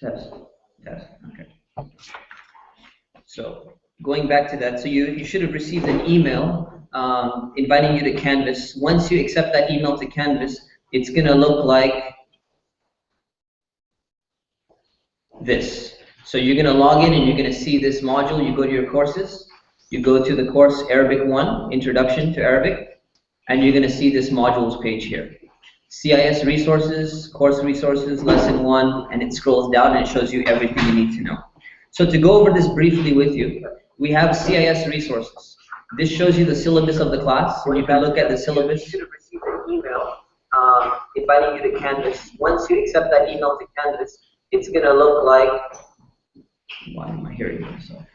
Test. Test. Okay. So going back to that, so you should have received an email inviting you to Canvas. Once you accept that email to Canvas, it's going to look like this. So you're going to log in and you're going to see this module. You go to your courses. You go to the course Arabic 1, Introduction to Arabic, and you're going to see this modules page here. CIS resources, course resources, lesson 1, and it scrolls down and it shows you everything you need to know. So to go over this briefly with you, we have CIS resources. This shows you the syllabus of the class. You can look at the syllabus. You should have received an email inviting you to Canvas. Once you accept that email to Canvas, it's going to look like, why am I hearing myself?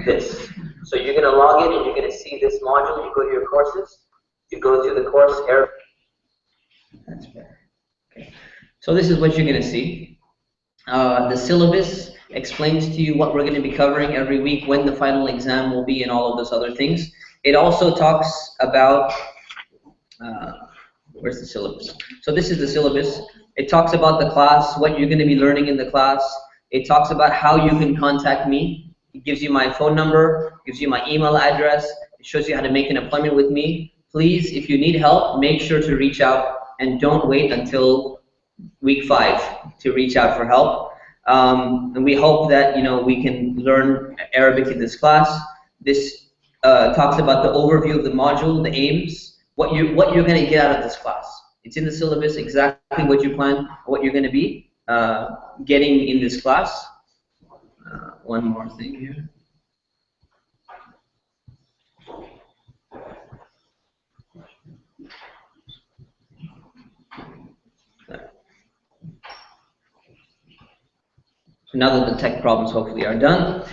This. So you're going to log in and you're going to see this module. You go to your courses. You go to the course Arabic. That's better. Okay. So this is what you're going to see. The syllabus explains to you what we're going to be covering every week, when the final exam will be, and all of those other things. It also talks about, where's the syllabus? So this is the syllabus. It talks about the class, what you're going to be learning in the class. It talks about how you can contact me. It gives you my phone number, gives you my email address. It shows you how to make an appointment with me. Please, if you need help, make sure to reach out and don't wait until week 5 to reach out for help. And we hope that we can learn Arabic in this class. This talks about the overview of the module, the aims, what you're going to get out of this class. It's in the syllabus exactly what you plan, what you're going to be getting in this class. One more thing here. So now that the tech problems hopefully are done.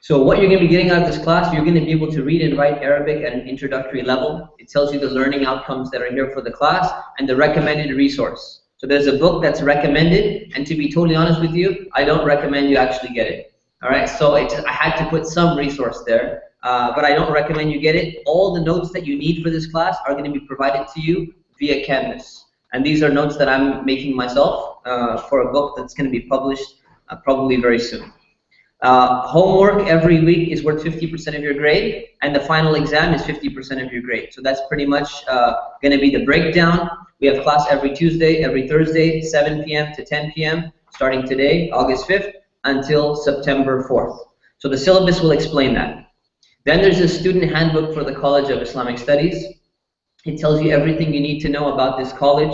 So what you're going to be getting out of this class, you're going to be able to read and write Arabic at an introductory level. It tells you the learning outcomes that are here for the class and the recommended resource. So there's a book that's recommended, and to be totally honest with you, I don't recommend you actually get it. All right, so I had to put some resource there, but I don't recommend you get it. All the notes that you need for this class are going to be provided to you via Canvas. And these are notes that I'm making myself for a book that's going to be published probably very soon. Homework every week is worth 50% of your grade, and the final exam is 50% of your grade. So that's pretty much going to be the breakdown. We have class every Tuesday, every Thursday, 7 p.m. to 10 p.m., starting today, August 5th, until September 4th. So the syllabus will explain that. Then there's a student handbook for the College of Islamic Studies. It tells you everything you need to know about this college,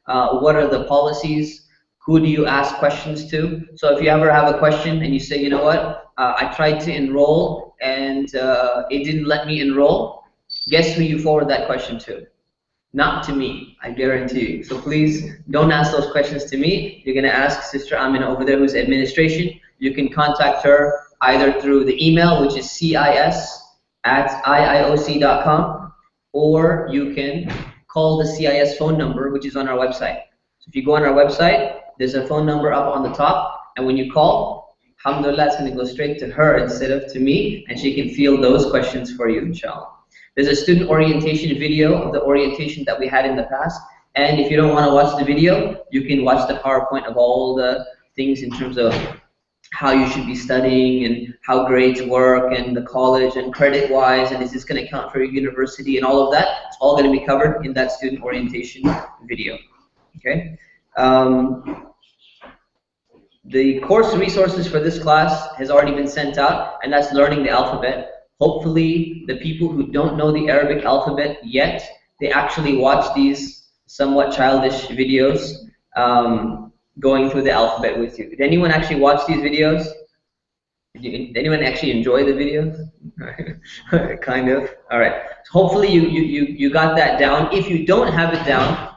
what are the policies, who do you ask questions to. So if you ever have a question and you say, you know what, I tried to enroll and it didn't let me enroll, guess who you forward that question to? Not to me, I guarantee you. So please don't ask those questions to me. You're going to ask Sister Amina over there, who's administration. You can contact her either through the email, which is cis@iioc.com, or you can call the CIS phone number, which is on our website. So if you go on our website, there's a phone number up on the top, and when you call, alhamdulillah, it's going to go straight to her instead of to me, and she can field those questions for you, inshallah. There's a student orientation video of the orientation that we had in the past, and if you don't want to watch the video, you can watch the PowerPoint of all the things in terms of how you should be studying and how grades work and the college and credit-wise, and is this going to count for your university and all of that. It's all going to be covered in that student orientation video. Okay. The course resources for this class has already been sent out, and that's learning the alphabet. Hopefully, the people who don't know the Arabic alphabet yet, they actually watch these somewhat childish videos going through the alphabet with you. Did anyone actually watch these videos? Did anyone actually enjoy the videos? Kind of. All right. So hopefully, you got that down. If you don't have it down,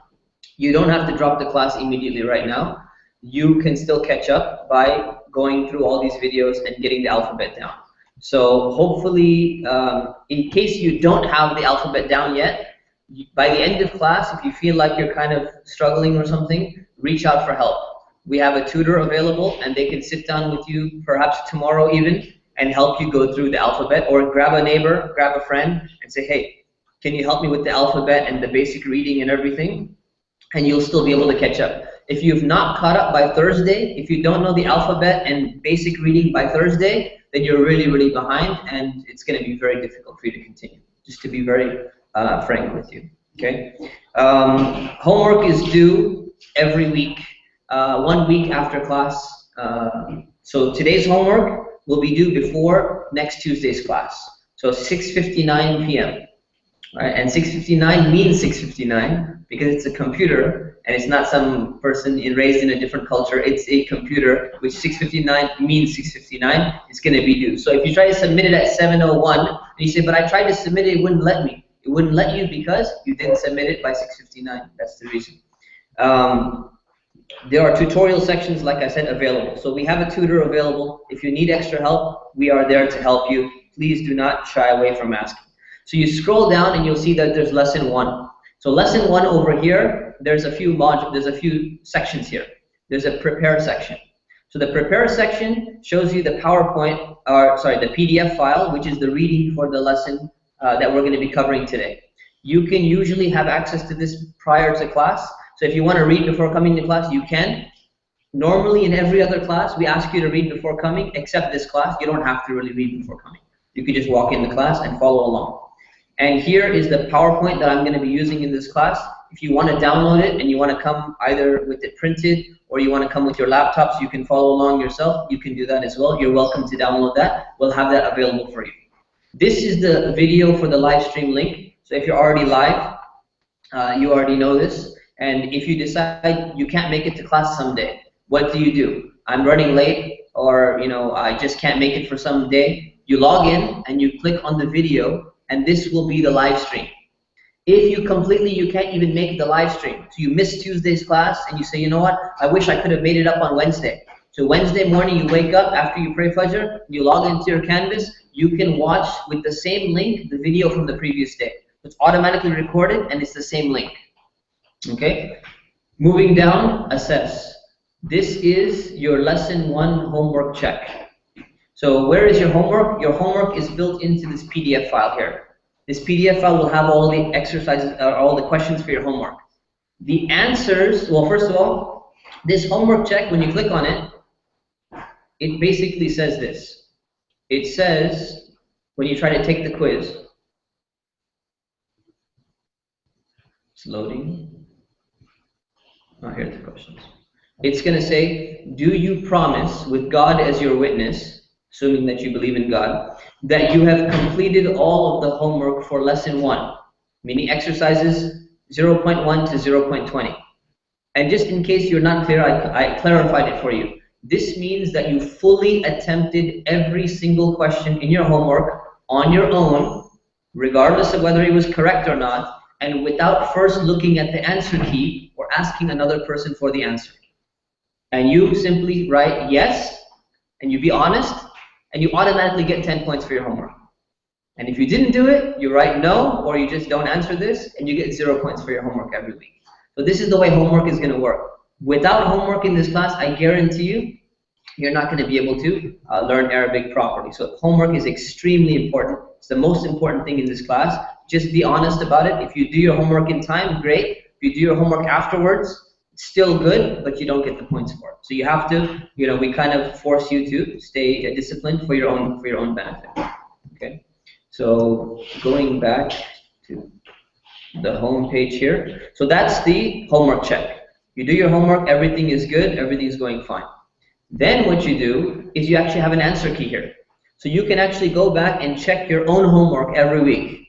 you don't have to drop the class immediately right now. You can still catch up by going through all these videos and getting the alphabet down. So hopefully, in case you don't have the alphabet down yet, by the end of class, if you feel like you're kind of struggling or something, reach out for help. We have a tutor available, and they can sit down with you perhaps tomorrow even and help you go through the alphabet, or grab a neighbor, grab a friend, and say, hey, can you help me with the alphabet and the basic reading and everything? And you'll still be able to catch up. If you've not caught up by Thursday, if you don't know the alphabet and basic reading by Thursday, then you're really, really behind, and it's going to be very difficult for you to continue, just to be very frank with you. Okay? Homework is due every week, 1 week after class. So today's homework will be due before next Tuesday's class. So 6:59 p.m. Right? And 6:59 means 6:59 because it's a computer and it's not some person raised in a different culture. It's a computer, which 6:59 means 6:59. It's going to be due. So if you try to submit it at 7:01 and you say, but I tried to submit it, it wouldn't let me. It wouldn't let you because you didn't submit it by 6:59. That's the reason. There are tutorial sections, like I said, available. So we have a tutor available. If you need extra help, we are there to help you. Please do not shy away from asking. So you scroll down and you'll see that there's lesson 1. So lesson 1 over here, there's a few modules, there's a few sections here. There's a prepare section. So the prepare section shows you the PowerPoint, or sorry, the PDF file, which is the reading for the lesson that we're going to be covering today. You can usually have access to this prior to class. So if you want to read before coming to class, you can. Normally in every other class, we ask you to read before coming, except this class. You don't have to really read before coming. You can just walk in the class and follow along. And here is the PowerPoint that I'm going to be using in this class. If you want to download it and you want to come either with it printed or you want to come with your laptop so you can follow along yourself, you can do that as well. You're welcome to download that. We'll have that available for you. This is the video for the live stream link. So if you're already live, you already know this. And if you decide you can't make it to class someday, what do? I'm running late, or I just can't make it for some day. You log in and you click on the video, and this will be the live stream. If you can't even make the live stream, so you miss Tuesday's class and you say, you know what, I wish I could have made it up on Wednesday. So Wednesday morning you wake up after you pray Fajr, you log into your Canvas, you can watch with the same link the video from the previous day. It's automatically recorded and it's the same link. Okay? Moving down, assess. This is your lesson 1 homework check. So where is your homework? Your homework is built into this PDF file here. This PDF file will have all the exercises, all the questions for your homework. The answers, well, first of all, this homework check, when you click on it, it basically says this. It says, when you try to take the quiz, it's loading. Oh, here's the questions. It's going to say, do you promise, with God as your witness, assuming that you believe in God, that you have completed all of the homework for lesson 1, meaning exercises 0.1 to 0.20. And just in case you're not clear, I clarified it for you. This means that you fully attempted every single question in your homework on your own, regardless of whether it was correct or not, and without first looking at the answer key or asking another person for the answer. And you simply write yes, and you be honest, and you automatically get 10 points for your homework. And if you didn't do it, you write no, or you just don't answer this, and you get 0 points for your homework every week. So this is the way homework is going to work. Without homework in this class, I guarantee you, you're not going to be able to learn Arabic properly. So homework is extremely important. It's the most important thing in this class. Just be honest about it. If you do your homework in time, great. If you do your homework afterwards, it's still good, but you don't get the points for it. So you have to, we kind of force you to stay disciplined for your own benefit. Okay. So going back to the home page here. So that's the homework check. You do your homework, everything is good, everything is going fine. Then what you do is you actually have an answer key here. So you can actually go back and check your own homework every week.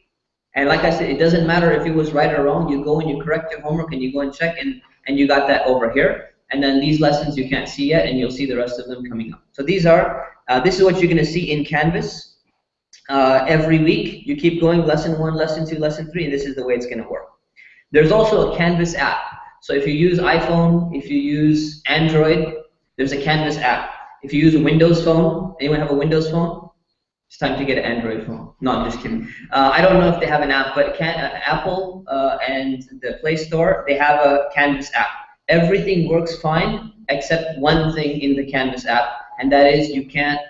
And like I said, it doesn't matter if it was right or wrong. You go and you correct your homework and you go and check, and you got that over here. And then these lessons you can't see yet, and you'll see the rest of them coming up. So these are, this is what you're going to see in Canvas. Every week, you keep going, lesson 1, lesson 2, lesson 3, and this is the way it's going to work. There's also a Canvas app. So if you use iPhone, if you use Android, there's a Canvas app. If you use a Windows phone, anyone have a Windows phone? It's time to get an Android phone. No, I'm just kidding. I don't know if they have an app, but Apple and the Play Store, they have a Canvas app. Everything works fine except one thing in the Canvas app, and that is you can't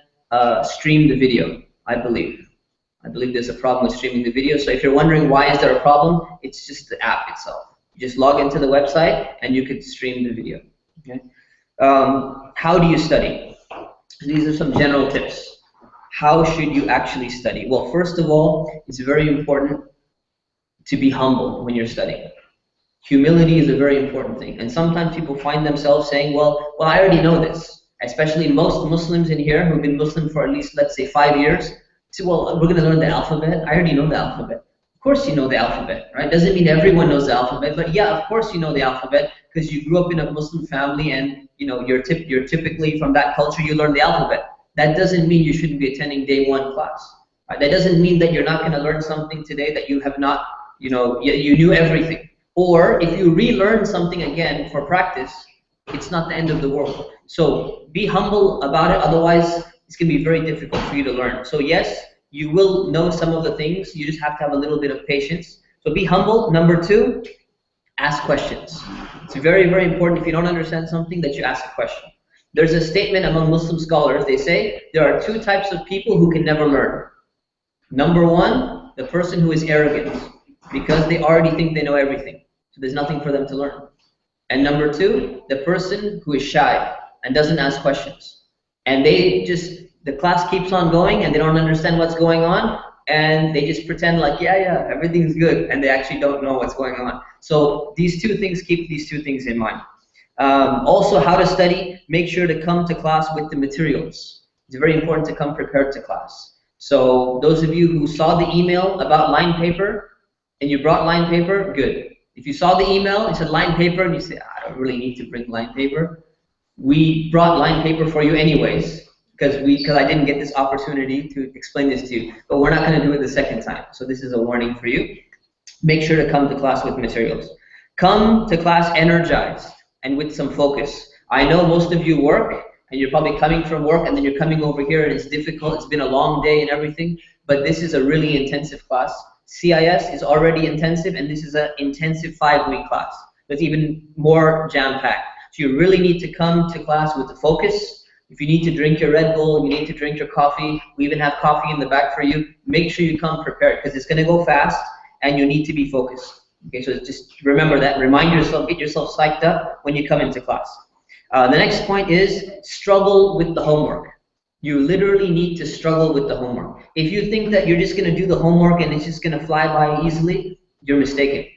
stream the video, I believe. I believe there's a problem with streaming the video. So if you're wondering why is there a problem, it's just the app itself. You just log into the website and you could stream the video. Okay? How do you study? These are some general tips. How should you actually study? Well, first of all, it's very important to be humble when you're studying. Humility is a very important thing. And sometimes people find themselves saying, well, I already know this. Especially most Muslims in here who've been Muslim for at least, let's say, 5 years. Say, well, we're going to learn the alphabet. I already know the alphabet. Of course you know the alphabet, right? Doesn't mean everyone knows the alphabet, but yeah, of course you know the alphabet because you grew up in a Muslim family and you're typically from that culture, you learn the alphabet. That doesn't mean you shouldn't be attending day one class. Right? That doesn't mean that you're not going to learn something today that you have not, you knew everything. Or if you relearn something again for practice, it's not the end of the world. So be humble about it, otherwise it's going to be very difficult for you to learn. So yes, you will know some of the things, you just have to have a little bit of patience. So be humble. Number two, ask questions. It's very, very important if you don't understand something that you ask a question. There's a statement among Muslim scholars, they say, there are two types of people who can never learn. Number one, the person who is arrogant, because they already think they know everything. So there's nothing for them to learn. And number two, the person who is shy and doesn't ask questions. And the class keeps on going and they don't understand what's going on and they just pretend like, yeah, everything's good, and they actually don't know what's going on. So these two things, keep these two things in mind. Also, how to study, make sure to come to class with the materials. It's very important to come prepared to class. So those of you who saw the email about line paper and you brought line paper, good. If you saw the email, it said line paper, and you say, I don't really need to bring line paper. We brought line paper for you anyways, because I didn't get this opportunity to explain this to you. But we're not going to do it the second time. So this is a warning for you. Make sure to come to class with materials. Come to class energized and with some focus. I know most of you work, and you're probably coming from work, and then you're coming over here, and it's difficult. It's been a long day and everything. But this is a really intensive class. CIS is already intensive, and this is an intensive 5-week class. That's even more jam-packed. So you really need to come to class with the focus. If you need to drink your Red Bull, you need to drink your coffee, we even have coffee in the back for you. Make sure you come prepared because it's going to go fast and you need to be focused. Okay, so just remember that. Remind yourself, get yourself psyched up when you come into class. The next point is struggle with the homework. You literally need to struggle with the homework. If you think that you're just going to do the homework and it's just going to fly by easily, you're mistaken.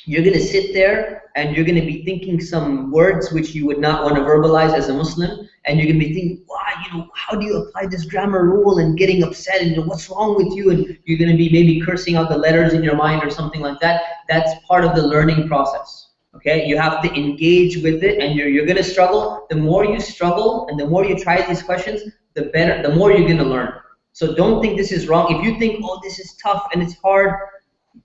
You're going to sit there and you're going to be thinking some words which you would not want to verbalize as a Muslim, and you're going to be thinking, wow, how do you apply this grammar rule, and getting upset, and what's wrong with you, and you're going to be maybe cursing out the letters in your mind or something like that. That's part of the learning process. Okay, you have to engage with it, and you're going to struggle. The more you struggle and the more you try these questions, the better, the more you're going to learn. So don't think this is wrong. If you think, oh, this is tough and it's hard,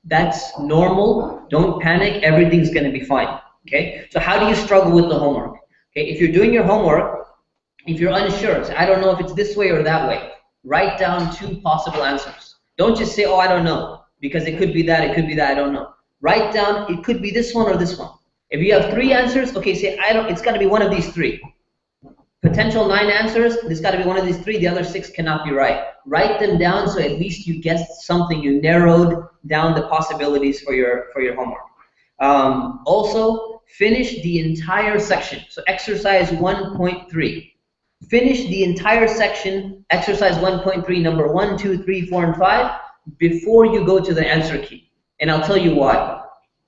that's normal. Don't panic. Everything's going to be fine. Okay, so how do you struggle with the homework? Okay, if you're doing your homework, if you're unsure, so I don't know if it's this way or that way, write down 2 possible answers. Don't just say, oh, I don't know, because it could be that, it could be that, I don't know. Write down, it could be this one or this one. If you have 3 answers, okay, say, it's got to be one of these 3. Potential 9 answers, there's got to be one of these 3, the other 6 cannot be right. Write them down so at least you guessed something, you narrowed down the possibilities for your homework. Also, finish the entire section. So exercise 1.3. Finish the entire section, exercise 1.3, number 1, 2, 3, 4, and 5, before you go to the answer key. And I'll tell you why.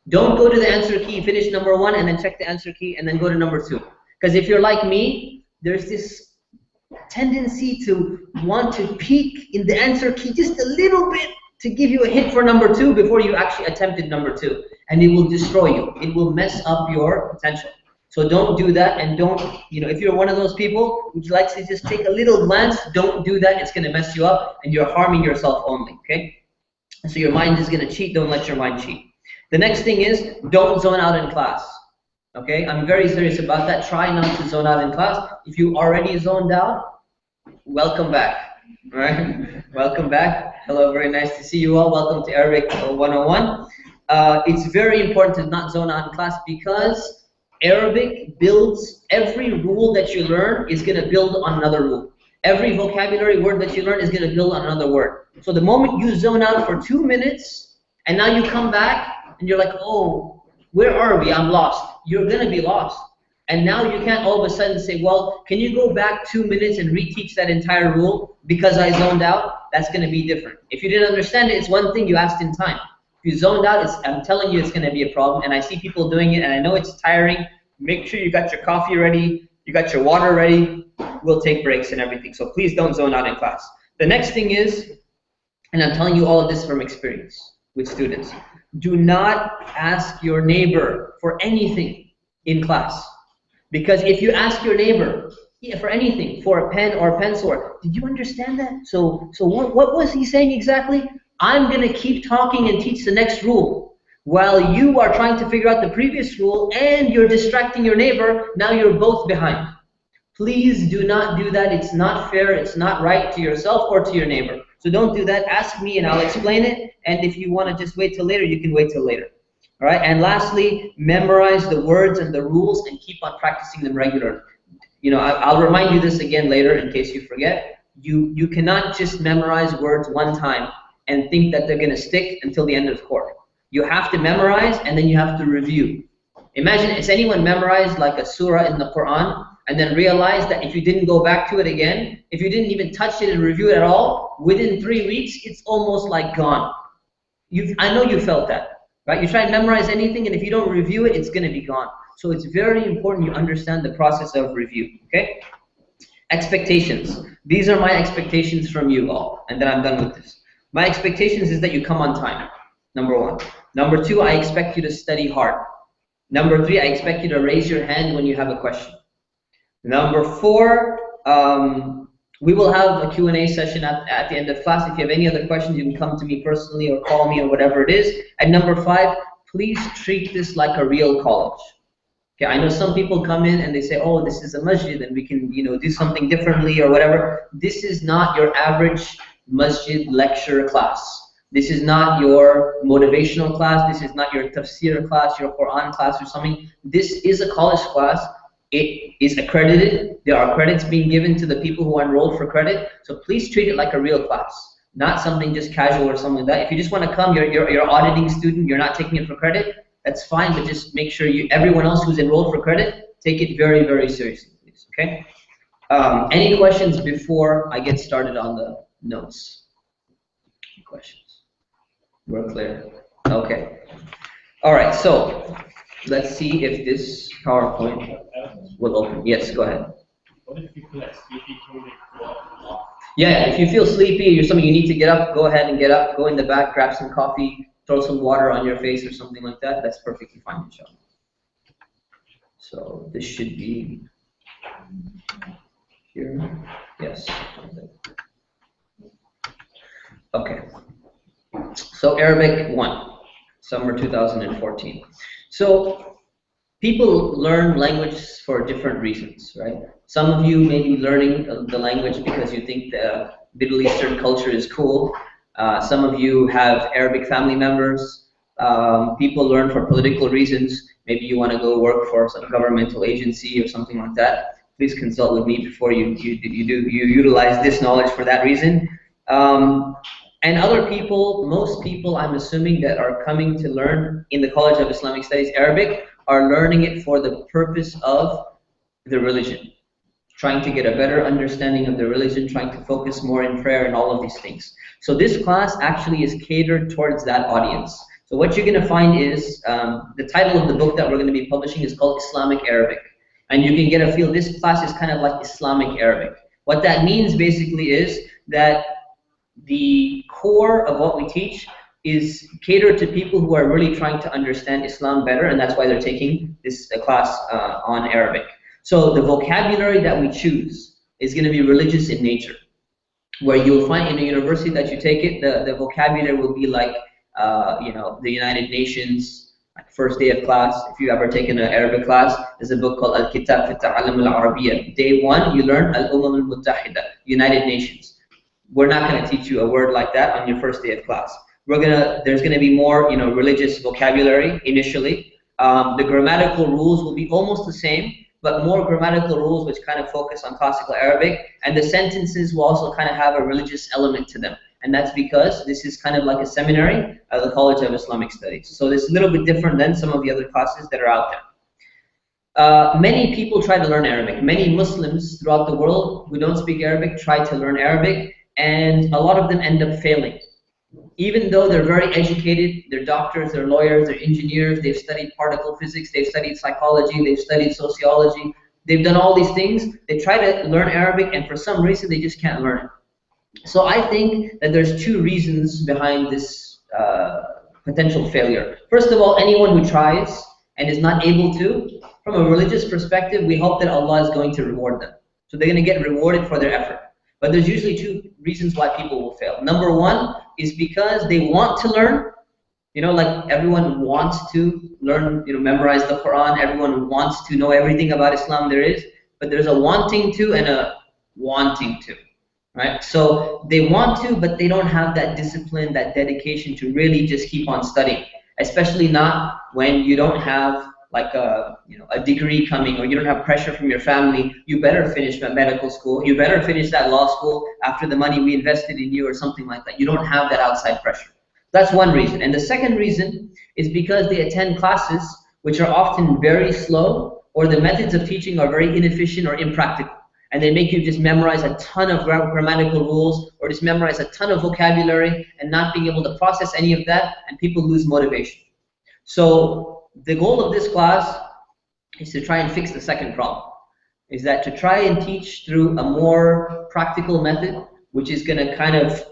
Don't go to the answer key, finish number 1, and then check the answer key, and then go to number 2. Because if you're like me, there's this tendency to want to peek in the answer key just a little bit to give you a hint for number 2 before you actually attempted number 2. And it will destroy you. It will mess up your potential. So don't do that, and don't, if you're one of those people who likes to just take a little glance, don't do that. It's going to mess you up, and you're harming yourself only, okay? So your mind is going to cheat. Don't let your mind cheat. The next thing is, don't zone out in class. Okay, I'm very serious about that. Try not to zone out in class. If you already zoned out, welcome back. All right, welcome back. Hello, very nice to see you all. Welcome to Arabic 101. It's very important to not zone out in class because Arabic builds, every rule that you learn is going to build on another rule. Every vocabulary word that you learn is going to build on another word. So the moment you zone out for 2 minutes and now you come back and you're like, oh, where are we? I'm lost. You're going to be lost. And now you can't all of a sudden say, well, can you go back 2 minutes and reteach that entire rule because I zoned out? That's going to be different. If you didn't understand it, it's one thing, you asked in time. If you zoned out, I'm telling you it's going to be a problem. And I see people doing it, and I know it's tiring. Make sure you got your coffee ready, you got your water ready. We'll take breaks and everything. So please don't zone out in class. The next thing is, and I'm telling you all of this from experience with students, do not ask your neighbor for anything in class. Because if you ask your neighbor for anything, for a pen or a pencil, or, did you understand that? So what was he saying exactly? I'm going to keep talking and teach the next rule. While you are trying to figure out the previous rule and you're distracting your neighbor, now you're both behind. Please do not do that. It's not fair. It's not right to yourself or to your neighbor. So don't do that. Ask me and I'll explain it. And if you want to just wait till later, you can wait till later. All right. And lastly, memorize the words and the rules and keep on practicing them regularly. You know, I'll remind you this again later in case you forget. You cannot just memorize words one time and think that they're going to stick until the end of the course. You have to memorize and then you have to review. Imagine, has anyone memorized like a surah in the Quran and then realized that if you didn't go back to it again, if you didn't even touch it and review it at all, within 3 weeks, it's almost like gone. I know you felt that. Right? You try to memorize anything, and if you don't review it, it's going to be gone. So it's very important you understand the process of review. Okay? Expectations. These are my expectations from you all, and then I'm done with this. My expectations is that you come on time, number 1. Number 2, I expect you to study hard. Number 3, I expect you to raise your hand when you have a question. Number 4, we will have a Q&A session at the end of class. If you have any other questions, you can come to me personally or call me or whatever it is. And number 5, please treat this like a real college. Okay, I know some people come in and they say, oh, this is a masjid and we can, you know, do something differently or whatever. This is not your average masjid lecture class. This is not your motivational class. This is not your tafsir class, your Quran class or something. This is a college class. It is accredited. There are credits being given to the people who are enrolled for credit. So please treat it like a real class, not something just casual or something like that. If you just want to come, you're auditing student, you're not taking it for credit, that's fine, but just make sure everyone else who's enrolled for credit, take it very, very seriously, please, okay? Any questions before I get started on the notes? Any questions? We're clear? Okay. All right, so let's see if this PowerPoint will open. Yes, go ahead. What if you feel like sleepy? Yeah, if you feel sleepy or something, you need to get up, go ahead and get up, go in the back, grab some coffee, throw some water on your face or something like that. That's perfectly fine, inshallah. So this should be here. Yes. Okay. So Arabic 1, summer 2014. So people learn language for different reasons, right? Some of you may be learning the language because you think the Middle Eastern culture is cool. Some of you have Arabic family members. People learn for political reasons. Maybe you want to go work for some governmental agency or something like that. Please consult with me before you utilize this knowledge for that reason. And other people, most people, I'm assuming, that are coming to learn in the College of Islamic Studies Arabic are learning it for the purpose of the religion, trying to get a better understanding of the religion, trying to focus more in prayer and all of these things. So this class actually is catered towards that audience. So what you're going to find is, the title of the book that we're going to be publishing is called Islamic Arabic. And you can get a feel, this class is kind of like Islamic Arabic. What that means basically is that the core of what we teach is catered to people who are really trying to understand Islam better, and that's why they're taking this class on Arabic. So the vocabulary that we choose is going to be religious in nature, where you'll find in a university that you take it, the vocabulary will be like, you know, the United Nations, like first day of class. If you ever taken an Arabic class, there's a book called Al-Kitab fi Ta'allum al-Arabiyya. Day 1, you learn Al-Umam al-Muttahida, United Nations. We're not going to teach you a word like that on your first day of class. There's going to be more, you know, religious vocabulary initially. The grammatical rules will be almost the same, but more grammatical rules which kind of focus on classical Arabic, and the sentences will also kind of have a religious element to them. And that's because this is kind of like a seminary at the College of Islamic Studies. So it's a little bit different than some of the other classes that are out there. Many people try to learn Arabic. Many Muslims throughout the world who don't speak Arabic try to learn Arabic, and a lot of them end up failing. Even though they're very educated, they're doctors, they're lawyers, they're engineers, they've studied particle physics, they've studied psychology, they've studied sociology, they've done all these things, they try to learn Arabic, and for some reason they just can't learn it. So I think that there's two reasons behind this potential failure. First of all, anyone who tries and is not able to, from a religious perspective, we hope that Allah is going to reward them. So they're going to get rewarded for their effort. But there's usually two reasons why people will fail. Number one is because they want to learn. You know, like everyone wants to learn, memorize the Quran. Everyone wants to know everything about Islam there is. But there's a wanting to and a wanting to, right? So they want to, but they don't have that discipline, that dedication to really just keep on studying. Especially not when you don't have like a degree coming, or you don't have pressure from your family. You better finish medical school, you better finish that law school after the money we invested in you, or something like that. You don't have that outside pressure. That's one reason. And the second reason is because they attend classes which are often very slow, or the methods of teaching are very inefficient or impractical, and they make you just memorize a ton of grammatical rules, or just memorize a ton of vocabulary, and not being able to process any of that, and people lose motivation. So the goal of this class is to try and fix the second problem, is that to try and teach through a more practical method, which is going to kind of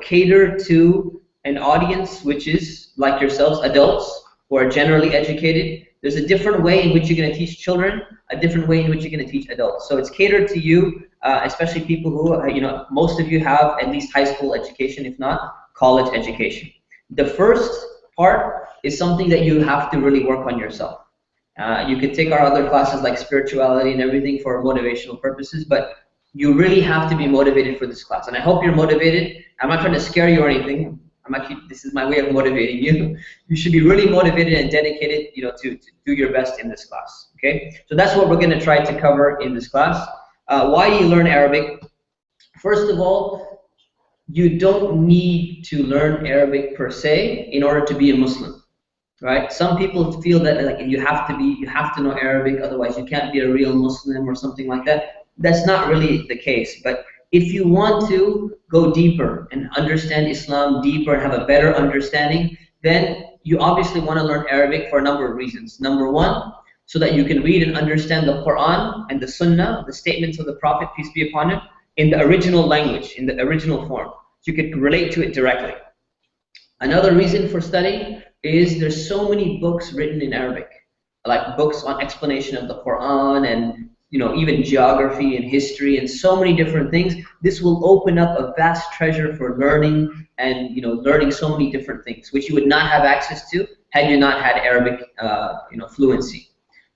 cater to an audience which is like yourselves, adults who are generally educated. There's a different way in which you're going to teach children, a different way in which you're going to teach adults. So it's catered to you, especially people who, most of you have at least high school education, if not college education. The first part is something that you have to really work on yourself. You could take our other classes like spirituality and everything for motivational purposes, but you really have to be motivated for this class. And I hope you're motivated. I'm not trying to scare you or anything. This is my way of motivating you. You should be really motivated and dedicated, to do your best in this class. Okay? So that's what we're going to try to cover in this class. Why you learn Arabic? First of all, you don't need to learn Arabic per se in order to be a Muslim, right? Some people feel that like you have to know Arabic, otherwise you can't be a real Muslim or something like that. That's not really the case. But if you want to go deeper and understand Islam deeper and have a better understanding, then you obviously want to learn Arabic for a number of reasons. Number one, so that you can read and understand the Quran and the Sunnah, the statements of the Prophet, peace be upon him, in the original language, in the original form. So you could relate to it directly. Another reason for studying is there's so many books written in Arabic, like books on explanation of the Quran and even geography and history and so many different things. This will open up a vast treasure for learning and learning so many different things, which you would not have access to had you not had Arabic fluency.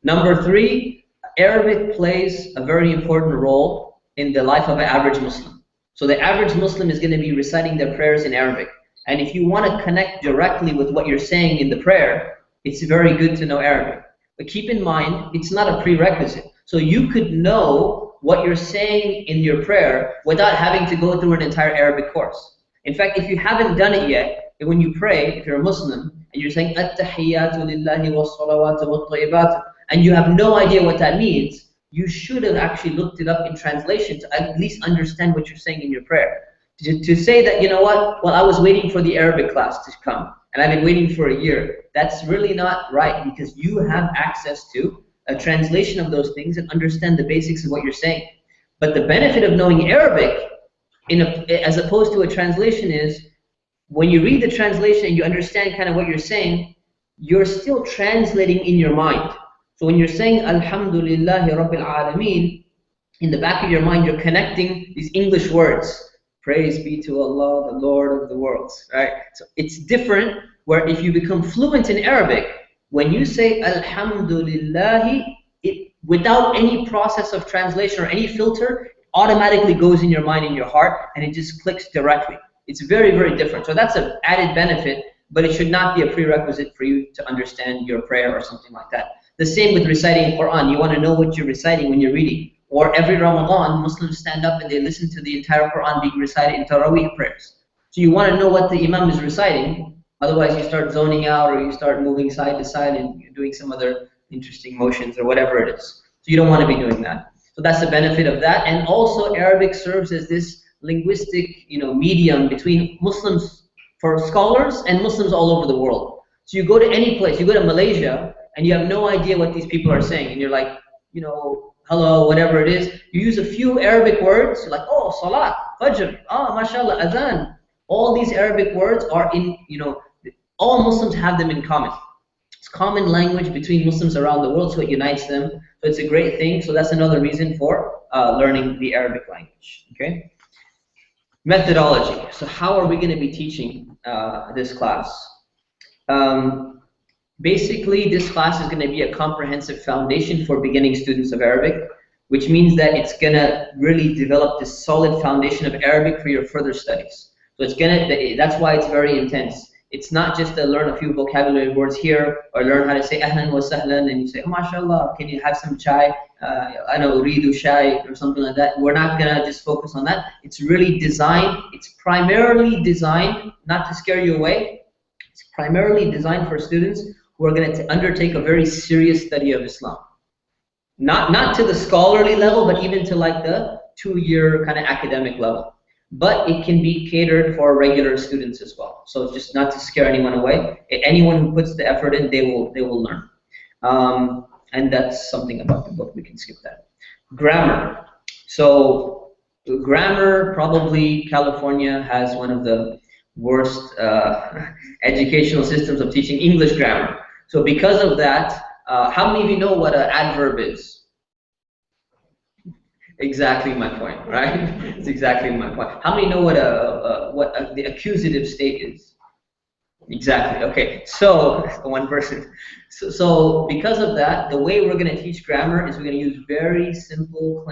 Number three, Arabic plays a very important role in the life of an average Muslim. So the average Muslim is going to be reciting their prayers in Arabic. And if you want to connect directly with what you're saying in the prayer, it's very good to know Arabic. But keep in mind, it's not a prerequisite. So you could know what you're saying in your prayer without having to go through an entire Arabic course. In fact, if you haven't done it yet, when you pray, if you're a Muslim, and you're saying At-tahiyyatu lillahi was-salawatu wat-tayyibatu, and you have no idea what that means, you should have actually looked it up in translation to at least understand what you're saying in your prayer. To say that, well, I was waiting for the Arabic class to come, and I've been waiting for a year, that's really not right, because you have access to a translation of those things and understand the basics of what you're saying. But the benefit of knowing Arabic, as opposed to a translation, is when you read the translation and you understand kind of what you're saying, you're still translating in your mind. So when you're saying Alhamdulillahi Rabbil Alameen, in the back of your mind you're connecting these English words. Praise be to Allah, the Lord of the worlds. Right? So it's different where if you become fluent in Arabic, when you say Alhamdulillahi, without any process of translation or any filter, automatically goes in your mind and your heart, and it just clicks directly. It's very, very different. So that's an added benefit, but it should not be a prerequisite for you to understand your prayer or something like that. The same with reciting Quran. You want to know what you're reciting when you're reading. Or every Ramadan, Muslims stand up and they listen to the entire Quran being recited in Taraweeh prayers. So you want to know what the Imam is reciting. Otherwise, you start zoning out, or you start moving side to side and doing some other, interesting motions or whatever it is. So you don't want to be doing that. So that's the benefit of that. And also Arabic serves as this linguistic, medium between Muslims for scholars and Muslims all over the world. So you go to any place, you go to Malaysia, and you have no idea what these people are saying, and you're like, hello, whatever it is. You use a few Arabic words, you're like, oh, salat, fajr, mashallah, adhan. All these Arabic words are in, all Muslims have them in common. It's common language between Muslims around the world, so it unites them. So it's a great thing. So that's another reason for learning the Arabic language. Okay. Methodology. So how are we going to be teaching this class? Basically, this class is going to be a comprehensive foundation for beginning students of Arabic, which means that it's going to really develop this solid foundation of Arabic for your further studies. So that's why it's very intense. It's not just to learn a few vocabulary words here or learn how to say ahlan wa sahlan and you say, oh, mashallah, can you have some chai? I know, uridu chai or something like that. We're not going to just focus on that. It's really designed, it's primarily designed, not to scare you away, it's primarily designed for students who are going to undertake a very serious study of Islam. Not to the scholarly level, but even to like the 2-year kind of academic level. But it can be catered for regular students as well. So it's just not to scare anyone away. Anyone who puts the effort in, they will learn. And that's something about the book. We can skip that. Grammar. So grammar, probably California has one of the worst educational systems of teaching English grammar. So because of that, how many of you know what an adverb is? Exactly my point, right? It's exactly my point. How many know what the accusative state is? Exactly. Okay. So one person. So because of that, the way we're going to teach grammar is we're going to use very simple,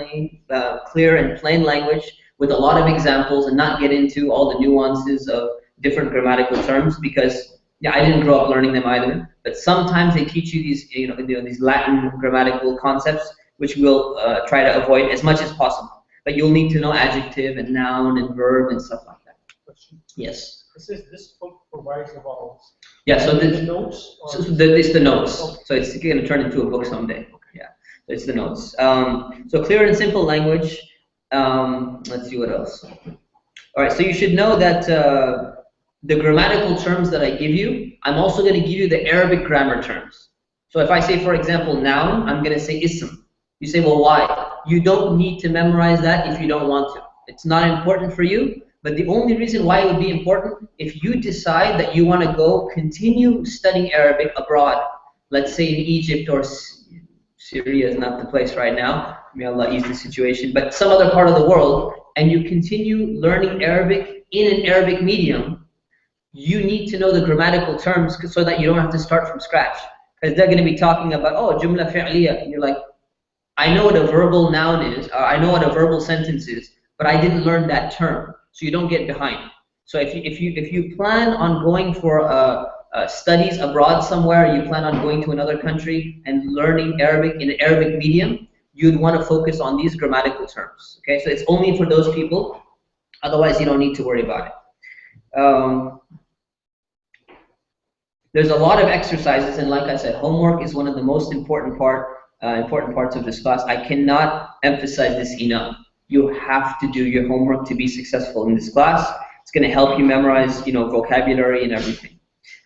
clear, and plain language with a lot of examples, and not get into all the nuances of different grammatical terms, because I didn't grow up learning them either. But sometimes they teach you these, these Latin grammatical concepts, which we'll try to avoid as much as possible. But you'll need to know adjective and noun and verb and stuff like that. Question. Yes. This book provides the vowels. Yeah. So the notes. It's the notes. Okay. So it's going to turn into a book someday. Yeah. So it's the notes. So clear and simple language. Let's see what else. All right. So you should know that the grammatical terms that I give you, I'm also going to give you the Arabic grammar terms. So if I say, for example, noun, I'm going to say ism. You say, well, why? You don't need to memorize that if you don't want to. It's not important for you, but the only reason why it would be important, if you decide that you want to go continue studying Arabic abroad, let's say in Egypt or Syria is not the place right now, may Allah ease the situation, but some other part of the world, and you continue learning Arabic in an Arabic medium, you need to know the grammatical terms so that you don't have to start from scratch. Because they're going to be talking about, oh, jumla fi'liya, and you're like, I know what a verbal noun is, or I know what a verbal sentence is, but I didn't learn that term, so you don't get behind. So if you plan on going for studies abroad somewhere, you plan on going to another country and learning Arabic in an Arabic medium, you'd want to focus on these grammatical terms. Okay, so it's only for those people. Otherwise, you don't need to worry about it. There's a lot of exercises, and like I said, homework is one of the most important parts of this class. I cannot emphasize this enough. You have to do your homework to be successful in this class. It's going to help you memorize, vocabulary and everything.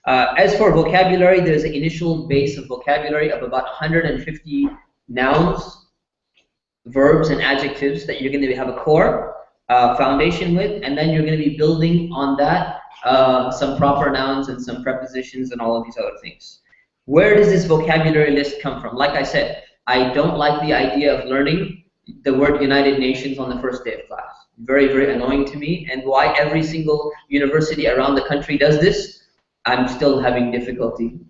As for vocabulary, there's an initial base of vocabulary of about 150 nouns, verbs, and adjectives that you're going to have a core foundation with, and then you're going to be building on that some proper nouns and some prepositions and all of these other things. Where does this vocabulary list come from? Like I said, I don't like the idea of learning the word United Nations on the first day of class. Very, very annoying to me, and why every single university around the country does this, I'm still having difficulty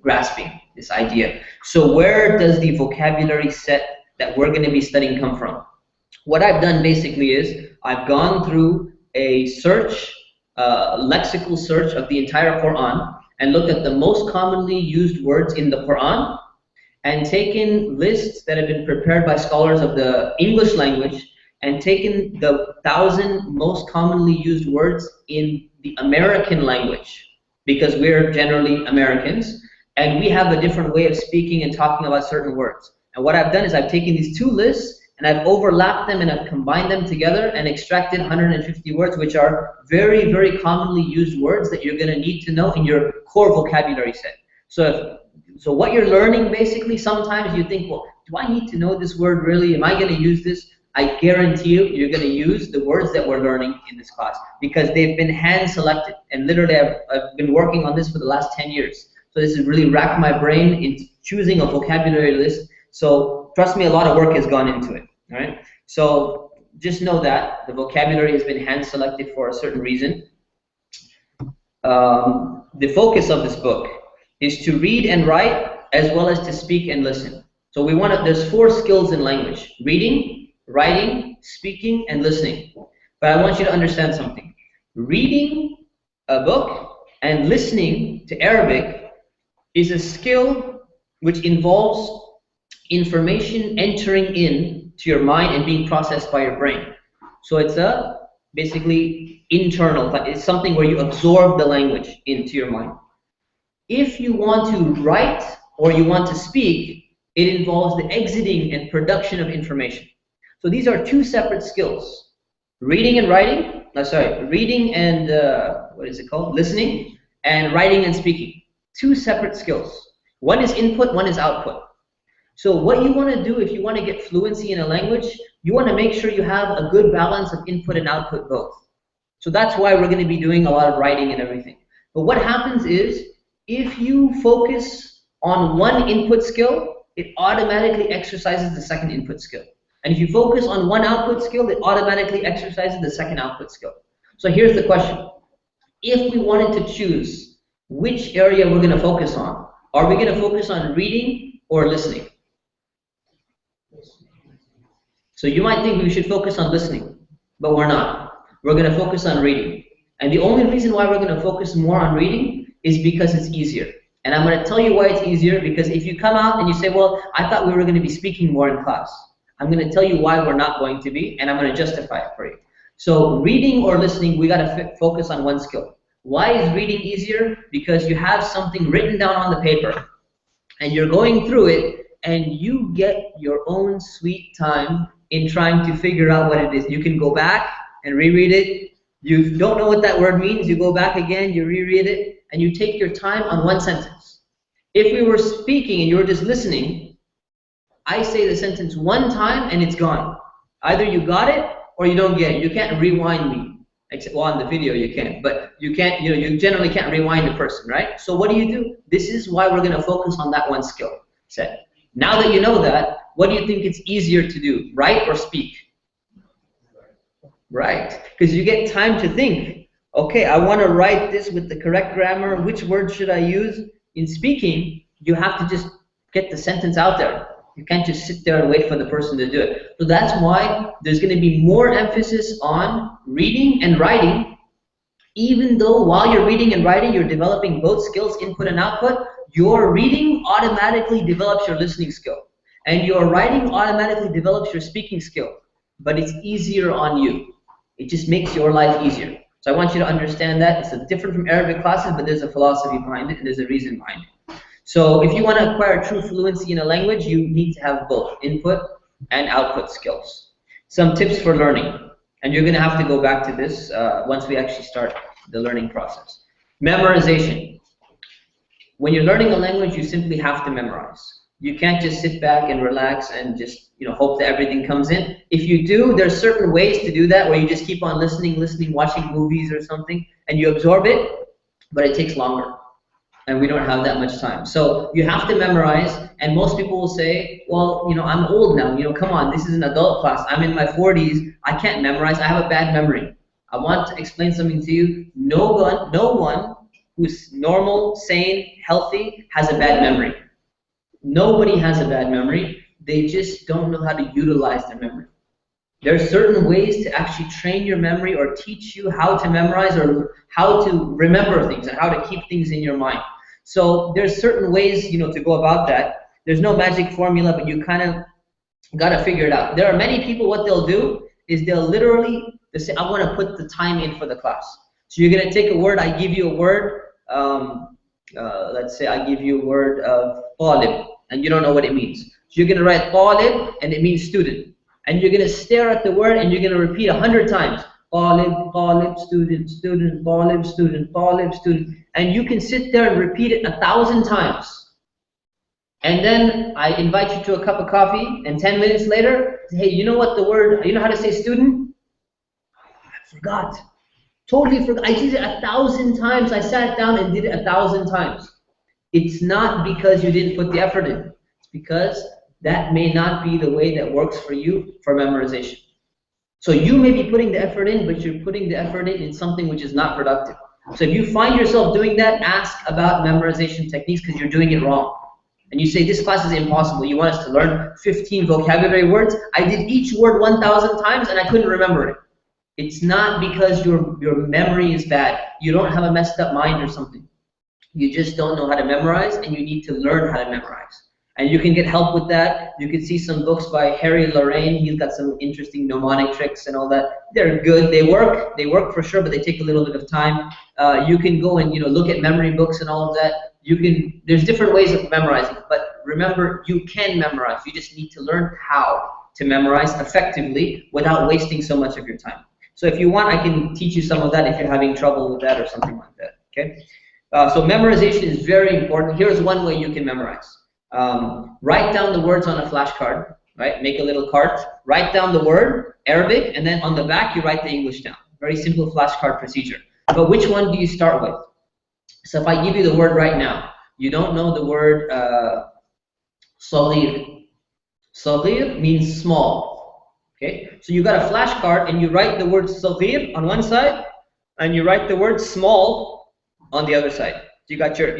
grasping this idea. So where does the vocabulary set that we're going to be studying come from? What I've done basically is I've gone through a search, lexical search of the entire Quran, and looked at the most commonly used words in the Quran, and taken lists that have been prepared by scholars of the English language, and taken the 1,000 most commonly used words in the American language, because we're generally Americans, And we have a different way of speaking and talking about certain words. And what I've done is I've taken these two lists and I've overlapped them and I've combined them together and extracted 150 words, which are very, very commonly used words that you're going to need to know in your core vocabulary set. So what you're learning, basically, sometimes you think, well, do I need to know this word really? Am I going to use this? I guarantee you, you're going to use the words that we're learning in this class because they've been hand-selected. And literally, I've been working on this for the last 10 years. So this has really racked my brain in choosing a vocabulary list. So trust me, a lot of work has gone into it. All right. So just know that the vocabulary has been hand-selected for a certain reason. The focus of this book is to read and write as well as to speak and listen. So there's 4 skills in language: reading, writing, speaking, and listening. But I want you to understand something. Reading a book and listening to Arabic is a skill which involves information entering in to your mind and being processed by your brain. So it's basically internal. It's something where you absorb the language into your mind. If you want to write or you want to speak, it involves the exiting and production of information. So these are 2 separate skills. Reading and writing, reading and, listening, and writing and speaking. 2 separate skills. One is input, one is output. So what you want to do if you want to get fluency in a language, you want to make sure you have a good balance of input and output both. So that's why we're going to be doing a lot of writing and everything. But what happens is, if you focus on one input skill, it automatically exercises the second input skill. And if you focus on one output skill, it automatically exercises the second output skill. So here's the question. If we wanted to choose which area we're going to focus on, are we going to focus on reading or listening? So you might think we should focus on listening, but we're not. We're going to focus on reading. And the only reason why we're going to focus more on reading is because it's easier. And I'm going to tell you why it's easier, because if you come out and you say, well, I thought we were going to be speaking more in class. I'm going to tell you why we're not going to be, and I'm going to justify it for you. So reading or listening, we got to focus on one skill. Why is reading easier? Because you have something written down on the paper, and you're going through it, and you get your own sweet time in trying to figure out what it is. You can go back and reread it. You don't know what that word means, you go back again, you reread it, and you take your time on one sentence. If we were speaking and you were just listening, I say the sentence one time and it's gone. Either you got it or you don't get it. You can't rewind me. Except, well, on the video you can, but you can't, you generally can't rewind a person, right? So what do? This is why we're going to focus on that one skill set. Now that you know that, what do you think it's easier to do, write or speak? Right, because you get time to think. Okay, I want to write this with the correct grammar. Which word should I use? In speaking, you have to just get the sentence out there. You can't just sit there and wait for the person to do it. So that's why there's going to be more emphasis on reading and writing, even though while you're reading and writing, you're developing both skills, input and output. Your reading automatically develops your listening skill, and your writing automatically develops your speaking skill, but it's easier on you. It just makes your life easier. So I want you to understand that. It's different from Arabic classes, but there's a philosophy behind it, and there's a reason behind it. So if you want to acquire true fluency in a language, you need to have both input and output skills. Some tips for learning, and you're going to have to go back to this once we actually start the learning process. Memorization. When you're learning a language, you simply have to memorize. You can't just sit back and relax and just hope that everything comes in. If you do, there's certain ways to do that where you just keep on listening, watching movies or something, and you absorb it, but it takes longer. And we don't have that much time. So you have to memorize, and most people will say, well, I'm old now, come on, this is an adult class. I'm in my 40s, I can't memorize, I have a bad memory. I want to explain something to you. No one who's normal, sane, healthy has a bad memory. Nobody has a bad memory. They just don't know how to utilize their memory. There are certain ways to actually train your memory or teach you how to memorize or how to remember things and how to keep things in your mind. So there's certain ways, to go about that. There's no magic formula, but you kind of got to figure it out. There are many people, what they'll do is they'll say, I want to put the time in for the class. So you're going to take a word, I give you a word, let's say I give you a word of talib, and you don't know what it means. So you're going to write talib, and it means student. And you're going to stare at the word, and you're going to repeat 100 times. Talib, talib, student, student, talib, student, talib, student. And you can sit there and repeat it 1,000 times. And then I invite you to a cup of coffee, and 10 minutes later, hey, you know what the word, you know how to say student? I forgot. Totally forgot. I did it 1,000 times. I sat down and did it 1,000 times. It's not because you didn't put the effort in. It's because that may not be the way that works for you for memorization. So you may be putting the effort in, but you're putting the effort in something which is not productive. So if you find yourself doing that, ask about memorization techniques because you're doing it wrong. And you say, this class is impossible. You want us to learn 15 vocabulary words? I did each word 1,000 times and I couldn't remember it. It's not because your memory is bad. You don't have a messed up mind or something. You just don't know how to memorize, and you need to learn how to memorize. And you can get help with that. You can see some books by Harry Lorraine. He's got some interesting mnemonic tricks and all that. They're good. They work for sure, but they take a little bit of time. You can go and look at memory books and all of that. There's different ways of memorizing, but remember, you can memorize. You just need to learn how to memorize effectively without wasting so much of your time. So if you want, I can teach you some of that if you're having trouble with that or something like that. Okay. So memorization is very important. Here's one way you can memorize. Write down the words on a flashcard. Right. Make a little card. Write down the word Arabic, and then on the back you write the English down. Very simple flashcard procedure. But which one do you start with? So if I give you the word right now, you don't know the word صغير. صغير means small. Okay, so you got a flashcard and you write the word صغير on one side, and you write the word small on the other side. So you got your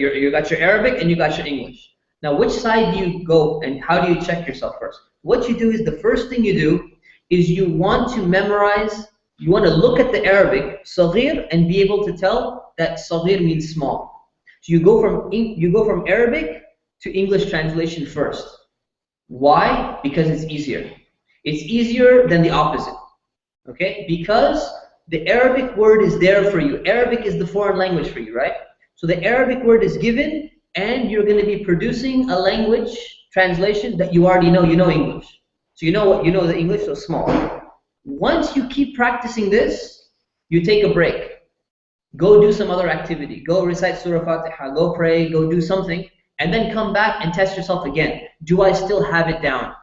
Arabic and you got your English. Now, which side do you go, and how do you check yourself first? What you do is, the first thing you do is you want to memorize. You want to look at the Arabic صغير and be able to tell that صغير means small. So you go from Arabic to English translation first. Why? Because it's easier. It's easier than the opposite, okay? Because the Arabic word is there for you. Arabic is the foreign language for you, right? So the Arabic word is given, and you're going to be producing a language translation that you already know. You know English. So you know the English, so small. Once you keep practicing this, you take a break. Go do some other activity. Go recite Surah Fatiha, go pray, go do something, and then come back and test yourself again. Do I still have it down?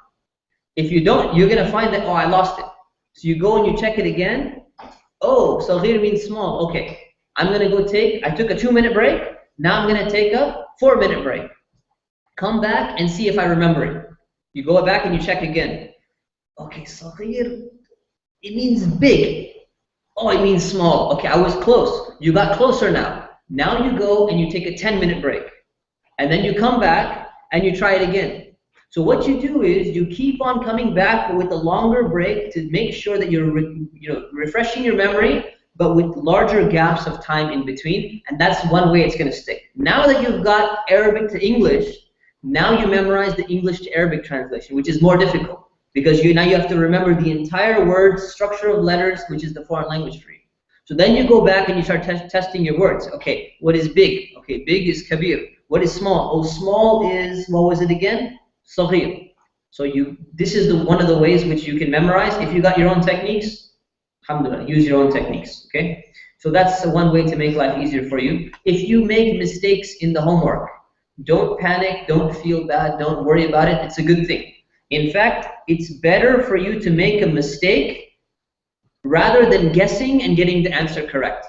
If you don't, you're going to find that, oh, I lost it. So you go and you check it again. Oh, صغير means small. Okay, I'm going to go I took a 2-minute break. Now I'm going to take a 4-minute break. Come back and see if I remember it. You go back and you check again. Okay, صغير, it means big. Oh, it means small. Okay, I was close. You got closer now. Now you go and you take a 10-minute break. And then you come back and you try it again. So what you do is you keep on coming back, but with a longer break, to make sure that you're refreshing your memory, but with larger gaps of time in between. And that's one way it's going to stick. Now that you've got Arabic to English, now you memorize the English to Arabic translation, which is more difficult, because now you have to remember the entire word structure of letters, which is the foreign language for you. So then you go back and you start testing your words. Okay, what is big? Okay, big is kabir. What is small? Oh, small is, what was it again? صغير. So this is one of the ways which you can memorize. If you got your own techniques, alhamdulillah, use your own techniques. Okay, so that's one way to make life easier for you. If you make mistakes in the homework, don't panic, don't feel bad, don't worry about it. It's a good thing. In fact, it's better for you to make a mistake rather than guessing and getting the answer correct.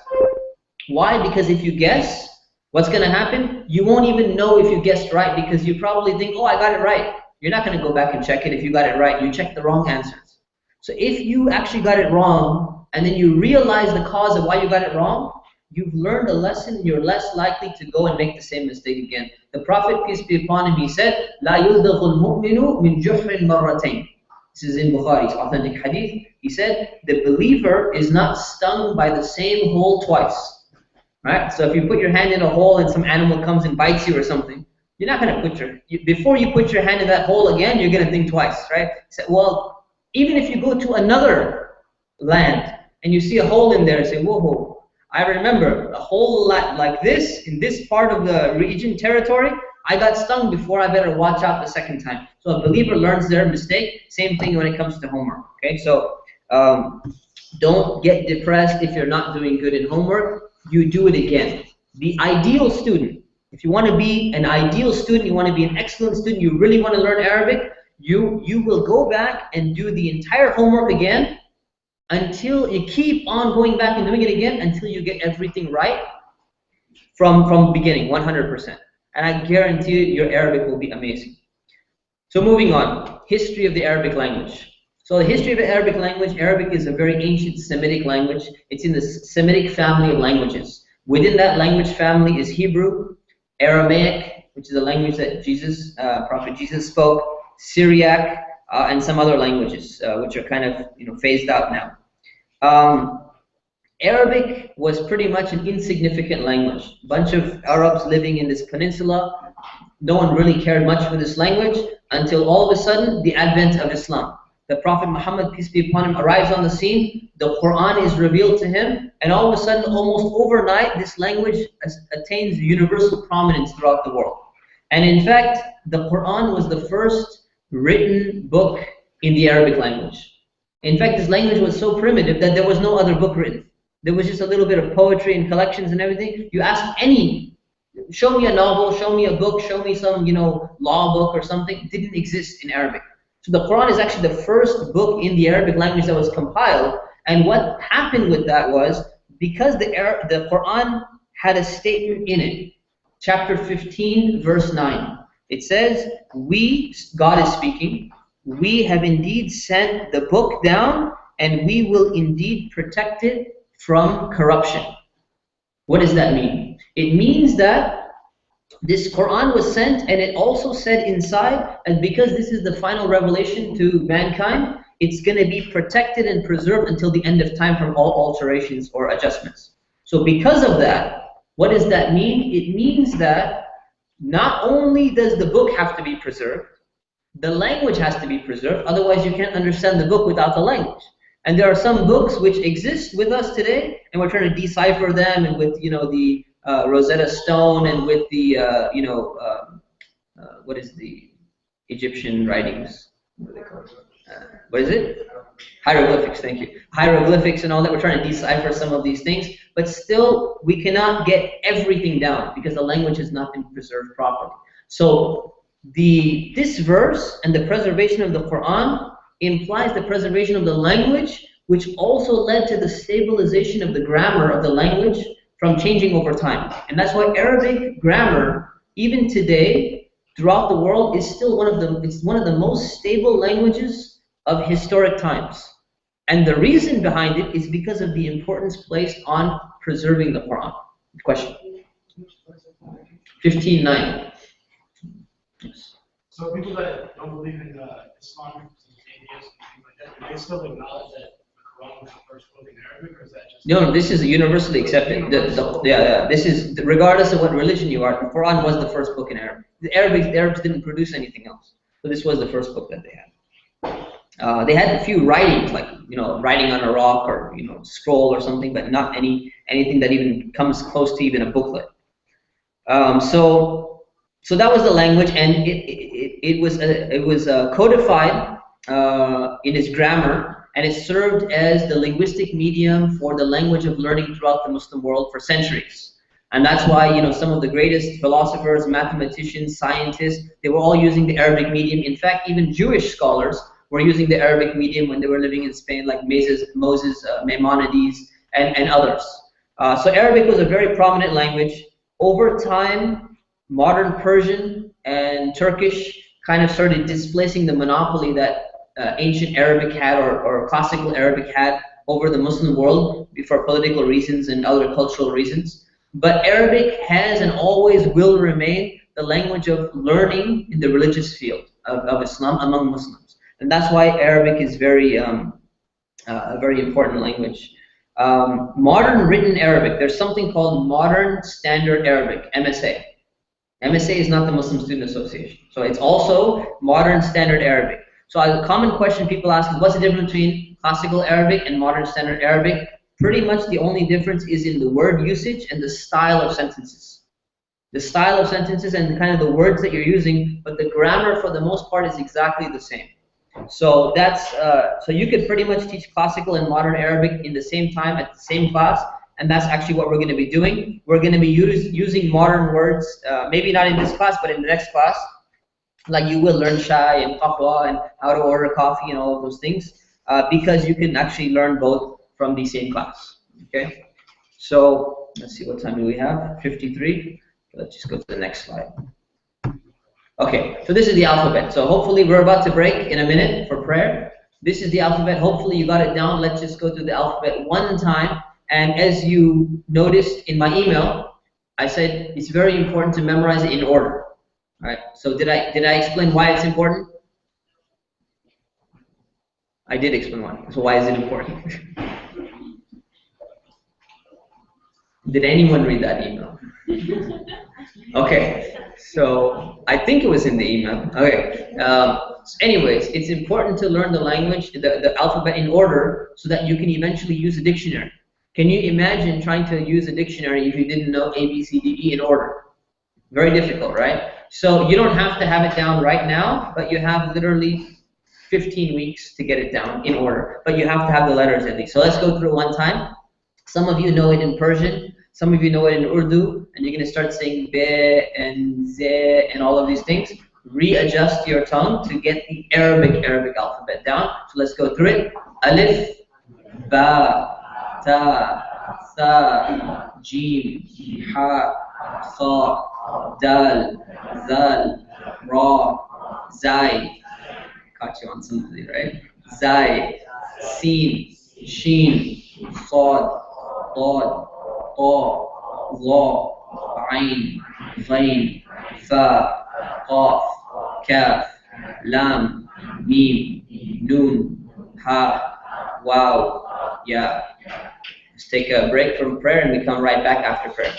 Why? Because if you guess, what's going to happen? You won't even know if you guessed right, because you probably think, oh, I got it right. You're not going to go back and check it if you got it right. You checked the wrong answers. So if you actually got it wrong, and then you realize the cause of why you got it wrong, you've learned a lesson, you're less likely to go and make the same mistake again. The Prophet, peace be upon him, he said, لا يلدغ المؤمن من جحر مرتين. This is in Bukhari's authentic hadith. He said, the believer is not stung by the same hole twice. Right? So if you put your hand in a hole and some animal comes and bites you or something, you're not going to before you put your hand in that hole again, you're going to think twice, right? So, well, even if you go to another land and you see a hole in there and say, whoa, I remember a whole lot like this in this part of the region territory. I got stung before. I better watch out the second time. So a believer learns their mistake. Same thing when it comes to homework. Okay, so don't get depressed if you're not doing good in homework. You do it again. The ideal student, if you want to be an ideal student, you want to be an excellent student, you really want to learn Arabic, you will go back and do the entire homework again until you keep on going back and doing it again until you get everything right from beginning, 100%. And I guarantee you, your Arabic will be amazing. So moving on, history of the Arabic language. So the history of the Arabic language, Arabic is a very ancient Semitic language. It's in the Semitic family of languages. Within that language family is Hebrew, Aramaic, which is a language that Prophet Jesus spoke, Syriac, and some other languages, which are kind of phased out now. Arabic was pretty much an insignificant language. A bunch of Arabs living in this peninsula. No one really cared much for this language until all of a sudden the advent of Islam. The Prophet Muhammad, peace be upon him, arrives on the scene. The Quran is revealed to him, and all of a sudden, almost overnight, this language attains universal prominence throughout the world. And in fact, the Quran was the first written book in the Arabic language. In fact, this language was so primitive that there was no other book written. There was just a little bit of poetry and collections and everything. You ask any, show me a novel, show me a book, show me some, law book or something. It didn't exist in Arabic. So the Quran is actually the first book in the Arabic language that was compiled. And what happened with that was, because the Quran had a statement in it, chapter 15, verse 9. It says, we, God is speaking, we have indeed sent the book down, and we will indeed protect it from corruption. What does that mean? It means that this Quran was sent, and it also said inside, and because this is the final revelation to mankind, it's going to be protected and preserved until the end of time from all alterations or adjustments. So because of that, what does that mean? It means that not only does the book have to be preserved, the language has to be preserved, otherwise you can't understand the book without the language. And there are some books which exist with us today, and we're trying to decipher them, and with the Rosetta Stone, and with the what is the Egyptian writings? What are they called? What is it? Hieroglyphics. Thank you. Hieroglyphics and all that. We're trying to decipher some of these things, but still we cannot get everything down because the language has not been preserved properly. So this verse and the preservation of the Quran implies the preservation of the language, which also led to the stabilization of the grammar of the language from changing over time. And that's why Arabic grammar, even today, throughout the world, is still one of the most stable languages of historic times. And the reason behind it is because of the importance placed on preserving the Quran. Question? 15:9. Yes. So people that don't believe in Islam, atheists, and things like that, do they still acknowledge that the Quran was the first book in Arabic, or is that just... No, this is universally accepted. This is, regardless of what religion you are, the Quran was the first book in Arabic. The Arabs didn't produce anything else. So this was the first book that they had. They had a few writings, like writing on a rock or scroll or something, but not anything that even comes close to even a booklet. So that was the language, and it was codified in its grammar, and it served as the linguistic medium for the language of learning throughout the Muslim world for centuries. And that's why some of the greatest philosophers, mathematicians, scientists, they were all using the Arabic medium. In fact, even Jewish scholars were using the Arabic medium when they were living in Spain, like Moses, Maimonides, and others. So Arabic was a very prominent language. Over time, modern Persian and Turkish kind of started displacing the monopoly that ancient Arabic had, or classical Arabic had, over the Muslim world for political reasons and other cultural reasons. But Arabic has and always will remain the language of learning in the religious field of Islam among Muslims. And that's why Arabic is a very important language. Modern written Arabic, there's something called Modern Standard Arabic, MSA. MSA is not the Muslim Student Association. So it's also Modern Standard Arabic. So a common question people ask is, what's the difference between classical Arabic and Modern Standard Arabic? Pretty much the only difference is in the word usage and the style of sentences. The style of sentences and kind of the words that you're using, but the grammar for the most part is exactly the same. So that's so you could pretty much teach classical and modern Arabic in the same time at the same class, and that's actually what we're going to be doing. We're going to be using modern words, maybe not in this class, but in the next class. Like you will learn shai and qahwa and how to order coffee and all of those things, because you can actually learn both from the same class. Okay, so let's see, what time do we have? 53. Let's just go to the next slide. Okay, so this is the alphabet. So hopefully we're about to break in a minute for prayer. This is the alphabet. Hopefully you got it down. Let's just go through the alphabet one time. And as you noticed in my email, I said it's very important to memorize it in order. All right. So did I explain why it's important? I did explain why. So why is it important? Did anyone read that email? Okay. So I think it was in the email. Okay. Anyways, it's important to learn the language, the alphabet in order, so that you can eventually use a dictionary. Can you imagine trying to use a dictionary if you didn't know A, B, C, D, E in order? Very difficult, right? So you don't have to have it down right now, but you have literally 15 weeks to get it down in order. But you have to have the letters at least. So let's go through it one time. Some of you know it in Persian. Some of you know it in Urdu. And you're going to start saying be and ze and all of these things. Readjust your tongue to get the Arabic alphabet down. So let's go through it. Alif, ba, ta, tha, jim, ha, kha, dal, zal, ra, zai. Caught you on something, right? Zai, sin, shin, sad, dad, ta, ظا, عين, غين, fa, qaf, kaf, lam, mim, nun, ha, wow, ya. Let's take a break from prayer and we come right back after prayer.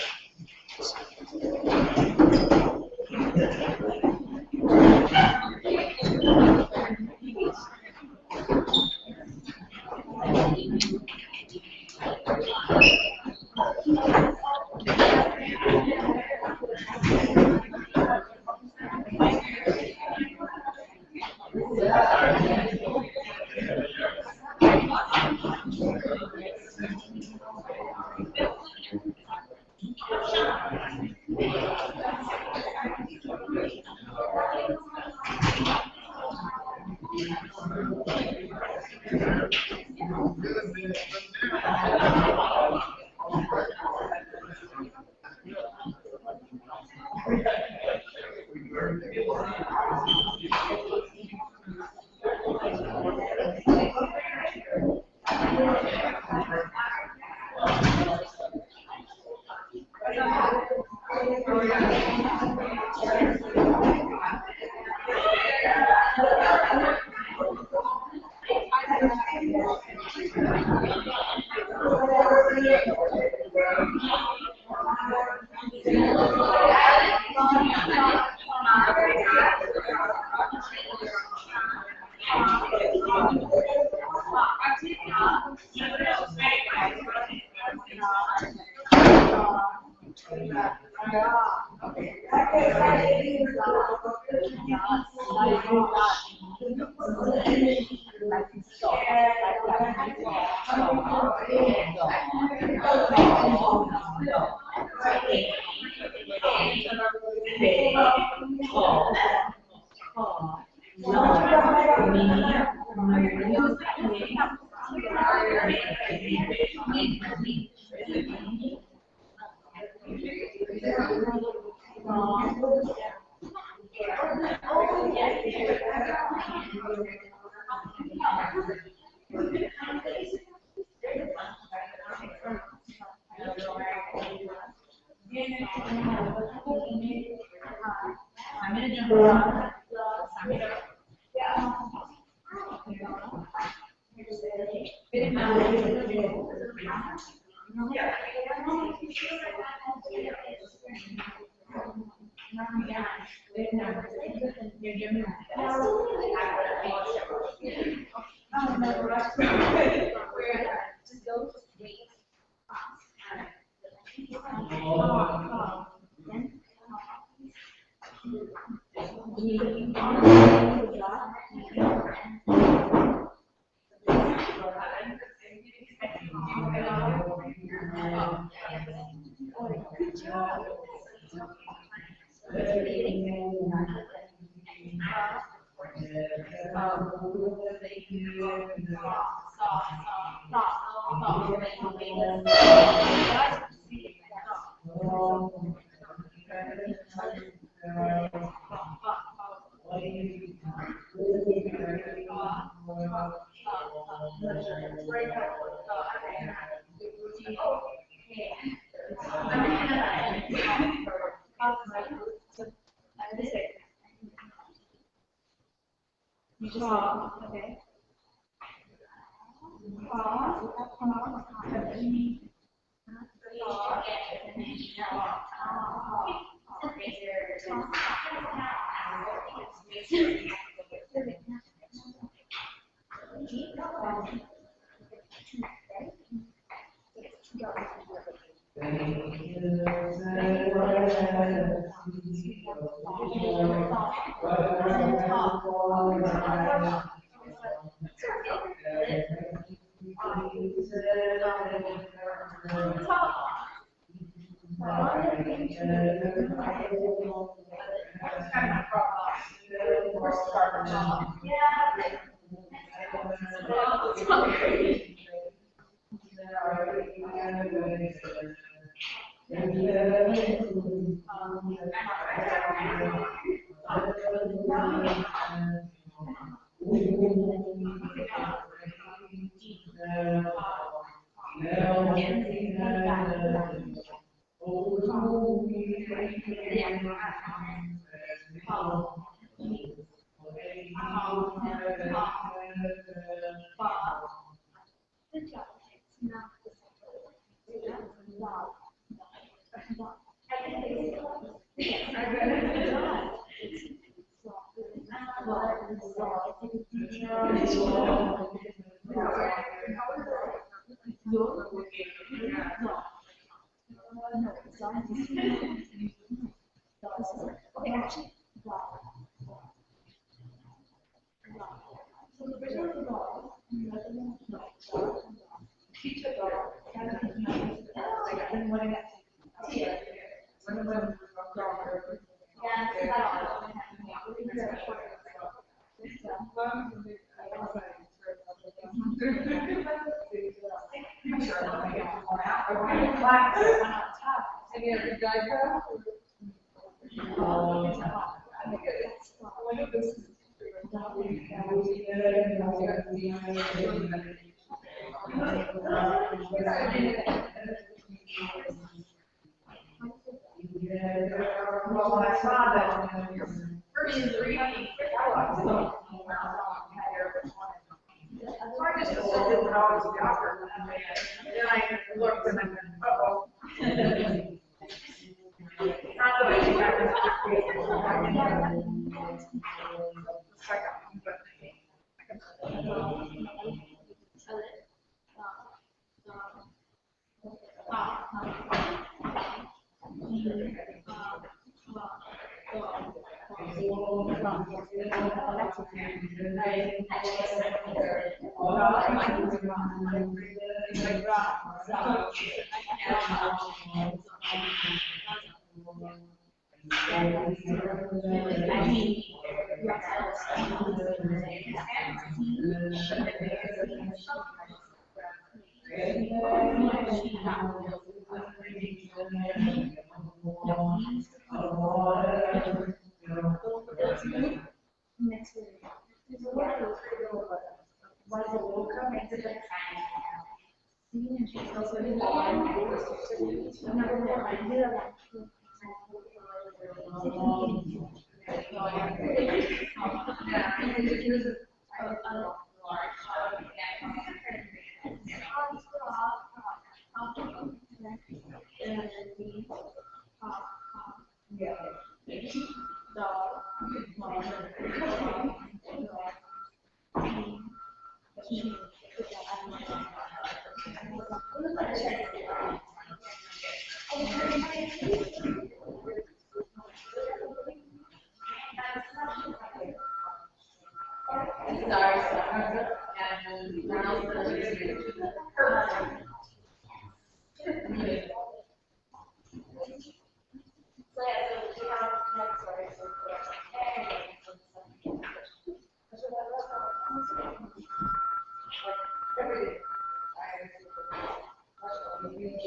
Sunday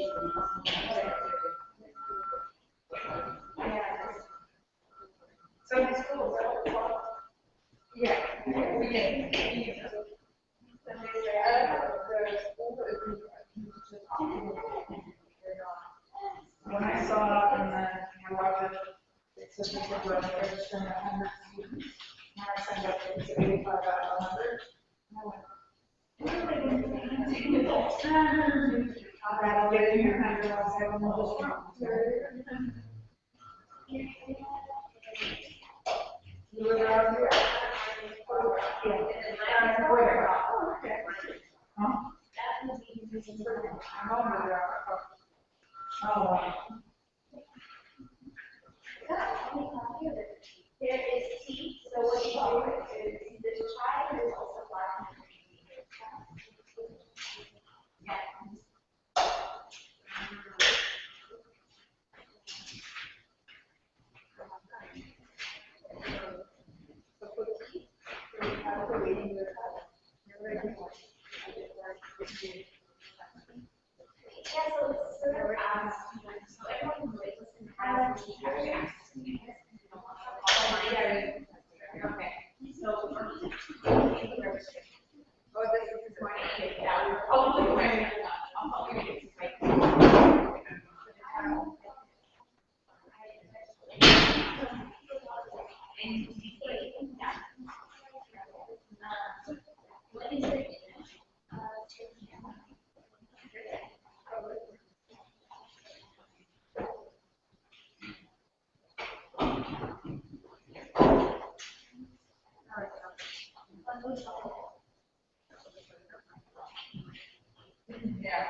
school, yeah, we did. When I saw in the budget, it said we could register 100 students. When I signed up, it said 85 out of 100. All right, I'll get in here, 100, I'll say, well, you live around here? Yeah. Where? Oh, okay. Huh? I'm over there. Oh, wow. There is tea, so what you do is the chai is also black. Yeah, so it's sort of so everyone who has tea actually access to it. Okay. So, oh, this is my name. Yeah. Oh, okay. I'll help you. What is it? Yeah.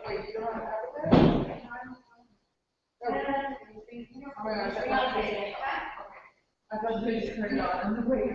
Wait, you don't have to have it there? I thought they just turned on. Wait.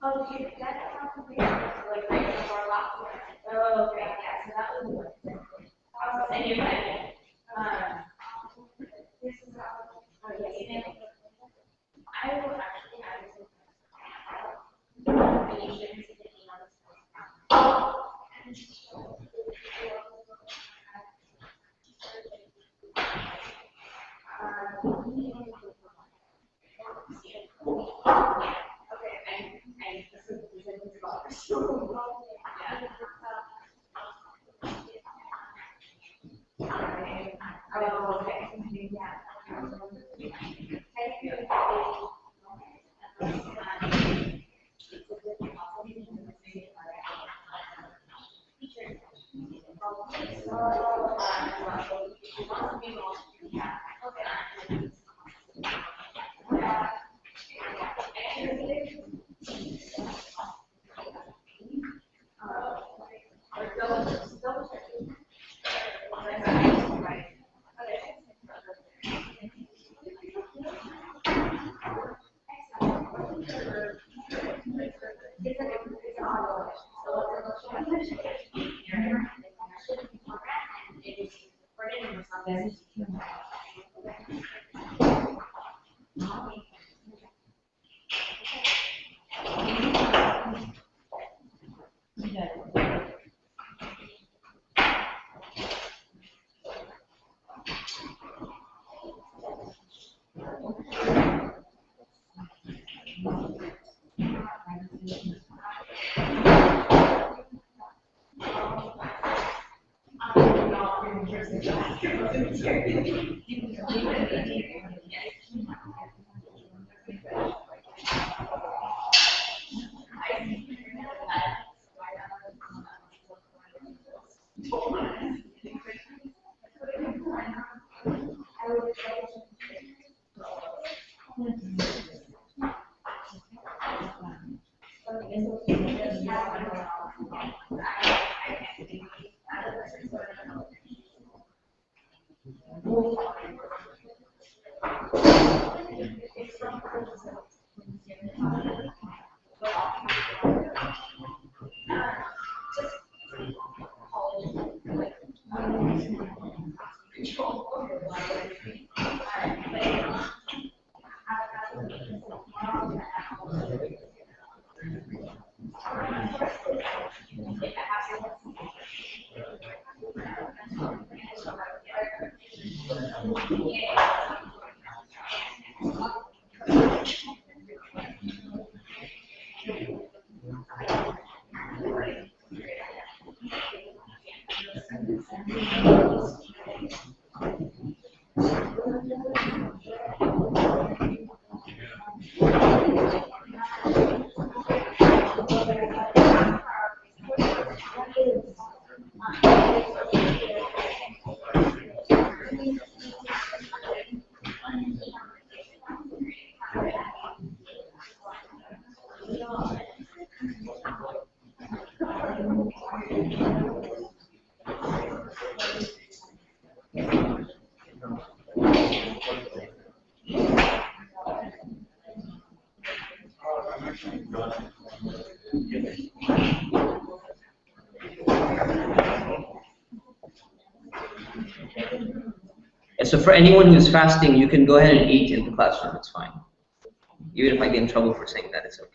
Oh, you got to have to be like right before last one. Oh, okay, yeah, so that was awesome. And you're right. This is oh, yes, I will actually add this. Yeah, so for anyone who's fasting, you can go ahead and eat in the classroom, it's fine. Even if I get in trouble for saying that, it's okay.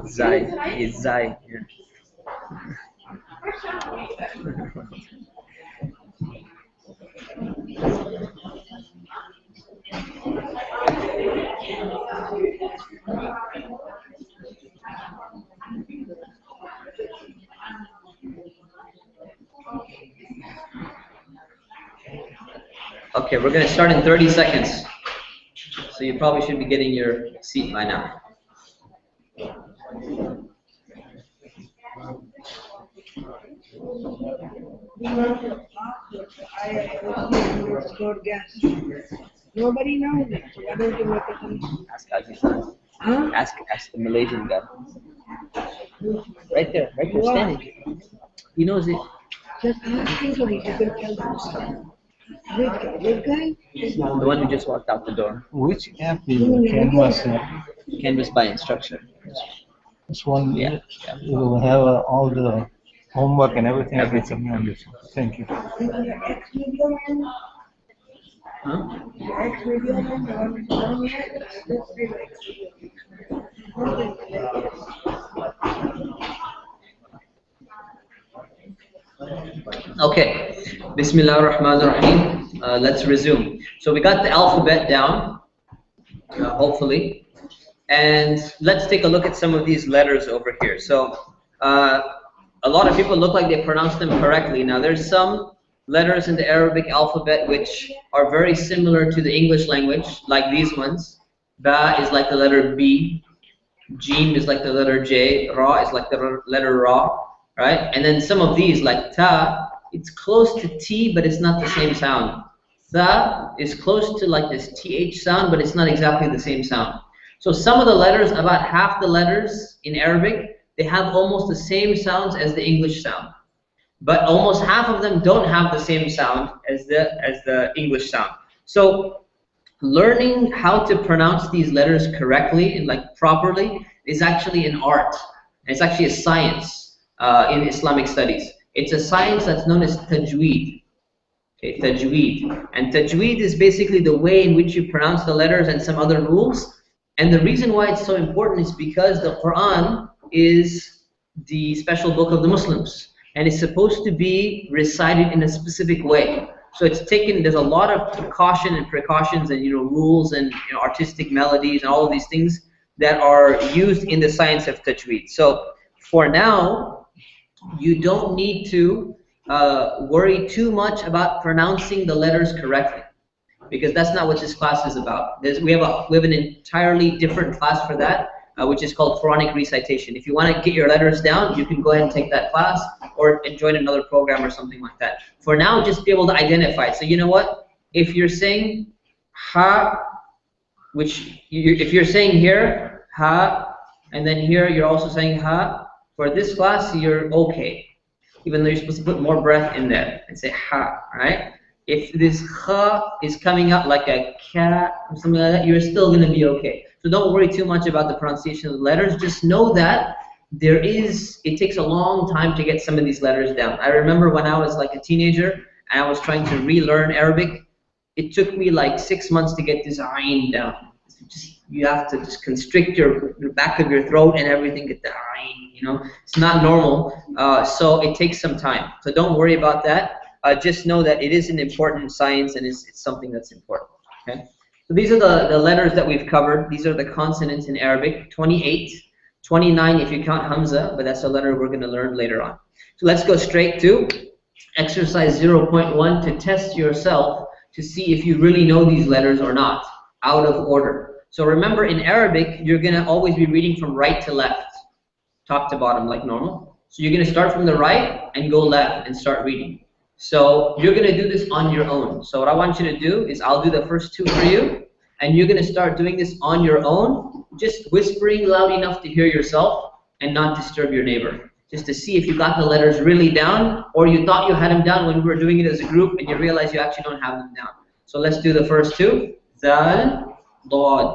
Zai is Zai. Yeah. Okay, we're going to start in 30 seconds. So you probably should be getting your seat by now. Nobody knows it. So why don't you look at them? Ask Aziz. Huh? Ask the Malaysian guy. Right there, standing. He knows it. Just ask him so he can tell them. Which guy? The one who just walked out the door. Which app is Canvas? Canvas by instruction. This one, Yeah. you will have all the homework and everything. Everything on this one. Thank you. Your ex-video man? Huh? Your ex-video man? The one that's done yet? Let's see the Okay. Bismillah ar-Rahman ar-Rahim. Let's resume. So we got the alphabet down, hopefully. And let's take a look at some of these letters over here. So a lot of people look like they pronounce them correctly. Now there's some letters in the Arabic alphabet which are very similar to the English language, like these ones. Ba is like the letter B. Jim is like the letter J. Ra is like the letter Ra. Right? And then some of these, like Ta, it's close to T, but it's not the same sound. Tha is close to like this TH sound, but it's not exactly the same sound. So some of the letters, about half the letters in Arabic, they have almost the same sounds as the English sound. But almost half of them don't have the same sound as the English sound. So learning how to pronounce these letters correctly and like properly is actually an art. It's actually a science in Islamic studies. It's a science that's known as tajweed. Okay, tajweed. And tajweed is basically the way in which you pronounce the letters and some other rules. And the reason why it's so important is because the Quran is the special book of the Muslims. And it's supposed to be recited in a specific way. So it's taken, there's a lot of precaution and precautions and rules and artistic melodies and all of these things that are used in the science of tajweed. So for now, you don't need to worry too much about pronouncing the letters correctly, because that's not what this class is about. We have an entirely different class for that, which is called Quranic recitation. If you want to get your letters down, you can go ahead and take that class or join another program or something like that. For now, just be able to identify it. So you know what? If you're saying ha, if you're saying here ha, and then here you're also saying ha, for this class you're okay, even though you're supposed to put more breath in there and say ha, right? If this ha is coming out like a ka or something like that, you're still going to be okay. So don't worry too much about the pronunciation of the letters. Just know that it takes a long time to get some of these letters down. I remember when I was like a teenager and I was trying to relearn Arabic, it took me like 6 months to get this ayn down. You have to just constrict the back of your throat and everything, get the ayn, It's not normal, so it takes some time. So don't worry about that. Just know that it is an important science and it's something that's important. Okay? So these are the letters that we've covered. These are the consonants in Arabic, 28, 29 if you count Hamza, but that's a letter we're going to learn later on. So let's go straight to exercise 0.1 to test yourself to see if you really know these letters or not, out of order. So remember, in Arabic, you're going to always be reading from right to left, top to bottom like normal. So you're going to start from the right and go left and start reading. So you're going to do this on your own. So what I want you to do is I'll do the first two for you, and you're going to start doing this on your own, just whispering loud enough to hear yourself and not disturb your neighbor, just to see if you got the letters really down, or you thought you had them down when we were doing it as a group and you realize you actually don't have them down. So let's do the first two. Zal, Dad.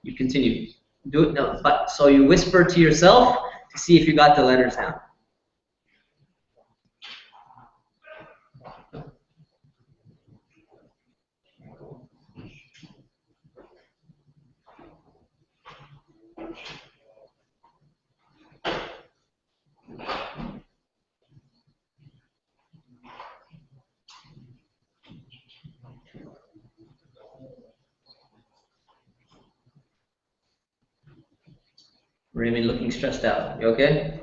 You continue. Do it now. So you whisper to yourself to see if you got the letters down. Raymond looking stressed out. You okay?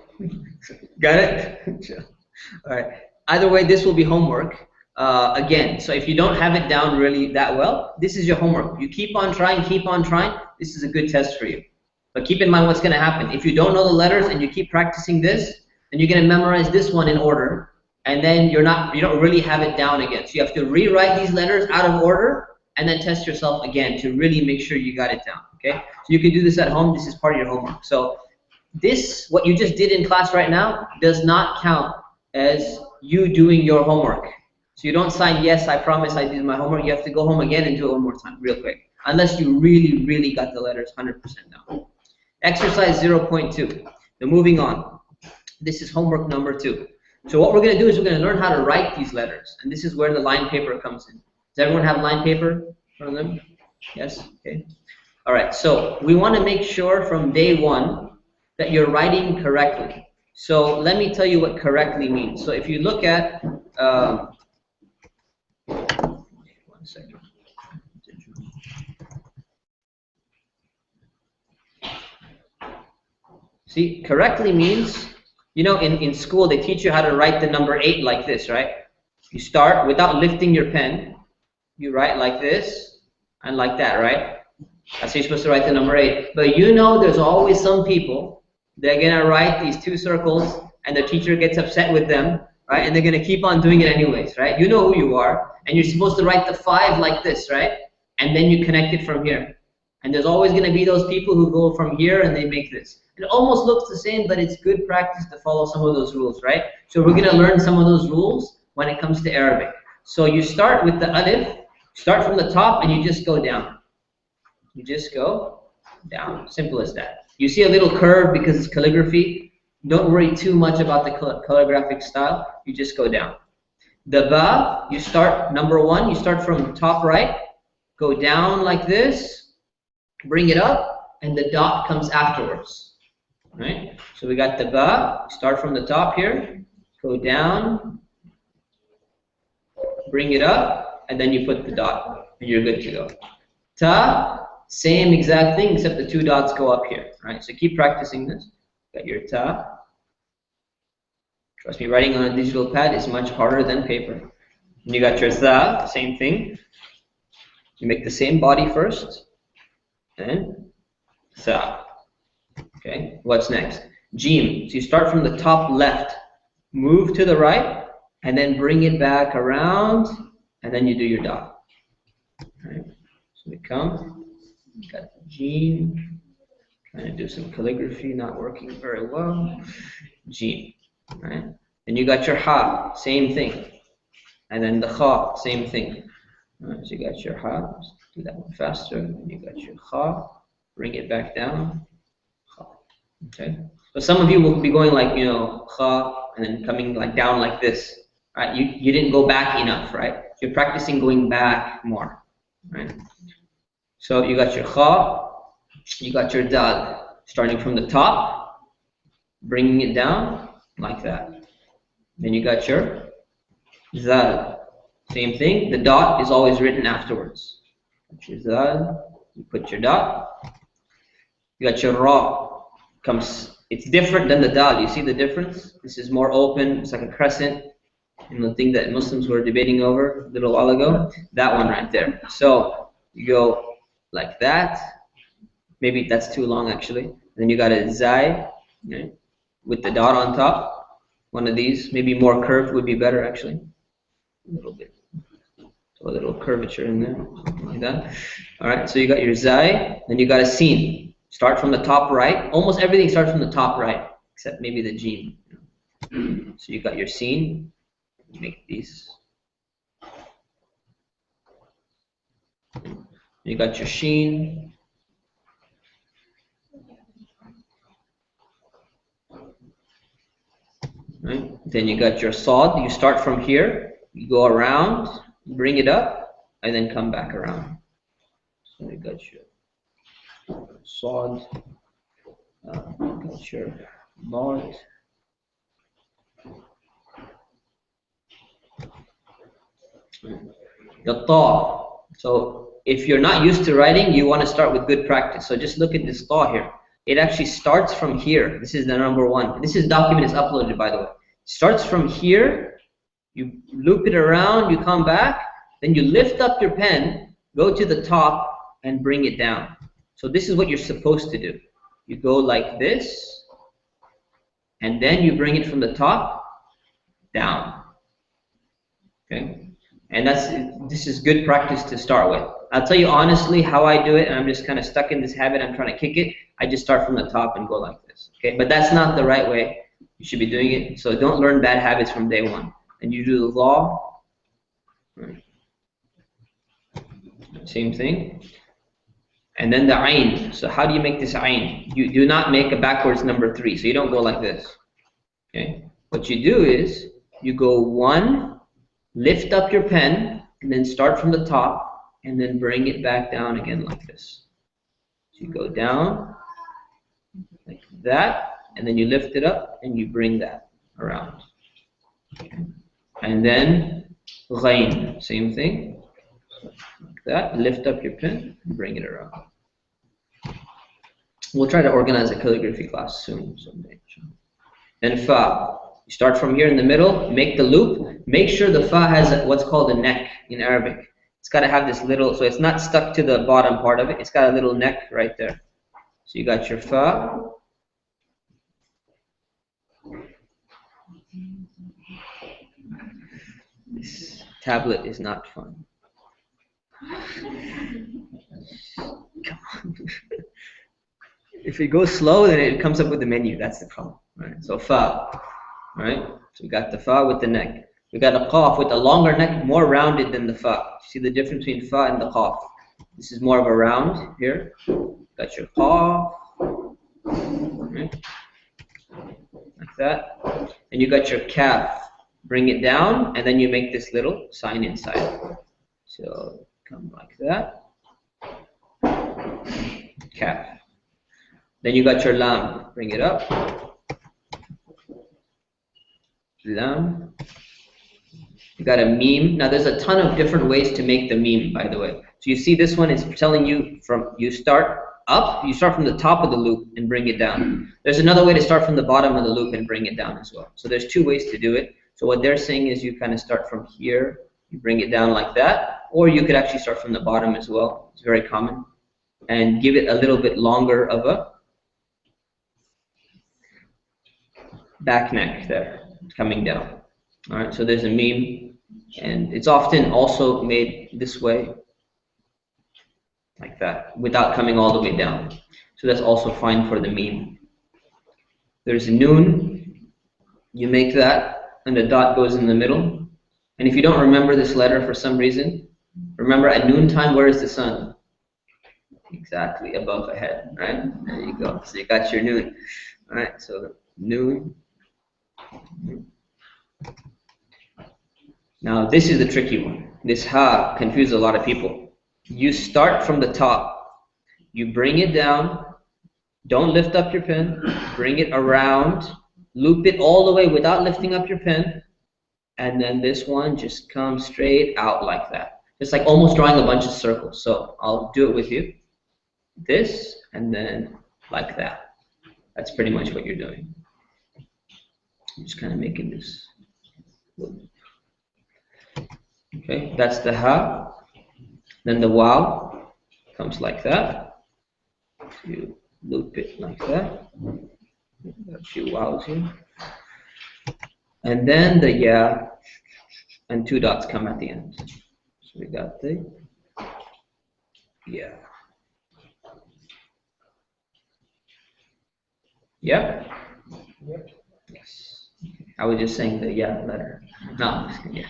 Got it? All right. Either way, this will be homework. Again, so if you don't have it down really that well, this is your homework. You keep on trying, keep on trying. This is a good test for you. But keep in mind what's going to happen. If you don't know the letters and you keep practicing this, then you're going to memorize this one in order, and then you don't really have it down again. So you have to rewrite these letters out of order and then test yourself again to really make sure you got it down. Okay? So you can do this at home. This is part of your homework. So what you just did in class right now does not count as you doing your homework. So you don't sign, yes, I promise I did my homework. You have to go home again and do it one more time real quick, unless you really, really got the letters 100% down. Exercise 0.2. Now moving on. This is homework number 2. So what we're going to do is we're going to learn how to write these letters. And this is where the line paper comes in. Does everyone have line paper in front of them? Yes? Okay. All right. So we want to make sure from day 1 that you're writing correctly. So let me tell you what correctly means. So if you look at... 1 second. See, correctly means, in school they teach you how to write the number 8 like this, right? You start without lifting your pen. You write like this and like that, right? That's how you're supposed to write the number 8. But there's always some people, they're going to write these 2 circles and the teacher gets upset with them, right? And they're going to keep on doing it anyways, right? You know who you are. And you're supposed to write the 5 like this, right? And then you connect it from here. And there's always going to be those people who go from here and they make this. It almost looks the same, but it's good practice to follow some of those rules, right? So we're going to learn some of those rules when it comes to Arabic. So you start with the alif, start from the top, and you just go down. You just go down. Simple as that. You see a little curve because it's calligraphy. Don't worry too much about the calligraphic style. You just go down. The ba, you start, number one, you start from top right, go down like this, bring it up, and the dot comes afterwards. Right? So we got the ba, start from the top here, go down, bring it up, and then you put the dot, and you're good to go. Ta, same exact thing, except the two dots go up here. Right? So keep practicing this. Got your ta. Trust me, writing on a digital pad is much harder than paper. And you got your tha, same thing. You make the same body first, and tha. Okay, what's next? Jim. So you start from the top left, move to the right, and then bring it back around, and then you do your dot. Right. So we come, got the Jim. Trying to do some calligraphy, not working very well. Jim. Right? Then you got your ha, same thing. And then the kha, same thing. Right, so you got your ha, let's do that one faster. And you got your kha, bring it back down. Kha. Okay? So some of you will be going like, you know, kha, and then coming like down like this. Right? You didn't go back enough, right? You're practicing going back more. Right? So you got your kha, you got your dal, starting from the top, bringing it down. Like that. Then you got your zal. Same thing. The dot is always written afterwards. Got your zal. You put your dot. You got your ra. It's different than the dal. You see the difference? This is more open. It's like a crescent. And the thing that Muslims were debating over a little while ago. That one right there. So you go like that. Maybe that's too long actually. Then you got a zai. Okay, with the dot on top, one of these, maybe more curved would be better actually, a little bit, so a little curvature in there, something like that. All right, so you got your zai, then you got a sin. Start from the top right. Almost everything starts from the top right, except maybe the jim. So you got your sin. Make these. You got your sheen. Right? Then you got your sod. You start from here, you go around, bring it up, and then come back around. So you got your sod, got your mod. The ta. So if you're not used to writing, you want to start with good practice. So just look at this ta here. It actually starts from here. This is the number one. This is document is uploaded, by the way. Starts from here, you loop it around, you come back, then you lift up your pen, go to the top, and bring it down. So this is what you're supposed to do. You go like this, and then you bring it from the top down. Okay? And this is good practice to start with. I'll tell you honestly how I do it, and I'm just kind of stuck in this habit. I'm trying to kick it. I just start from the top and go like this. Okay, but that's not the right way. You should be doing it. So don't learn bad habits from day one. And you do the law. Right. Same thing. And then the ayn. So how do you make this ayn? You do not make a backwards number 3. So you don't go like this. Okay. What you do is you go 1, lift up your pen, and then start from the top, and then bring it back down again like this. So you go down like that, and then you lift it up, and you bring that around. Okay. And then ghain, same thing. Like that, lift up your pen, and bring it around. We'll try to organize a calligraphy class soon, someday. Then fa. You start from here in the middle, make the loop. Make sure the fa has what's called a neck in Arabic. It's got to have this little, so it's not stuck to the bottom part of it. It's got a little neck right there. So you got your fa. This tablet is not fun. Come on. If it goes slow, then it comes up with the menu. That's the problem. Right? So fa, right? So we got the fa with the neck. We got a qaf with a longer neck, more rounded than the fa. See the difference between fa and the qaf? This is more of a round here. Got your qaf, right? Like that. And you got your kaf. Bring it down, and then you make this little sign inside. So come like that. Kaf. Then you got your lam. Bring it up. Lam. You got a meme. Now there's a ton of different ways to make the meme, by the way. So you see this one is telling you you start up, you start from the top of the loop and bring it down. There's another way to start from the bottom of the loop and bring it down as well. So there's two ways to do it. So what they're saying is you kind of start from here, you bring it down like that, or you could actually start from the bottom as well. It's very common. And give it a little bit longer of a back neck there, coming down. All right, so there's a meme, and it's often also made this way, like that, without coming all the way down. So that's also fine for the meme. There's a noon. You make that, and the dot goes in the middle. And if you don't remember this letter for some reason, remember at noontime, where is the sun? Exactly above the head, right? There you go. So you got your noon. All right, so noon. Now this is the tricky one. This ha confuses a lot of people. You start from the top. You bring it down. Don't lift up your pen. Bring it around. Loop it all the way without lifting up your pen. And then this one just comes straight out like that. It's like almost drawing a bunch of circles. So I'll do it with you. This, and then like that. That's pretty much what you're doing. I'm just kind of making this. Okay, that's the ha. Then the wow comes like that. You loop it like that. Got a few wows here. And then the ya, and two dots come at the end. So we got the ya. Yeah? Yes. I was just saying the yeah letter. No, yeah.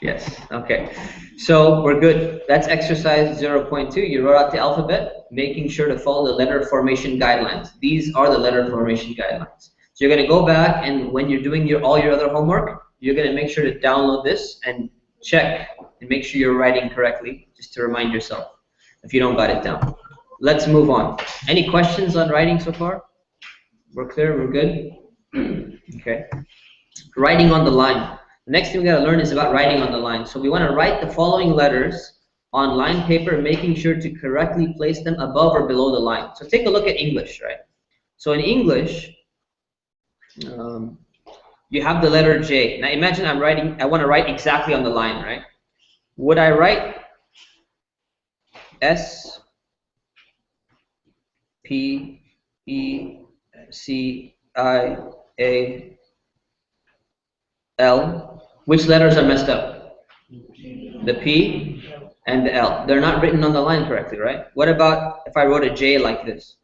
Yes. Okay. So we're good. That's exercise 0.2. You wrote out the alphabet, making sure to follow the letter formation guidelines. These are the letter formation guidelines. So you're going to go back, and when you're doing all your other homework, you're going to make sure to download this and check and make sure you're writing correctly, just to remind yourself if you don't got it down. Let's move on. Any questions on writing so far? We're clear? We're good? Okay. Writing on the line. The next thing we got to learn is about writing on the line. So we want to write the following letters on line paper, making sure to correctly place them above or below the line. So take a look at English, right? So in English, you have the letter J. Now imagine I want to write exactly on the line, right? Would I write S, P, E, C, I, A, L? Which letters are messed up? The P and the L. They're not written on the line correctly, right? What about if I wrote a J like this?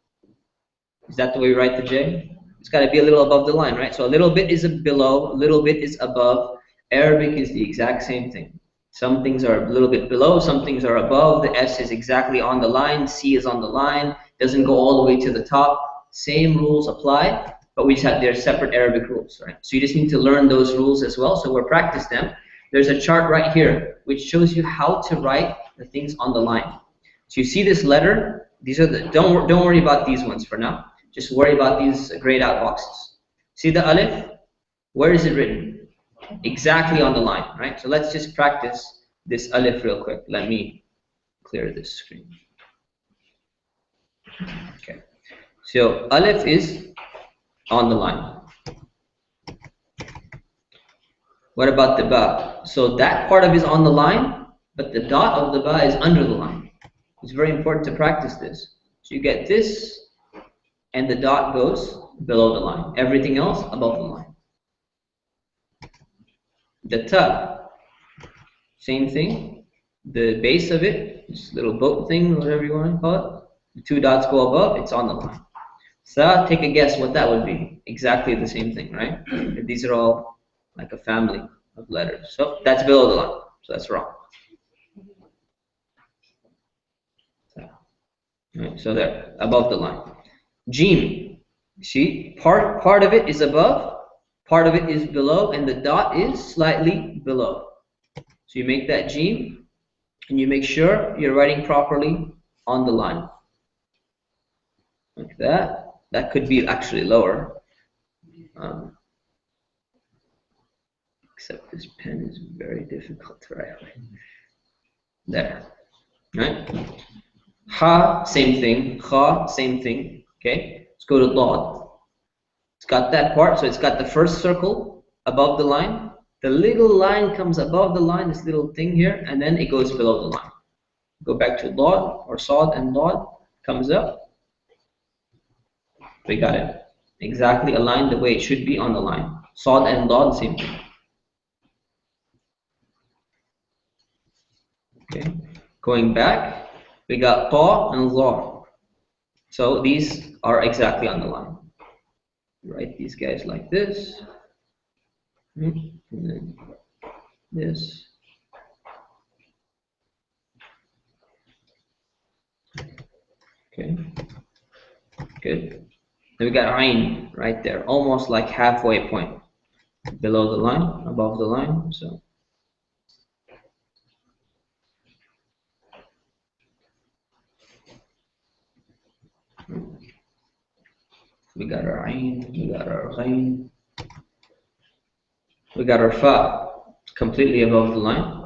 Is that the way we write the J? It's got to be a little above the line, right? So a little bit is below, a little bit is above. Arabic is the exact same thing. Some things are a little bit below, some things are above. The S is exactly on the line, C is on the line, doesn't go all the way to the top. Same rules apply, but we just have their separate Arabic rules, right? So you just need to learn those rules as well, so we'll practice them. There's a chart right here which shows you how to write the things on the line. So you see this letter, these are the, don't worry about these ones for now. Just worry about these grayed out boxes. See the alif? Where is it written? Exactly on the line, right? So let's just practice this alif real quick. Let me clear this screen. Okay. So alif is on the line. What about the ba? So that part of it is on the line, but the dot of the ba is under the line. It's very important to practice this. So you get this, and the dot goes below the line. Everything else above the line. The ta, same thing. The base of it, this little boat thing, whatever you want to call it, The 2 dots go above, it's on the line. So take a guess what that would be. Exactly the same thing, right? These are all like a family of letters. So that's below the line. So that's wrong. Right, so there, above the line. Jim. See, part of it is above, part of it is below, and the dot is slightly below. So you make that Jim, and you make sure you're writing properly on the line. Like that. That could be actually lower. Except this pen is very difficult to write with. There. Right? Ha, same thing. Kha, same thing. Okay? Let's go to Dad. It's got that part, so it's got the first circle above the line. The little line comes above the line, this little thing here, and then it goes below the line. Go back to Dad, or Sad and Dad, comes up. We got it. Exactly aligned the way it should be on the line. Sad and Dad, same thing. Okay. Going back, we got Ta and La. So these are exactly on the line. Write these guys like this. And then this. Okay. Good. Then we got Ain right there, almost like halfway point. Below the line, above the line. So we got our Ain, we got our Ghain, we got our Fa, completely above the line.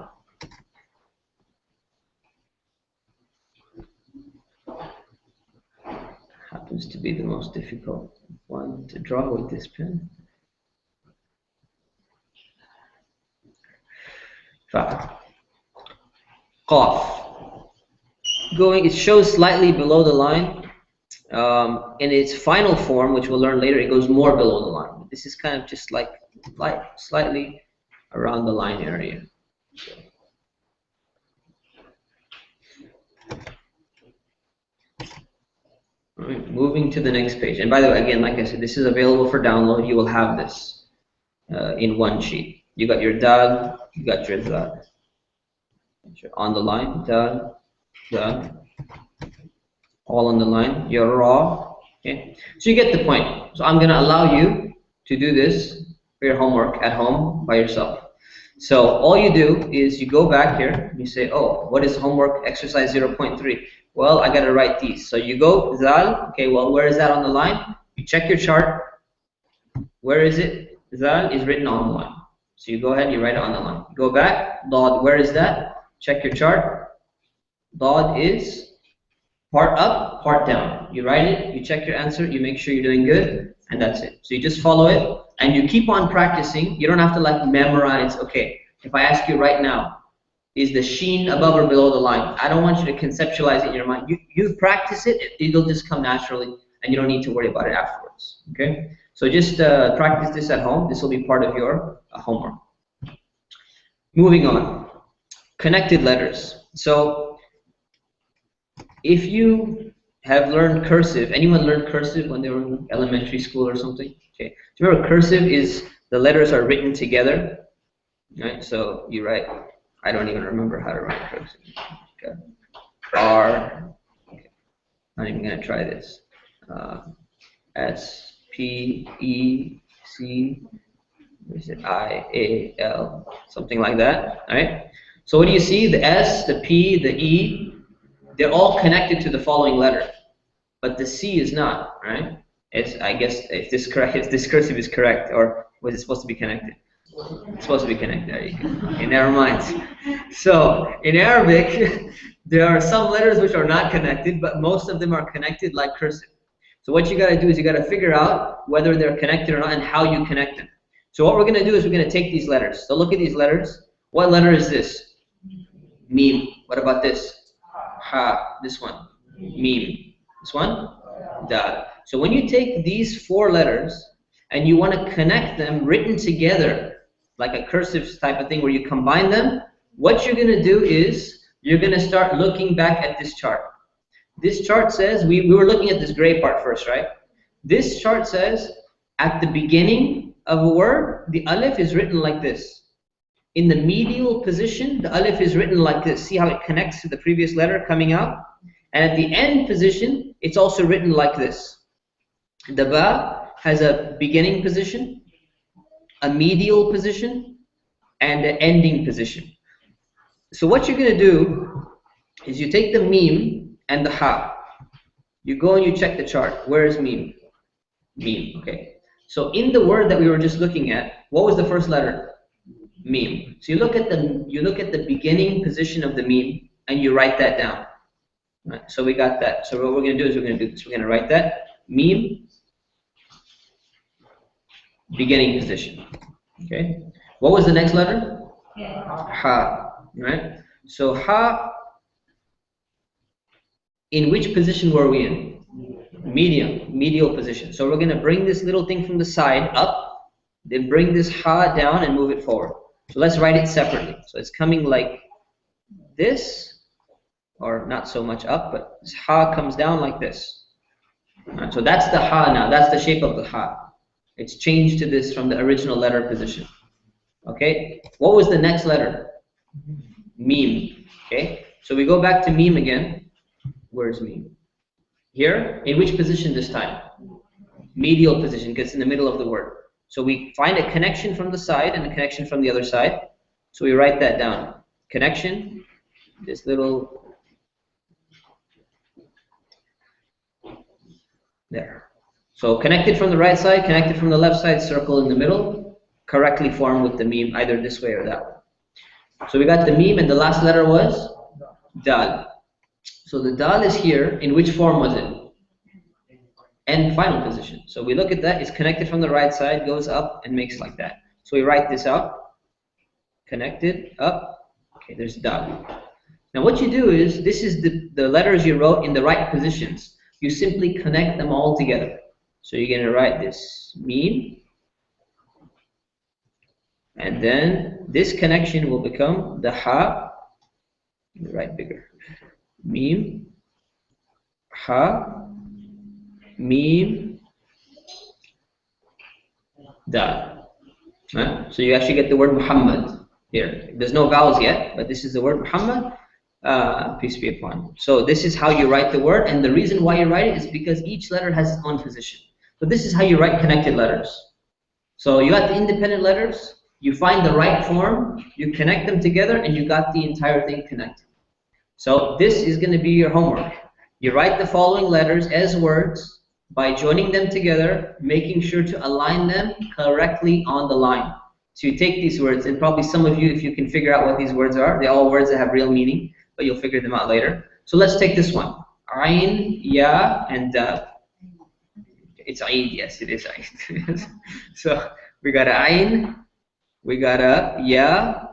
Happens to be the most difficult one to draw with this pen. Fa. Qaf. It shows slightly below the line. In its final form, which we'll learn later, it goes more below the line. This is kind of just like slightly around the line area. All right, moving to the next page. And by the way, again, like I said, this is available for download. You will have this in one sheet. You got your dal, you got your dal. On the line, dal, dal. All on the line, your raw. Okay, so you get the point. So I'm going to allow you to do this for your homework at home by yourself. So all you do is you go back here and you say, oh, what is homework exercise 0.3? Well, I got to write these. So you go Zal. Okay, well, where is that on the line? You check your chart. Where is it? Zal is written on the line. So you go ahead and you write it on the line. Go back. Dad, where is that? Check your chart. Dad is part up, part down. You write it, you check your answer, you make sure you're doing good, and that's it. So you just follow it, and you keep on practicing. You don't have to like memorize, okay, if I ask you right now, is the sheen above or below the line? I don't want you to conceptualize it in your mind. You practice it, it'll just come naturally, and you don't need to worry about it afterwards, okay? So just practice this at home. This will be part of your homework. Moving on, connected letters. So if you have learned cursive, anyone learned cursive when they were in elementary school or something? Okay. Do you remember cursive is the letters are written together, right? So you write, I don't even remember how to write cursive. Okay. R, okay. Not even gonna try this. S, P, E, C, what is it? I, A, L, something like that, all right? So what do you see? The S, the P, the E, they're all connected to the following letter, but the C is not, right? It's, I guess, if this cursive is correct, or was it supposed to be connected? It's supposed to be connected. There you go. Okay, never mind. So in Arabic, there are some letters which are not connected, but most of them are connected like cursive. So what you got to do is you got to figure out whether they're connected or not and how you connect them. So what we're going to do is we're going to take these letters. So look at these letters. What letter is this? Mim. What about this? Ha, this one, Mim. This one, Dal. So when you take these four letters and you want to connect them written together, like a cursive type of thing where you combine them, what you're going to do is you're going to start looking back at this chart. This chart says, we were looking at this gray part first, right? This chart says, at the beginning of a word, the alif is written like this. In the medial position, the alif is written like this. See how it connects to the previous letter coming out? And at the end position, it's also written like this. The ba has a beginning position, a medial position, and an ending position. So what you're going to do is you take the meme and the ha. You go and you check the chart. Where is meme? Meme, okay. So in the word that we were just looking at, what was the first letter? Meme. So you look at the beginning position of the meme and you write that down. Right, so we got that. So what we're going to do is we're going to do this. We're going to write that meme beginning position. Okay. What was the next letter? Ha. Right. So ha. In which position were we in? Medial position. So we're going to bring this little thing from the side up, then bring this ha down and move it forward. So let's write it separately. So it's coming like this, or not so much up, but this ha comes down like this. Right, so that's the ha now. That's the shape of the ha. It's changed to this from the original letter position. Okay. What was the next letter? Meme. Okay. So we go back to meme again. Where's meme? Here. In which position this time? Medial position, because it's in the middle of the word. So we find a connection from the side and a connection from the other side. So we write that down. Connection. This little. There. So connected from the right side, connected from the left side, circle in the middle, correctly formed with the meme, either this way or that way. So we got the meme, and the last letter was dal. So the dal is here. In which form was it? End final position. So we look at that. It's connected from the right side, goes up, and makes like that. So we write this out. Connected, up. Okay, there's dal. Now what you do is, this is the letters you wrote in the right positions. You simply connect them all together. So you're going to write this meme, and then this connection will become the ha. Write bigger. Meme, ha, meme, dal. Right? So you actually get the word Muhammad here. There's no vowels yet, but this is the word Muhammad. Peace be upon him. So this is how you write the word, and the reason why you write it is because each letter has its own position. So this is how you write connected letters. So you got the independent letters, you find the right form, you connect them together, and you got the entire thing connected. So this is going to be your homework. You write the following letters as words by joining them together, making sure to align them correctly on the line. So you take these words, and probably some of you, if you can figure out what these words are, they're all words that have real meaning, but you'll figure them out later. So let's take this one. Ayn, ya, and dal. It's Ayn, yes, it is Ayn. So we got a Ayn, we got a ya,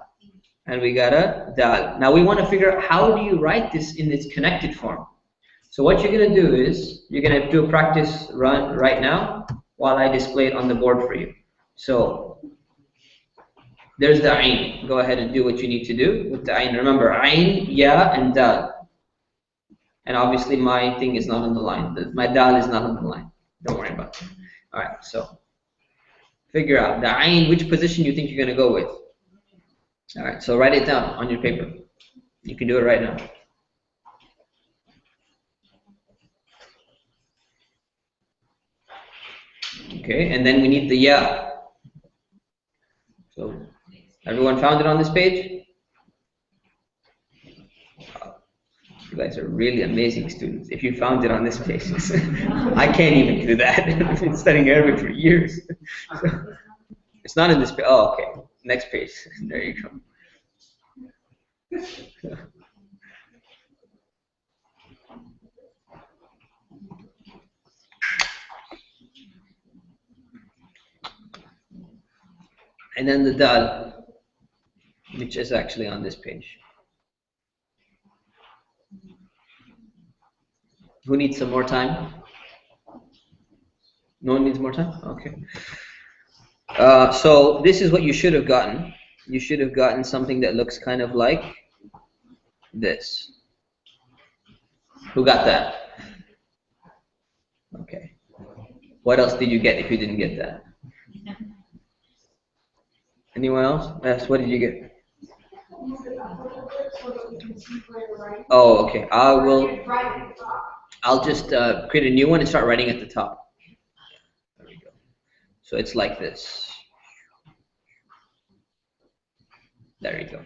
and we got a dal. Now we want to figure out, how do you write this in its connected form? So what you're going to do is, you're going to do a practice run right now while I display it on the board for you. So there's the Ayn. Go ahead and do what you need to do with the Ayn. Remember, Ayn, ya, and dal. And obviously my thing is not on the line. My dal is not on the line. Don't worry about it. All right, so figure out the Ayn, which position you think you're going to go with. All right, so write it down on your paper. You can do it right now. Okay, and then we need the ya. So everyone found it on this page? You guys are really amazing students if you found it on this page. I can't even do that. I've been studying Arabic for years. So, it's not in this page. Oh, okay. Next page. There you go. And then the dal, which is actually on this page. Who needs some more time? No one needs more time? Okay. So this is what you should have gotten. You should have gotten something that looks kind of like this. Who got that? Okay. What else did you get if you didn't get that? Anyone else? Yes, what did you get? Oh, okay. I'll just create a new one and start writing at the top. There we go. So it's like this. There you go.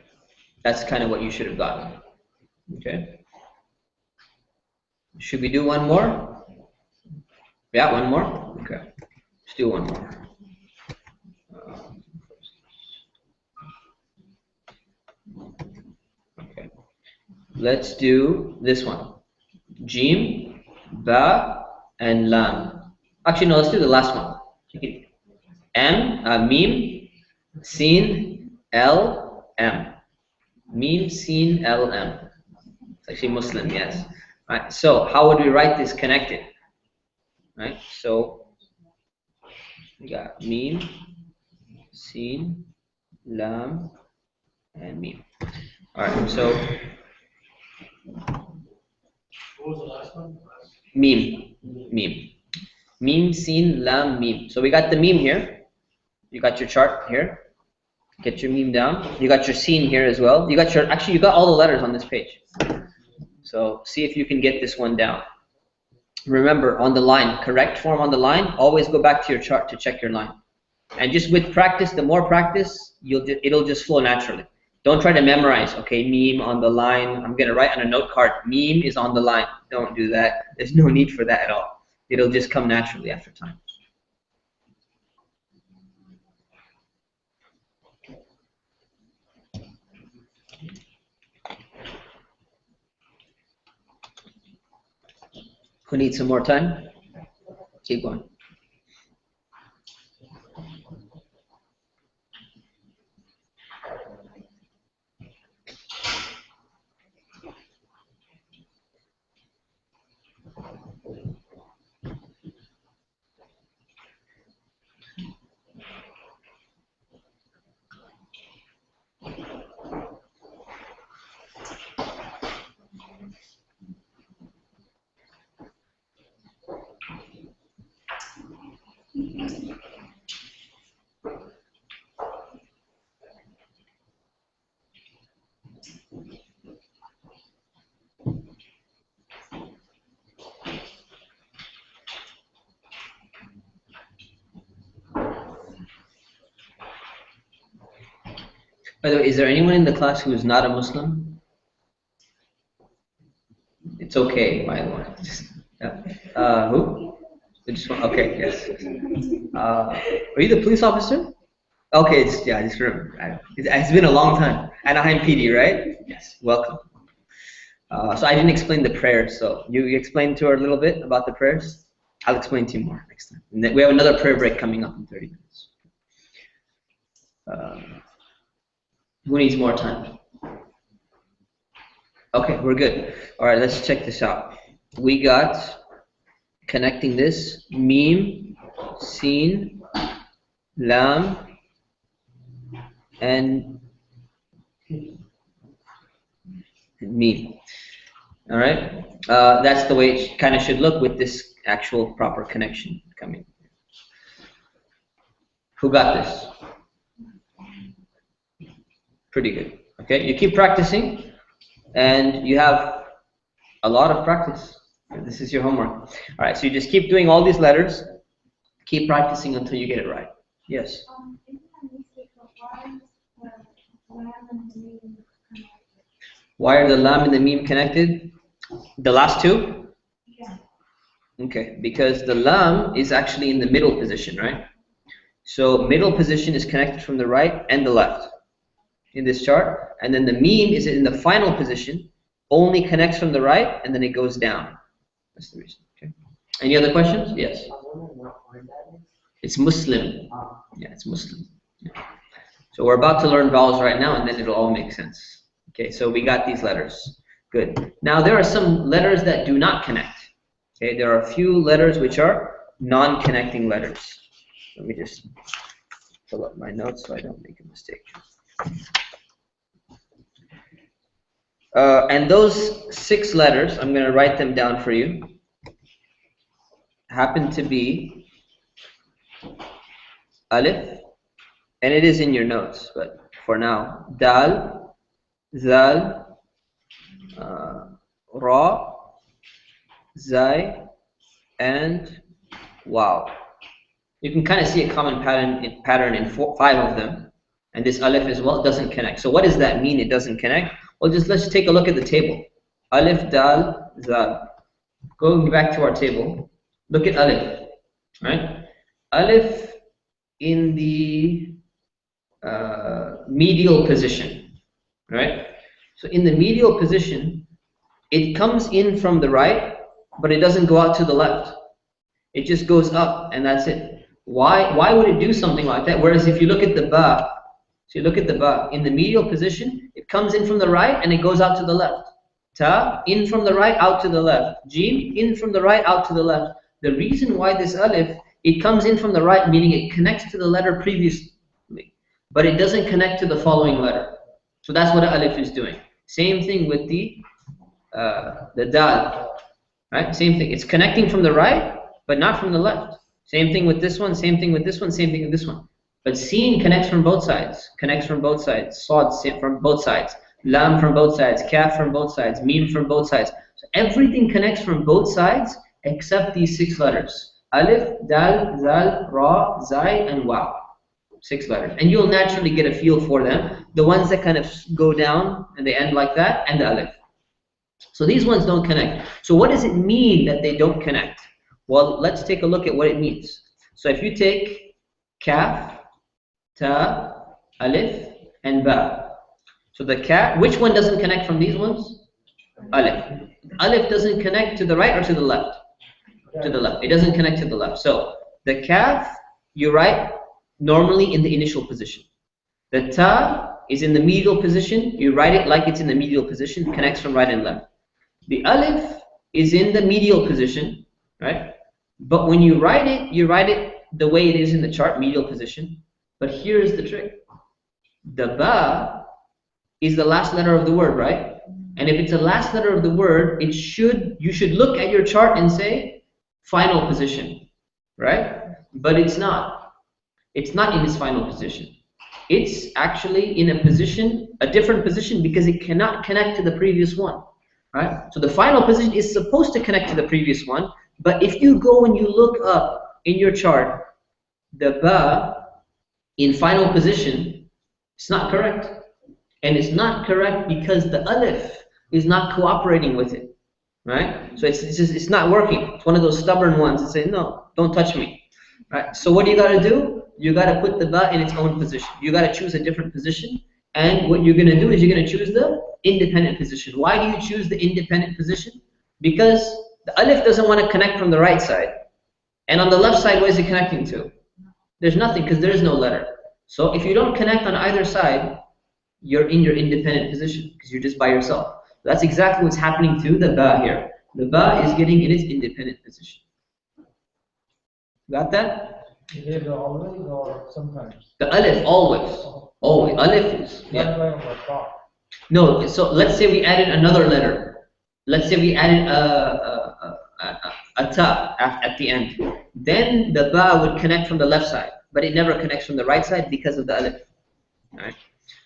That's kind of what you should have gotten. Okay. Should we do one more? Yeah, one more? Okay. Let's do one more. Okay. Let's do this one. Jim, Ba, and Lam. Actually, no, let's do the last one. Mim, Sin, L, M. Mim, Sin, L, M. It's actually Muslim, yes. Right. So how would we write this connected? Right. So we got Mim, Sin, Lam, and Mim. All right. So What was the last one? Mim, Mim. Mim, Sin, Lam, Mim. So we got the Mim here. You got your chart here. Get your Mim down. You got your Sin here as well. You got actually you got all the letters on this page. So see if you can get this one down. Remember, on the line, correct form on the line, always go back to your chart to check your line. And just with practice, the more practice, it'll just flow naturally. Don't try to memorize, okay, Mim on the line. I'm going to write on a note card, Mim is on the line. Don't do that. There's no need for that at all. It'll just come naturally after time. Who needs some more time? Keep going. By the way, is there anyone in the class who is not a Muslim? It's okay, by the way. Who? Okay, yes. Are you the police officer? Okay, yeah, I just remember. It's been a long time. Anaheim PD, right? Yes, welcome. So I didn't explain the prayers, so you explained to her a little bit about the prayers? I'll explain to you more next time. And then we have another prayer break coming up in 30 minutes. Who needs more time? Okay, we're good. All right, let's check this out. We got connecting this Mim, Sin, Lam, and Mim. All right, that's the way it kind of should look with this actual proper connection coming. Who got this? Pretty good. Okay, you keep practicing, and you have a lot of practice. This is your homework. All right, so you just keep doing all these letters. Keep practicing until you get it right. Yes? Why are the lam and the mim connected? The last two? Yeah. Okay, because the lam is actually in the middle position, right? So middle position is connected from the right and the left in this chart, and then the mim is in the final position, only connects from the right, and then it goes down. That's the reason. Okay. Any other questions? Yes. It's Muslim. Yeah, it's Muslim. Yeah. So we're about to learn vowels right now, and then it'll all make sense. Okay, so we got these letters. Good. Now there are some letters that do not connect. Okay, there are a few letters which are non-connecting letters. Let me just fill up my notes so I don't make a mistake. And those 6 letters, I'm going to write them down for you, happen to be alif, and it is in your notes, but for now, dal, zal, ra, zai, and wow. You can kind of see a common pattern in 5 of them, and this alif as well doesn't connect. So what does that mean? It doesn't connect. Well, let's take a look at the table. Alif, dal, zal. Going back to our table, look at alif, right? Alif in the medial position, right? So in the medial position, it comes in from the right, but it doesn't go out to the left. It just goes up, and that's it. Why would it do something like that? Whereas if you look at the ba, so you look at the ba, in the medial position, it comes in from the right and it goes out to the left. Ta, in from the right, out to the left. Jim, in from the right, out to the left. The reason why this alif, it comes in from the right, meaning it connects to the letter previously, but it doesn't connect to the following letter. So that's what alif is doing. Same thing with the dal, right? Same thing. It's connecting from the right, but not from the left. Same thing with this one, same thing with this one, same thing with this one. But sin connects from both sides, Sad from both sides, lam from both sides, kaf from both sides, mim from both sides. So everything connects from both sides except these 6 letters. Alif, dal, zal, ra, zai, and waw. 6 letters. And you'll naturally get a feel for them. The ones that kind of go down and they end like that, and the alif. So these ones don't connect. So what does it mean that they don't connect? Well, let's take a look at what it means. So if you take kaf, ta, alif, and ba. So the kaf, which one doesn't connect from these ones? Alif. Alif doesn't connect to the right or to the left? To the left. It doesn't connect to the left. So the kaf, you write normally in the initial position. The ta is in the medial position. You write it like it's in the medial position, connects from right and left. The alif is in the medial position, right? But when you write it the way it is in the chart, medial position. But here's the trick. The ba is the last letter of the word, right? And if it's the last letter of the word, you should look at your chart and say final position, right? But it's not. It's not in its final position. It's actually in a different position, because it cannot connect to the previous one, right? So the final position is supposed to connect to the previous one, but if you go and you look up in your chart, the ba in final position, it's not correct. And it's not correct because the alif is not cooperating with it, right? So it's not working. It's one of those stubborn ones that say, no, don't touch me, right? So what do you got to do? You got to put the ba in its own position. You got to choose a different position. And what you're going to do is you're going to choose the independent position. Why do you choose the independent position? Because the alif doesn't want to connect from the right side. And on the left side, what is it connecting to? There's nothing, because there is no letter. So if you don't connect on either side, you're in your independent position, because you're just by yourself. That's exactly what's happening to the ba here. The ba is getting in its independent position. Got that? Is it always or sometimes? The alif, always. Always. Alif is, yeah. No, so let's say we added another letter. Let's say we added a ta at the end. Then the ba would connect from the left side, but it never connects from the right side because of the alif. All right.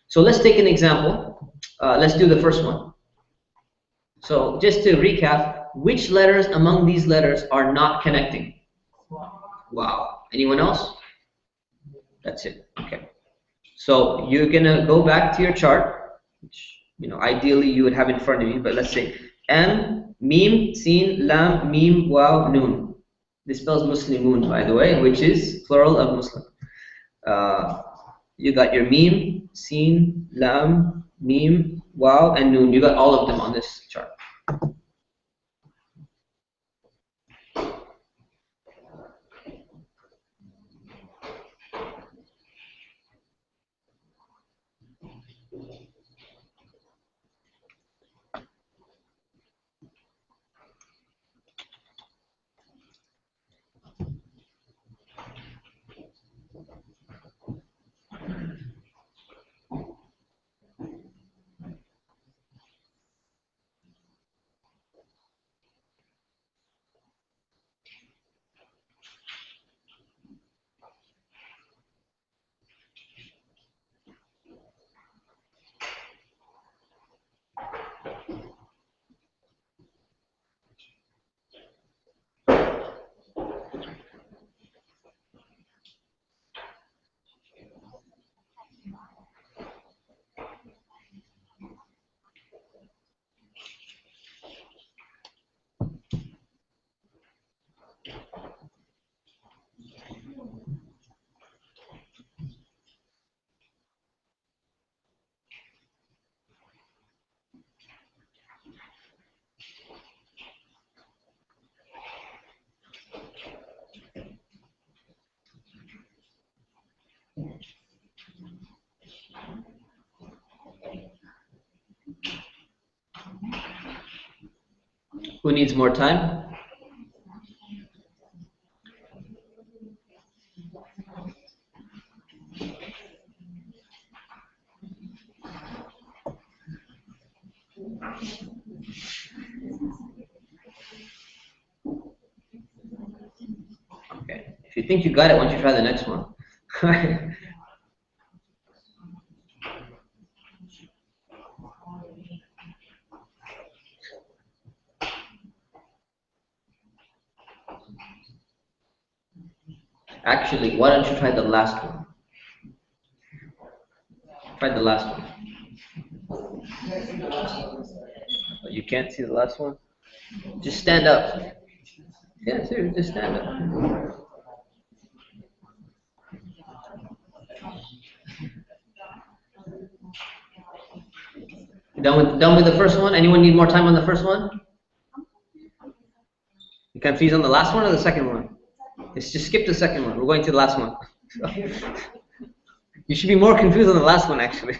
So let's take an example. Let's do the first one. So just to recap, which letters among these letters are not connecting? Wow. Anyone else? That's it. Okay. So you're gonna go back to your chart, which ideally you would have in front of you. But let's say M, Mim, Sin, Lam, Mim, Waw, Nun. This spells Muslimun, by the way, which is plural of Muslim. You got your Mim, Sin, Lam, Mim, Waw, and Nun. You got all of them on this chart. Who needs more time? Okay. If you think you got it, why don't you try the next one? Actually, why don't you try the last one? Try the last one. You can't see the last one? Just stand up. Yeah, seriously, just stand up. Done with the first one? Anyone need more time on the first one? You confused on the last one or the second one? Let's just skip the second one. We're going to the last one. You should be more confused on the last one, actually.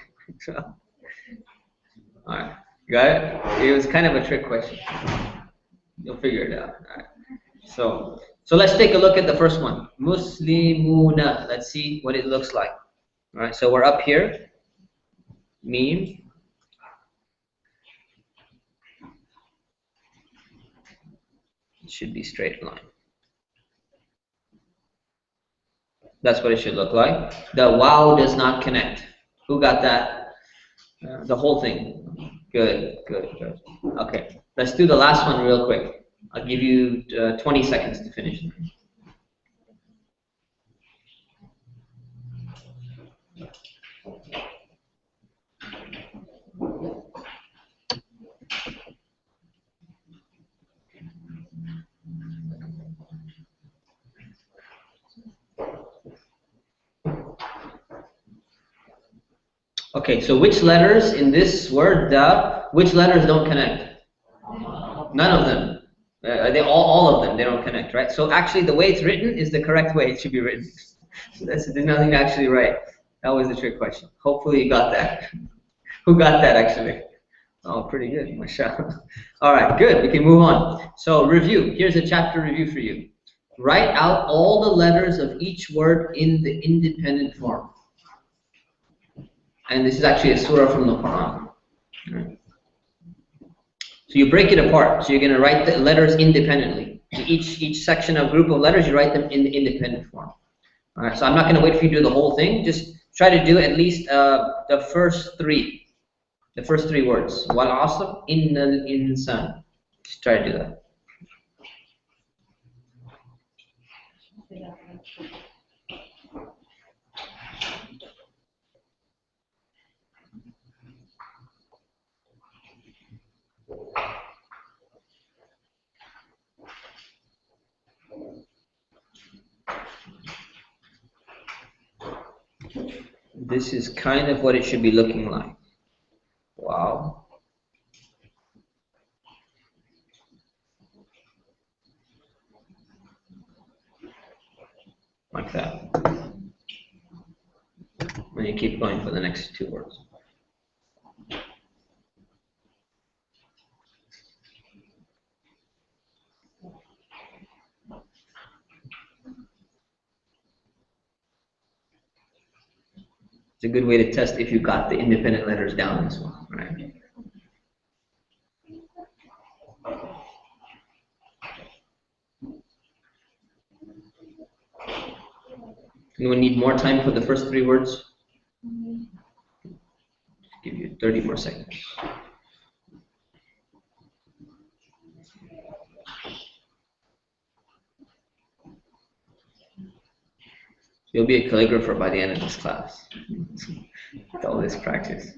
All right, got it? It was kind of a trick question. You'll figure it out. All right. So let's take a look at the first one. Muslimuna. Let's see what it looks like. All right. So we're up here. Meme. It should be straight line. That's what it should look like. The wow does not connect. Who got that? The whole thing. Good, good, good. Okay, let's do the last one real quick. I'll give you 20 seconds to finish. Okay, so which letters in this word, da, which letters don't connect? None of them. All of them, they don't connect, right? So actually the way it's written is the correct way it should be written. So there's nothing actually right. That was the trick question. Hopefully you got that. Who got that actually? Oh, pretty good, mashallah. All right, good, we can move on. So review, here's a chapter review for you. Write out all the letters of each word in the independent form. And this is actually a surah from the Quran. Right. So you break it apart. So you're going to write the letters independently. So each section of group of letters, you write them in the independent form. All right. So I'm not going to wait for you to do the whole thing. Just try to do at least the first three. The first three words. Wal asr innal insan. Just try to do that. This is kind of what it should be looking like. Wow. Like that. And you keep going for the next two words. It's a good way to test if you got the independent letters down as well, right? Anyone need more time for the first three words? Just give you 30 more seconds. You'll be a calligrapher by the end of this class. With all this practice.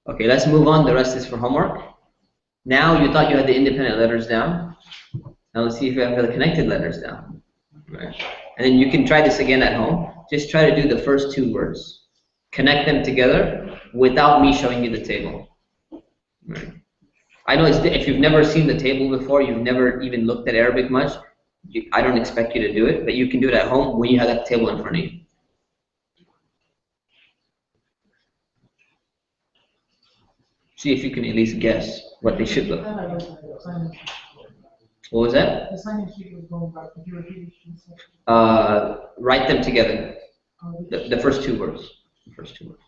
Okay, let's move on. The rest is for homework. Now you thought you had the independent letters down. Now let's see if you have the connected letters down. Right. And then you can try this again at home. Just try to do the first two words. Connect them together without me showing you the table. Right. I know if you've never seen the table before, you've never even looked at Arabic much, I don't expect you to do it, but you can do it at home when you have that table in front of you. See if you can at least guess what they should look. What was that? The sign-in sheet was going back. Could you repeat it? Write them together. The first two words. The first two words.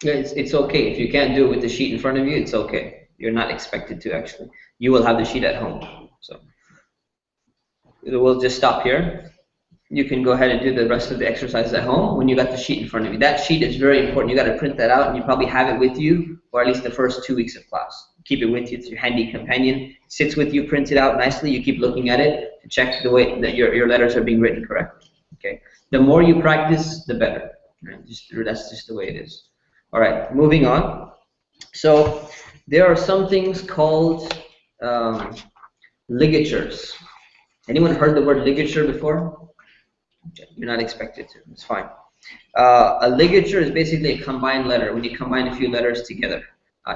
It's okay. If you can't do it with the sheet in front of you, it's okay. You're not expected to, actually. You will have the sheet at home. So we'll just stop here. You can go ahead and do the rest of the exercises at home when you got the sheet in front of you. That sheet is very important. You got to print that out, and you probably have it with you, or at least the first 2 weeks of class. Keep it with you. It's your handy companion. It sits with you, print it out nicely. You keep looking at it to check the way that your letters are being written correctly. Okay. The more you practice, the better. Right? That's just the way it is. All right, moving on. So there are some things called ligatures. Anyone heard the word ligature before? Okay, you're not expected to. It's fine. A ligature is basically a combined letter, when you combine a few letters together.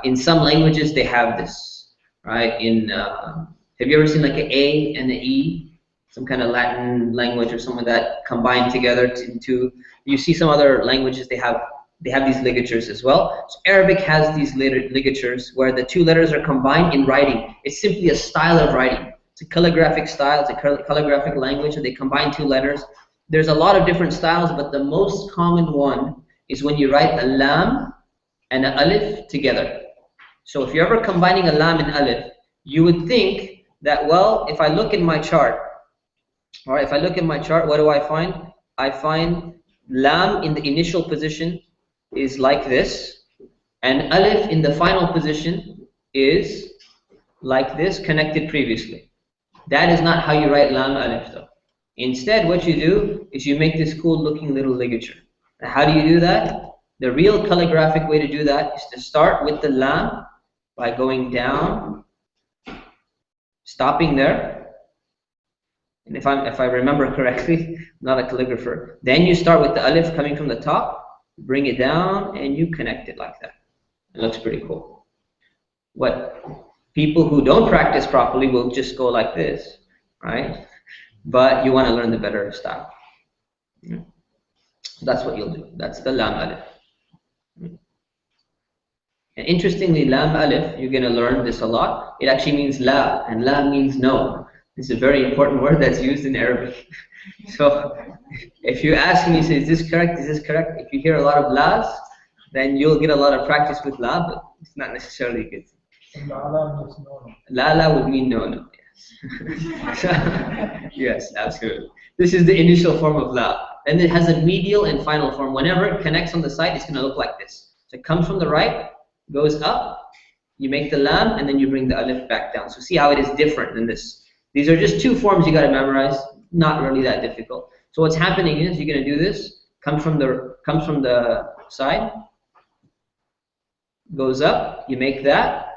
In some languages, they have this, right? Have you ever seen like an A and an E? Some kind of Latin language or something that combined together into. You see some other languages, they have these ligatures as well. So Arabic has these ligatures where the two letters are combined in writing. It's simply a style of writing. It's a calligraphic style, it's a calligraphic language, and they combine two letters. There's a lot of different styles, but the most common one is when you write a lam and an alif together. So if you're ever combining a lam and alif, you would think that, well, if I look in my chart, all right, if I look in my chart, what do I find? I find lam in the initial position is like this, and alif in the final position is like this, connected previously. That is not how you write lam alif though. Instead, what you do is you make this cool looking little ligature. Now, how do you do that? The real calligraphic way to do that is to start with the lam by going down, stopping there. And if I remember correctly, I'm not a calligrapher, then you start with the alif coming from the top, bring it down, and you connect it like that. It looks pretty cool. What people who don't practice properly will just go like this, right? But you want to learn the better style. So that's what you'll do. That's the lam alif. And interestingly, lam alif, you're going to learn this a lot. It actually means la, and la means no. It's a very important word that's used in Arabic. So if you ask me, say, is this correct? Is this correct? If you hear a lot of las, then you'll get a lot of practice with la, but it's not necessarily good. La would mean no, yes. Yes, absolutely. This is the initial form of la. And it has a medial and final form. Whenever it connects on the side, it's going to look like this. So it comes from the right, goes up, you make the lam, and then you bring the alif back down. So see how it is different than this. These are just two forms you got to memorize. Not really that difficult. So what's happening is you're going to do this. Comes from the side, goes up. You make that,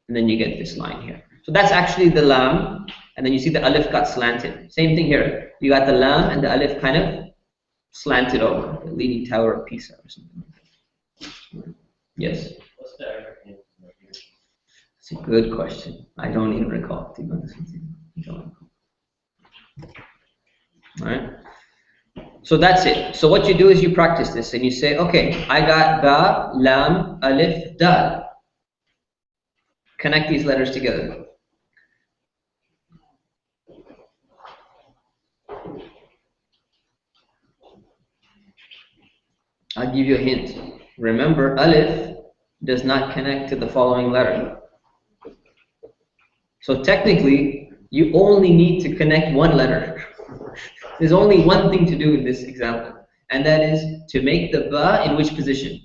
and then you get this line here. So that's actually the lam, and then you see the alif got slanted. Same thing here. You got the lam and the alif kind of slanted over. The Leaning Tower of Pisa or something like that. Yes. What's the Arabic name? It's a good question. I don't even recall, to be honest with you. I don't recall. All right. So that's it. So what you do is you practice this and you say, okay, I got ba, lam, alif, dal. Connect these letters together. I'll give you a hint. Remember, alif does not connect to the following letter. So technically, you only need to connect one letter. There's only one thing to do in this example, and that is to make the ba in which position?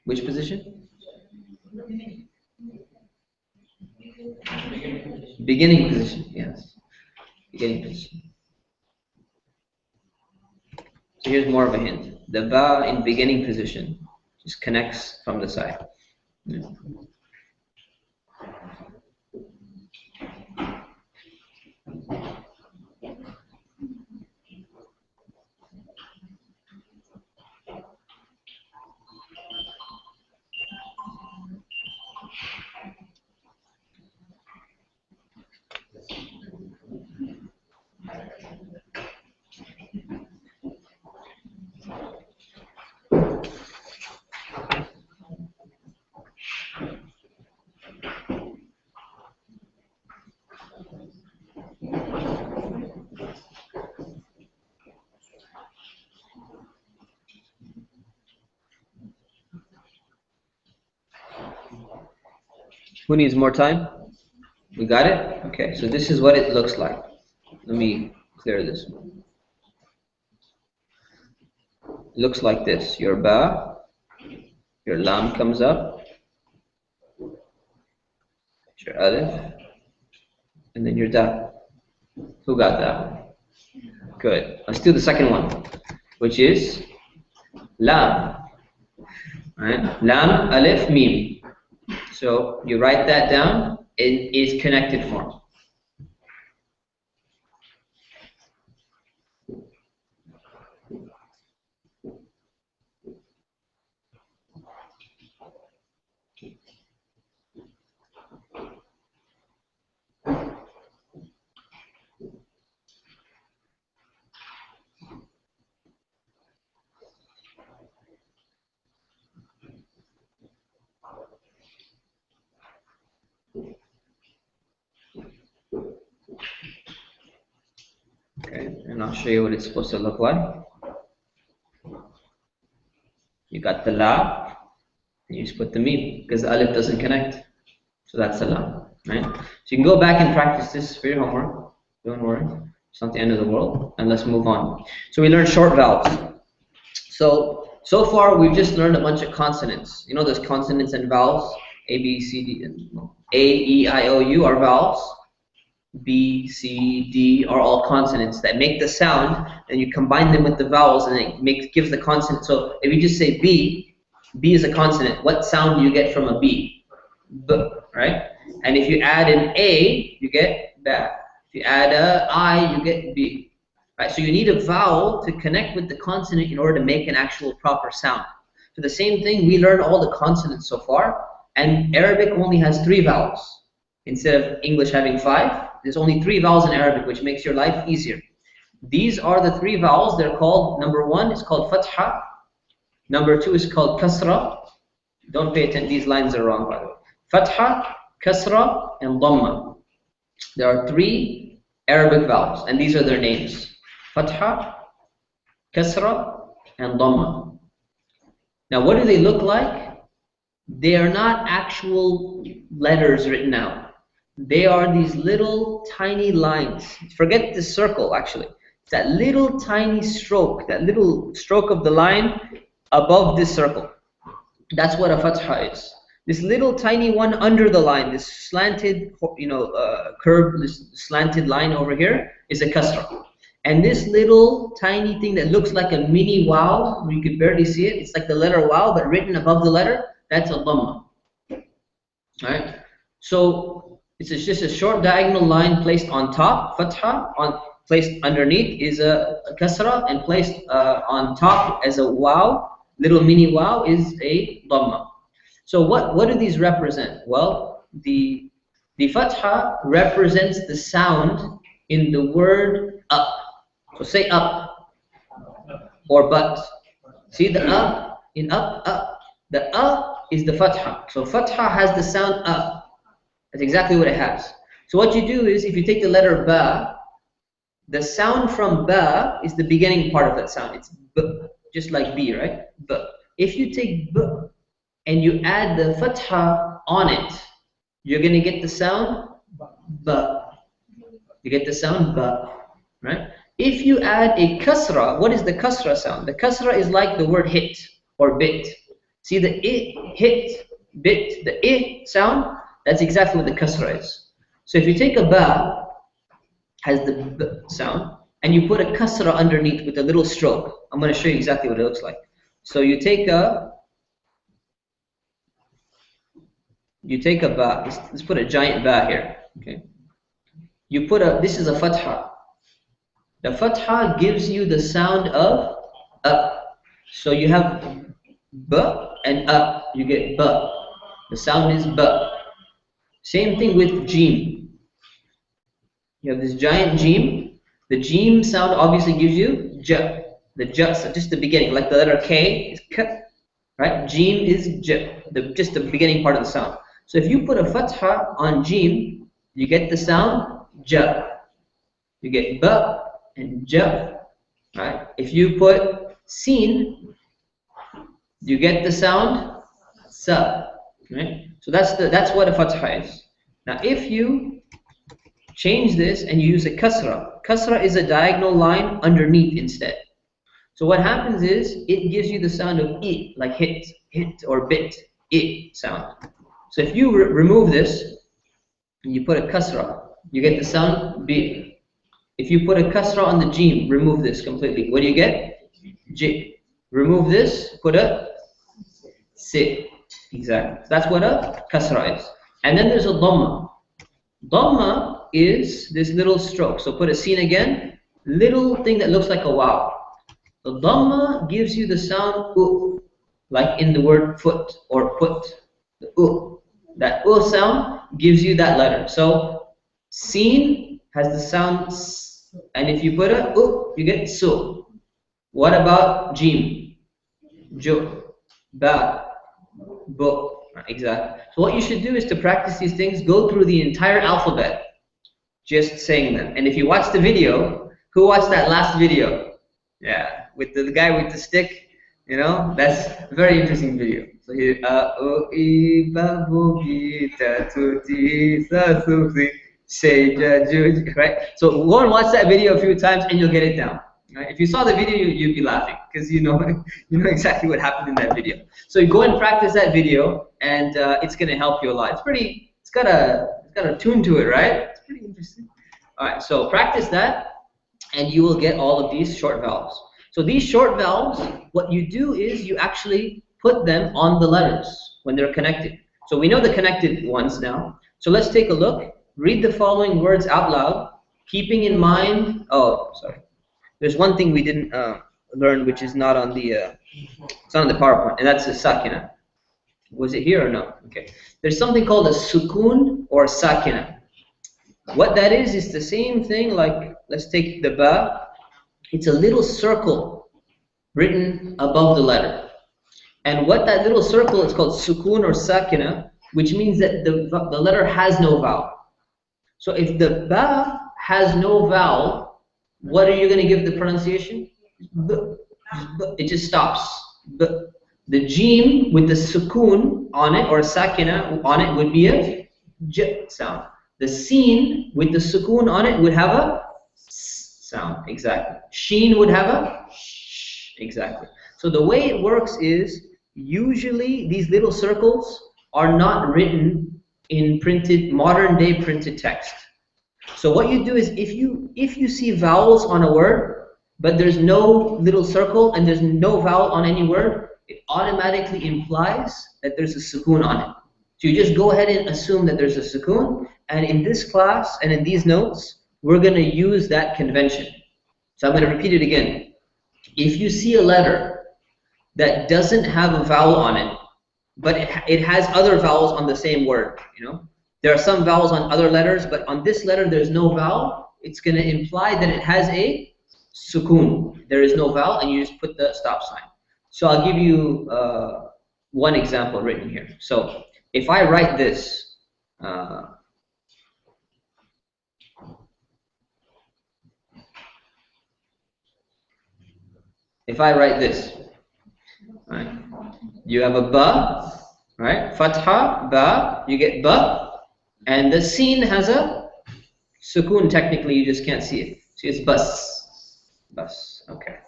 Which position? Beginning position, yes. Beginning position. Here's more of a hint. The ba in beginning position just connects from the side. Yeah. Who needs more time? We got it? Okay, so this is what it looks like. Let me clear this. It looks like this. Your ba, your lam comes up, your alif, and then your da. Who got that one? Good. Let's do the second one, which is lam. Right? Lam, alif, mim. So you write that down. It is connected form. Okay, and I'll show you what it's supposed to look like. You got the la, and you just put the mim, because the alif doesn't connect. So that's the la, right? So you can go back and practice this for your homework. Don't worry, it's not the end of the world. And let's move on. So we learned short vowels. So far we've just learned a bunch of consonants. You know those consonants and vowels? A, B, C, D, A, E, I, O, U are vowels. B, C, D are all consonants that make the sound, and you combine them with the vowels, and it gives the consonant. So if you just say B, B is a consonant. What sound do you get from a B? B, right? And if you add an A, you get ba. If you add a I, you get B. Right? So you need a vowel to connect with the consonant in order to make an actual proper sound. So the same thing, we learned all the consonants so far, and Arabic only has 3 vowels. Instead of English having 5, there's only 3 vowels in Arabic, which makes your life easier. These are the 3 vowels. They're called, number 1 is called fatha. Number 2 is called kasra. Don't pay attention, these lines are wrong, by the way. Fatha, kasra, and dhamma. There are 3 Arabic vowels, and these are their names. Fatha, kasra, and dhamma. Now, what do they look like? They are not actual letters written out. They are these little tiny lines. Forget the circle, actually. It's that little tiny stroke, that little stroke of the line above this circle. That's what a fatha is. This little tiny one under the line, this slanted, curve, this slanted line over here is a kasra. And this little tiny thing that looks like a mini wow, you can barely see it. It's like the letter wow, but written above the letter. That's a dhamma. Alright? So it's just a short diagonal line placed on top, fatha, placed underneath is a kasra, and placed on top as a wow, little mini wow, is a dhamma. So what do these represent? Well, the fatha represents the sound in the word up. So say up or but. See the up in up. The is the fatha. So fatha has the sound up. That's exactly what it has. So what you do is, if you take the letter ba, the sound from ba is the beginning part of that sound. It's b, just like b, right? B. If you take b and you add the fatha on it, you're going to get the sound ba. You get the sound ba, right? If you add a kasra, what is the kasra sound? The kasra is like the word hit or bit. See the I, hit, bit, the I sound? That's exactly what the kasra is. So if you take a ba, has the b sound, and you put a kasra underneath with a little stroke. I'm going to show you exactly what it looks like. So you take a ba. Let's put a giant ba here. Okay. You put this is a fatha. The fatha gives you the sound of up. So you have ba and up. You get ba. The sound is ba. Same thing with jim. You have this giant jim. The jim sound obviously gives you ja. The ja, so just the beginning, like the letter K is k, right? Jim is j, just the beginning part of the sound. So if you put a fatha on jim, you get the sound ja. You get ba and ja, right? If you put sin, you get the sound sa, right? So that's what a fatha is. Now if you change this and you use a kasra, kasra is a diagonal line underneath instead. So what happens is it gives you the sound of I, like hit or bit, I sound. So if you remove this and you put a kasra, you get the sound bi. If you put a kasra on the jim, remove this completely. What do you get? J. Remove this, put a si. Exactly. That's what a kasra is. And then there's a dhamma. Dhamma is this little stroke. So put a sin again, little thing that looks like a wow. The dhamma gives you the sound u, like in the word foot or put. The u. That u sound gives you that letter. So sin has the sound s, and if you put a u, you get su. What about jim? Ju, ba, bu. Exactly. So what you should do is to practice these things, go through the entire alphabet, just saying them. And if you watch the video, who watched that last video? Yeah. With the guy with the stick, you know, that's a very interesting video. So here, right? So go and watch that video a few times, and you'll get it down. Right? If you saw the video, you'd be laughing because you know exactly what happened in that video. So you go and practice that video, and it's going to help you a lot. It's got a tune to it, right? It's pretty interesting. All right, so practice that, and you will get all of these short vowels. So these short vowels, what you do is you actually put them on the letters when they're connected. So we know the connected ones now. So let's take a look. Read the following words out loud, keeping in mind. Oh, sorry. There's one thing we didn't learn, which is not on the. It's not on the PowerPoint, and that's the sakina. Was it here or no? Okay. There's something called a sukun or sakina. What that is the same thing. Like let's take the ba. It's a little circle written above the letter. And what that little circle is called sukun or sakina, which means that the letter has no vowel. So if the ba has no vowel, what are you going to give the pronunciation? B. It just stops. B. The jim with the sukun on it or sakina on it would be a j sound. The sin with the sukun on it would have a sound, exactly. Sheen would have a sh, exactly. So the way it works is usually these little circles are not written in modern day printed text. So what you do is if you see vowels on a word, but there's no little circle and there's no vowel on any word, it automatically implies that there's a sukoon on it. So you just go ahead and assume that there's a sukoon, and in this class and in these notes, we're going to use that convention. So I'm going to repeat it again. If you see a letter that doesn't have a vowel on it, but it has other vowels on the same word, you know, there are some vowels on other letters, but on this letter there's no vowel, it's going to imply that it has a sukoon. There is no vowel, and you just put the stop sign. So I'll give you one example written here. So if I write this, right? You have a ba, right? Fatha, ba, you get ba, and the sin has a sukoon. Technically, you just can't see it. So it's bus, bus. Okay.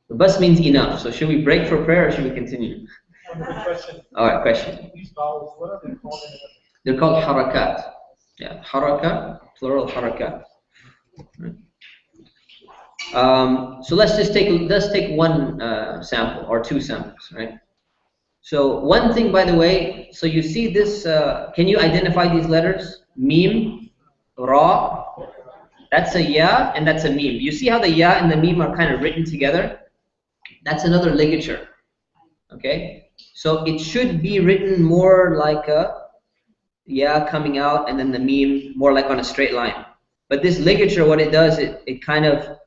The bus means enough. So should we break for prayer or should we continue? Question. All right, question. These vowels, what are they called? They're called harakat. Yeah, haraka, plural harakat. Right. So let's take one sample or two samples, right? So one thing, by the way, so you see this, can you identify these letters? Meme, Ra, that's a ya and that's a meme. You see how the ya and the meme are kind of written together? That's another ligature, okay? So it should be written more like a ya coming out and then the meme more like on a straight line. But this ligature, what it does, it kind of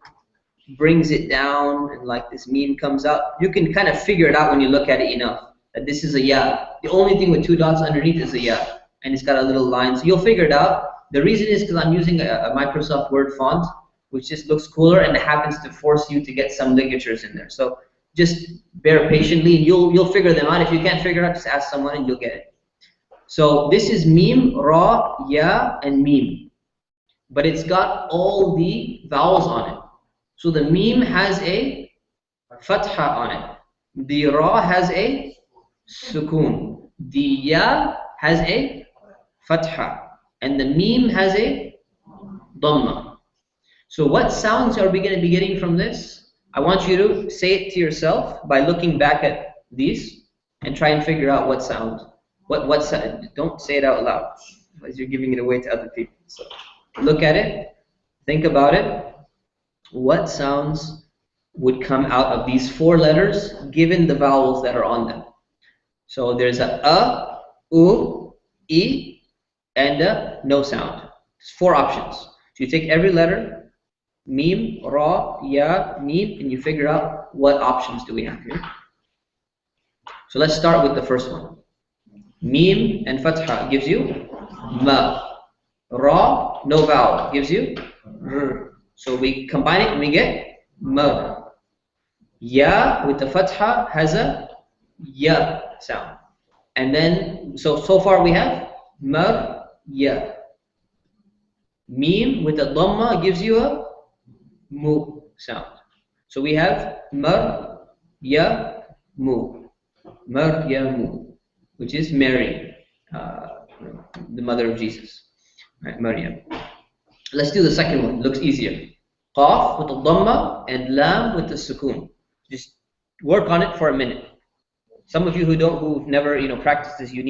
brings it down and like this meme comes out. You can kind of figure it out when you look at it enough, that this is a ya. The only thing with two dots underneath is a ya, and it's got a little line, so you'll figure it out. The reason is because I'm using a Microsoft Word font, which just looks cooler and it happens to force you to get some ligatures in there. So just bear patiently and you'll figure them out. If you can't figure it out, just ask someone and you'll get it. So this is meme, Ra, ya, and meme. But it's got all the vowels on it. So the meme has a fatha on it. The Ra has a sukoon. The ya has a fatha. And the meme has a dhamma. So what sounds are we going to be getting from this? I want you to say it to yourself by looking back at these and try and figure out what sound. What sound? Don't say it out loud, otherwise you're giving it away to other people. So look at it, think about it. What sounds would come out of these four letters given the vowels that are on them? So there's a, u, e, and a no sound. There's four options. So you take every letter, meme, ra, ya, meme, and you figure out what options do we have here. So let's start with the first one. Meme and fatha gives you ma. Ra, no vowel, gives you r. So we combine it and we get ma. Ya with the fatha has a ya sound. And then, so far we have mar, ya. Meme with the dhamma gives you a mu sound. So we have mar, ya, mu. Mar, ya, mu, which is Mary, the mother of Jesus, right? Maryam. Let's do the second one. Looks easier. Qaf with the dhamma and lam with the sukoon. Just work on it for a minute. Some of you who've never practiced this, you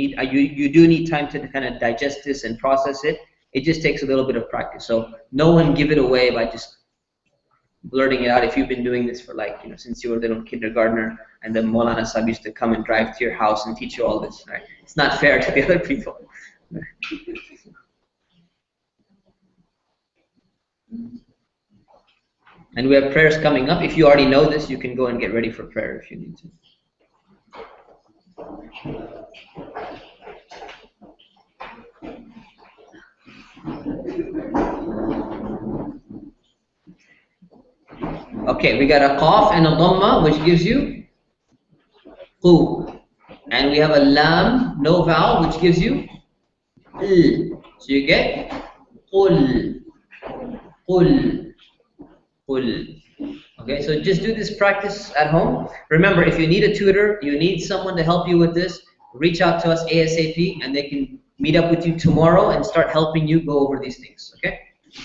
do need time to kind of digest this and process it. It just takes a little bit of practice. So no one give it away by just blurting it out. If you've been doing this for since you were a little kindergartner, and then Maulana Sahib used to come and drive to your house and teach you all this, right? It's not fair to the other people. And we have prayers coming up. If you already know this, you can go and get ready for prayer if you need to. Okay, we got a qaf and a dhamma, which gives you qu. And we have a lam, no vowel, which gives you l. So you get qul, qul, qul. Okay, so just do this practice at home. Remember, if you need a tutor, you need someone to help you with this, reach out to us ASAP, and they can meet up with you tomorrow and start helping you go over these things, okay?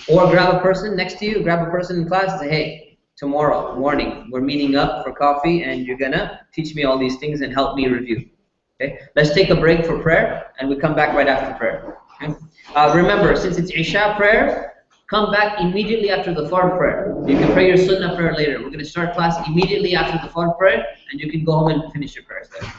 Or grab a person next to you, grab a person in class and say, hey, tomorrow morning, we're meeting up for coffee and you're gonna teach me all these things and help me review, okay? Let's take a break for prayer and we come back right after prayer, okay? Remember, since it's Isha prayer, come back immediately after the Fard prayer. You can pray your Sunnah prayer later. We're gonna start class immediately after the Fard prayer and you can go home and finish your prayers there.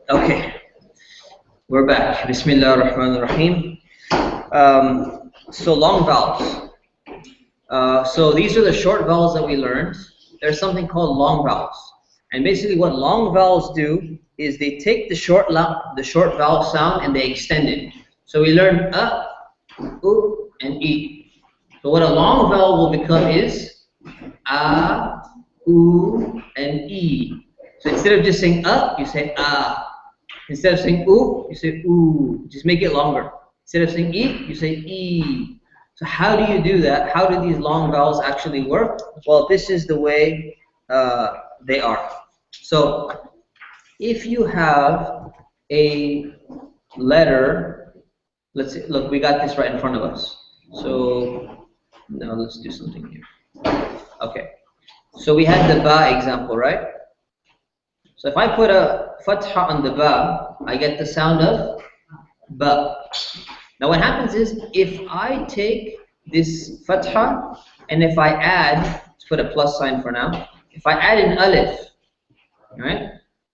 Okay, we're back. Bismillah ar-Rahman ar-Rahim. So long vowels. So these are the short vowels that we learned. There's something called long vowels. And basically what long vowels do is they take the short vowel sound and they extend it. So we learn u, and e. So what a long vowel will become is a, u, and e. So instead of just saying you say a. Instead of saying oo, you say oo. Just make it longer. Instead of saying e, you say e. So how do you do that? How do these long vowels actually work? Well, this is the way they are. So if you have a letter, let's see, look, we got this right in front of us. So now let's do something here. Okay. So we had the ba example, right? So if I put a fatha on the ba, I get the sound of ba. Now what happens is, if I take this fatha and if I add, let's put a plus sign for now, if I add an alif, right?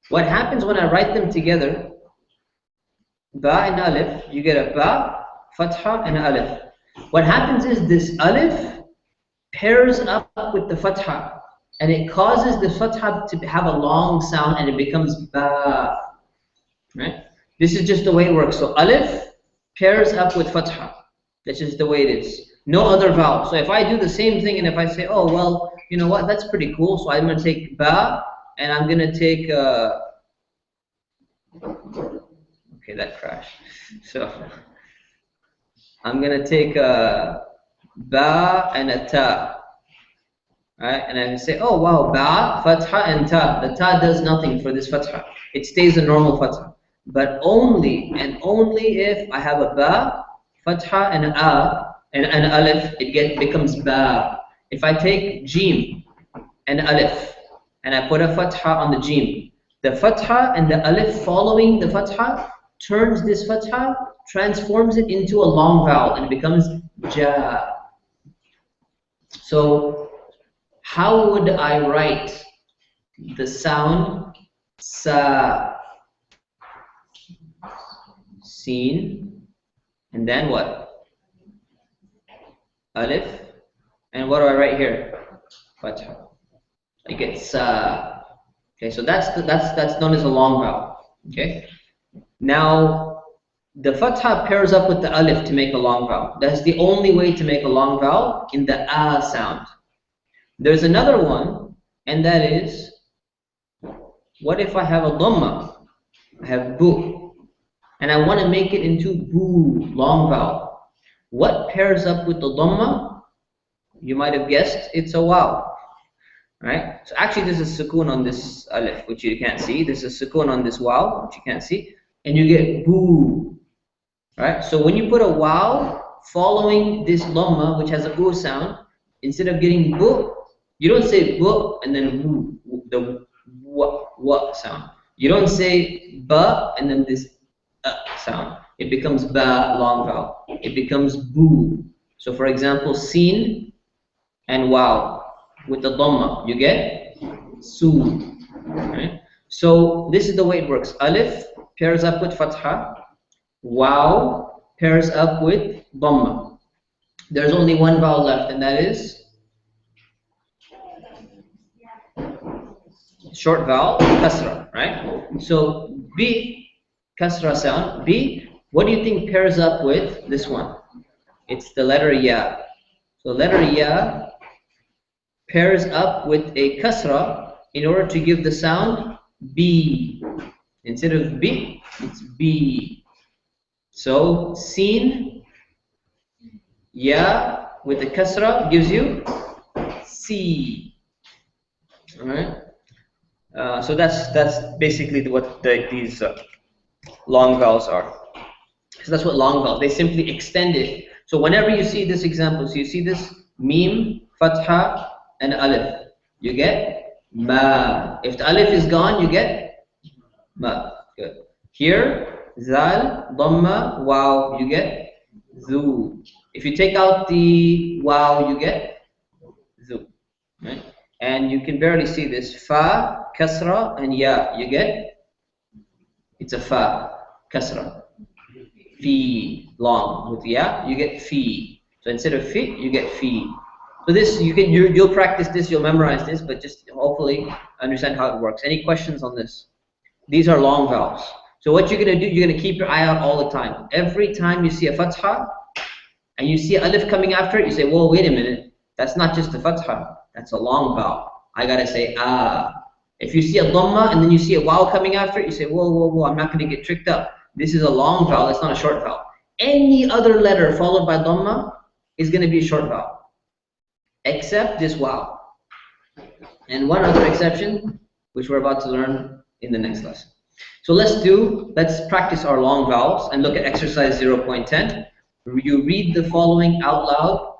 What happens when I write them together, ba and alif, you get a ba, fatha, and alif. What happens is this alif pairs up with the fatha, and it causes the fatha to have a long sound, and it becomes ba. Right? This is just the way it works. So alif pairs up with fatha. That's just the way it is. No other vowel. So if I do the same thing, and if I say, oh well, you know what? That's pretty cool. So I'm going to take ba, and I'm going to take. Okay, that crashed. So I'm going to take a ba and a ta. Right? And I say, oh wow, ba, fatha, and ta. The ta does nothing for this fatha. It stays a normal fatha. But only and only if I have a ba, fatha, and a, and an alif, it becomes ba. If I take jim and alif, and I put a fatha on the jim, the fatha and the alif following the fatha turns this fatha, transforms it into a long vowel, and it becomes ja. So how would I write the sound sa? Seen, and then what? Alif, and what do I write here? Fatha. I get sa. Okay, so that's known as a long vowel. Okay. Now the fatha pairs up with the alif to make a long vowel. That's the only way to make a long vowel in the a sound. There's another one, and that is, what if I have a dhamma? I have bu, and I want to make it into boo, long vowel. What pairs up with the dhamma? You might have guessed it's a waw, right? So actually this is sukoon on this alif, which you can't see. This is sukoon on this waw, which you can't see. And you get boo, right? So when you put a waw following this dhamma, which has a boo sound, instead of getting bu, you don't say bu and then woo, the wa sound. You don't say ba and then this sound. It becomes ba, long vowel. It becomes boo. So for example, seen and wow with the dhamma, you get su. Right? So this is the way it works. Alif pairs up with fatha. Wow pairs up with dhamma. There's only one vowel left, and that is short vowel, kasra, right? So B, kasra sound. B, what do you think pairs up with this one? It's the letter ya. So letter ya pairs up with a kasra in order to give the sound B. Instead of B, it's B. So seen, ya with the kasra gives you C. All right. So that's basically what these long vowels are. So that's what long vowels. They simply extend it. So whenever you see this example, so you see this mim, fatha, and alif, you get ma. If the alif is gone, you get ma. Good. Here, zal, dhamma, wow, you get zu. If you take out the wow, you get zu. Right? And you can barely see this fa, kasra, and ya. You get, it's a fa, kasra. Fi, long. With ya, you get fi. So instead of fi, you get fi. So this, you'll practice this, you'll memorize this, but just hopefully understand how it works. Any questions on this? These are long vowels. So what you're going to do, you're going to keep your eye out all the time. Every time you see a fatha, and you see alif coming after it, you say, whoa, wait a minute. That's not just a fatha. That's a long vowel. I gotta say ah. If you see a dhamma and then you see a waw coming after it, you say, whoa, whoa, whoa, I'm not gonna get tricked up. This is a long vowel, it's not a short vowel. Any other letter followed by dhamma is gonna be a short vowel, except this waw. And one other exception, which we're about to learn in the next lesson. So let's practice our long vowels and look at exercise 0.10. You read the following out loud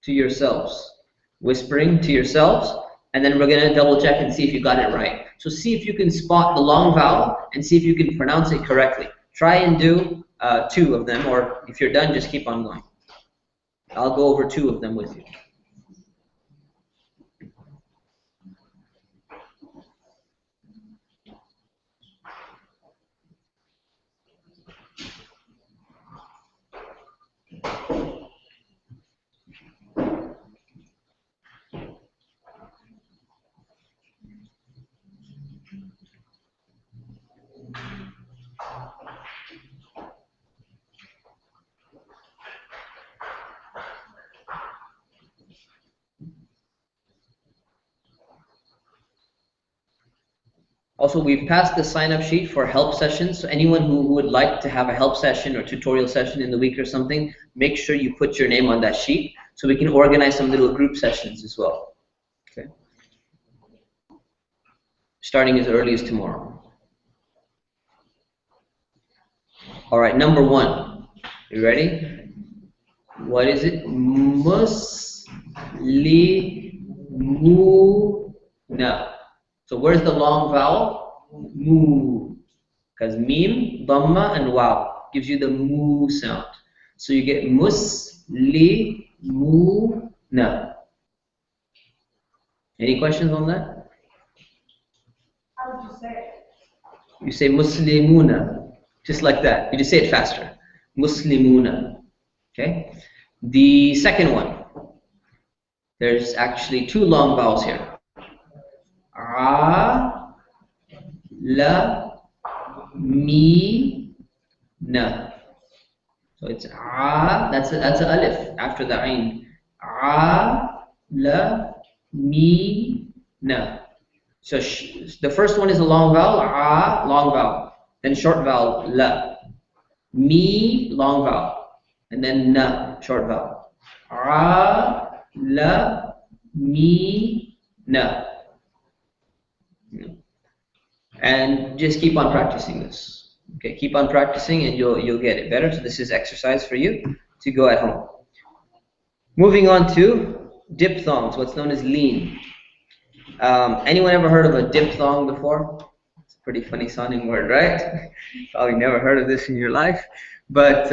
to yourselves, whispering to yourselves, and then we're going to double check and see if you got it right. So see if you can spot the long vowel and see if you can pronounce it correctly. Try and do 2 of them, or if you're done, just keep on going. I'll go over 2 of them with you. Also, we've passed the sign-up sheet for help sessions. So anyone who would like to have a help session or tutorial session in the week or something, make sure you put your name on that sheet so we can organize some little group sessions as well. Okay. Starting as early as tomorrow. All right, number 1. You ready? What is it? Muslimuna. So where's the long vowel? Mu. Because mim, dhamma, and waw gives you the mu sound. So you get muslimuna. Any questions on that? How would you say it? You say muslimuna, just like that. You just say it faster. Muslimuna. Okay. The second one. There's actually 2 long vowels here. A, la, mi, na. So it's a, that's a alif after the ain. A, la, mi, na. So the first one is a long vowel, a, long vowel. Then short vowel, la. Mi, long vowel. And then na, short vowel. A, la, mi, na. And just keep on practicing this. Okay, keep on practicing and you'll get it better. So this is exercise for you to go at home. Moving on to diphthongs, what's known as lean. Anyone ever heard of a diphthong before? It's a pretty funny sounding word, right? Probably never heard of this in your life. But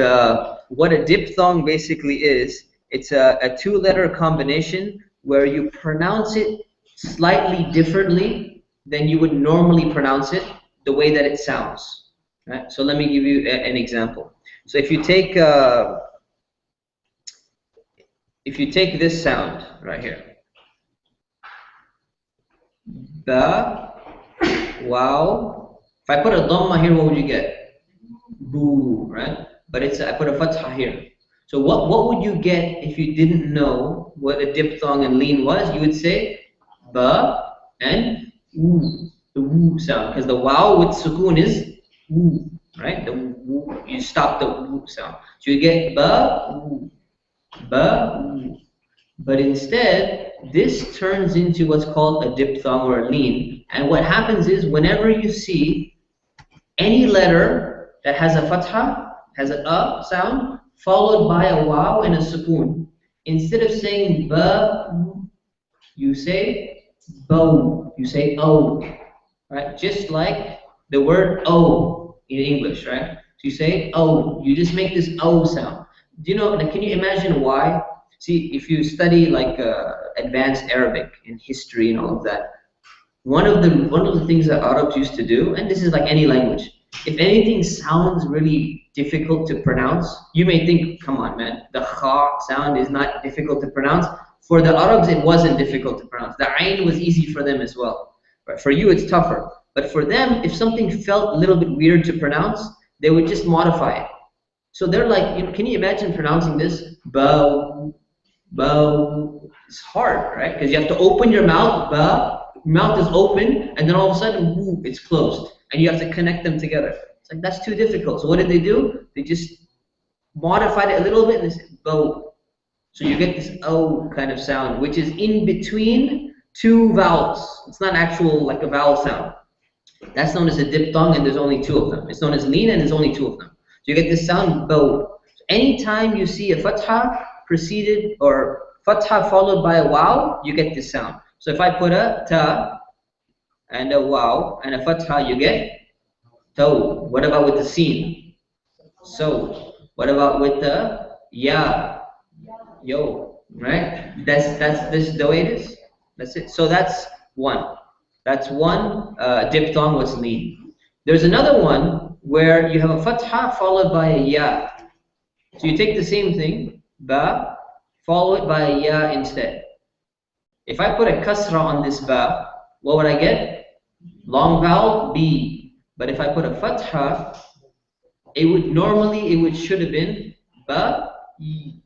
what a diphthong basically is, it's a 2-letter combination where you pronounce it slightly differently than you would normally pronounce it, the way that it sounds. Right? So let me give you an example. So if you take this sound right here, ba, wow. If I put a dhamma here, what would you get? Boo, right? But I put a fatha here. So what would you get if you didn't know what a diphthong and lean was? You would say ba and woo, the woo sound, because the wow with sukoon is woo, right? The woo, you stop the woo sound. So you get ba, woo, ba, woo. But instead, this turns into what's called a diphthong or a lean. And what happens is, whenever you see any letter that has a fatha, has an a sound, followed by a waw and a sukoon, instead of saying ba, you say bo, you say o, right? Just like the word o in English, right? So you say o, you just make this o sound. Do you know, can you imagine why? See, if you study like advanced Arabic and history and all of that, one of the things that Arabs used to do, and this is like any language, if anything sounds really difficult to pronounce, you may think, come on, man, the kha sound is not difficult to pronounce. For the Arabs, it wasn't difficult to pronounce. The ayn was easy for them as well. But for you, it's tougher. But for them, if something felt a little bit weird to pronounce, they would just modify it. So they're like, can you imagine pronouncing this? Bow, bow. It's hard, right? Because you have to open your mouth, ba, mouth is open, and then all of a sudden, woo, it's closed. And you have to connect them together. It's like, that's too difficult. So what did they do? They just modified it a little bit and they said, bow. So you get this O kind of sound, which is in between 2 vowels. It's not actual like a vowel sound. That's known as a diphthong, and there's only 2 of them. It's known as lean, and there's only 2 of them. So you get this sound, bow. So anytime you see a fatha preceded, or fatha followed by a waw, you get this sound. So if I put a ta and a waw and a fatha, you get to. What about with the sin? So. What about with the ya? Yo, right? That's this the way it is. That's it. So that's one. That's one diphthong was lean. There's another one where you have a fatha followed by a ya. So you take the same thing, ba, follow it by a ya instead. If I put a kasra on this ba, what would I get? Long vowel, b. But if I put a fatha, it should have been ba, yi.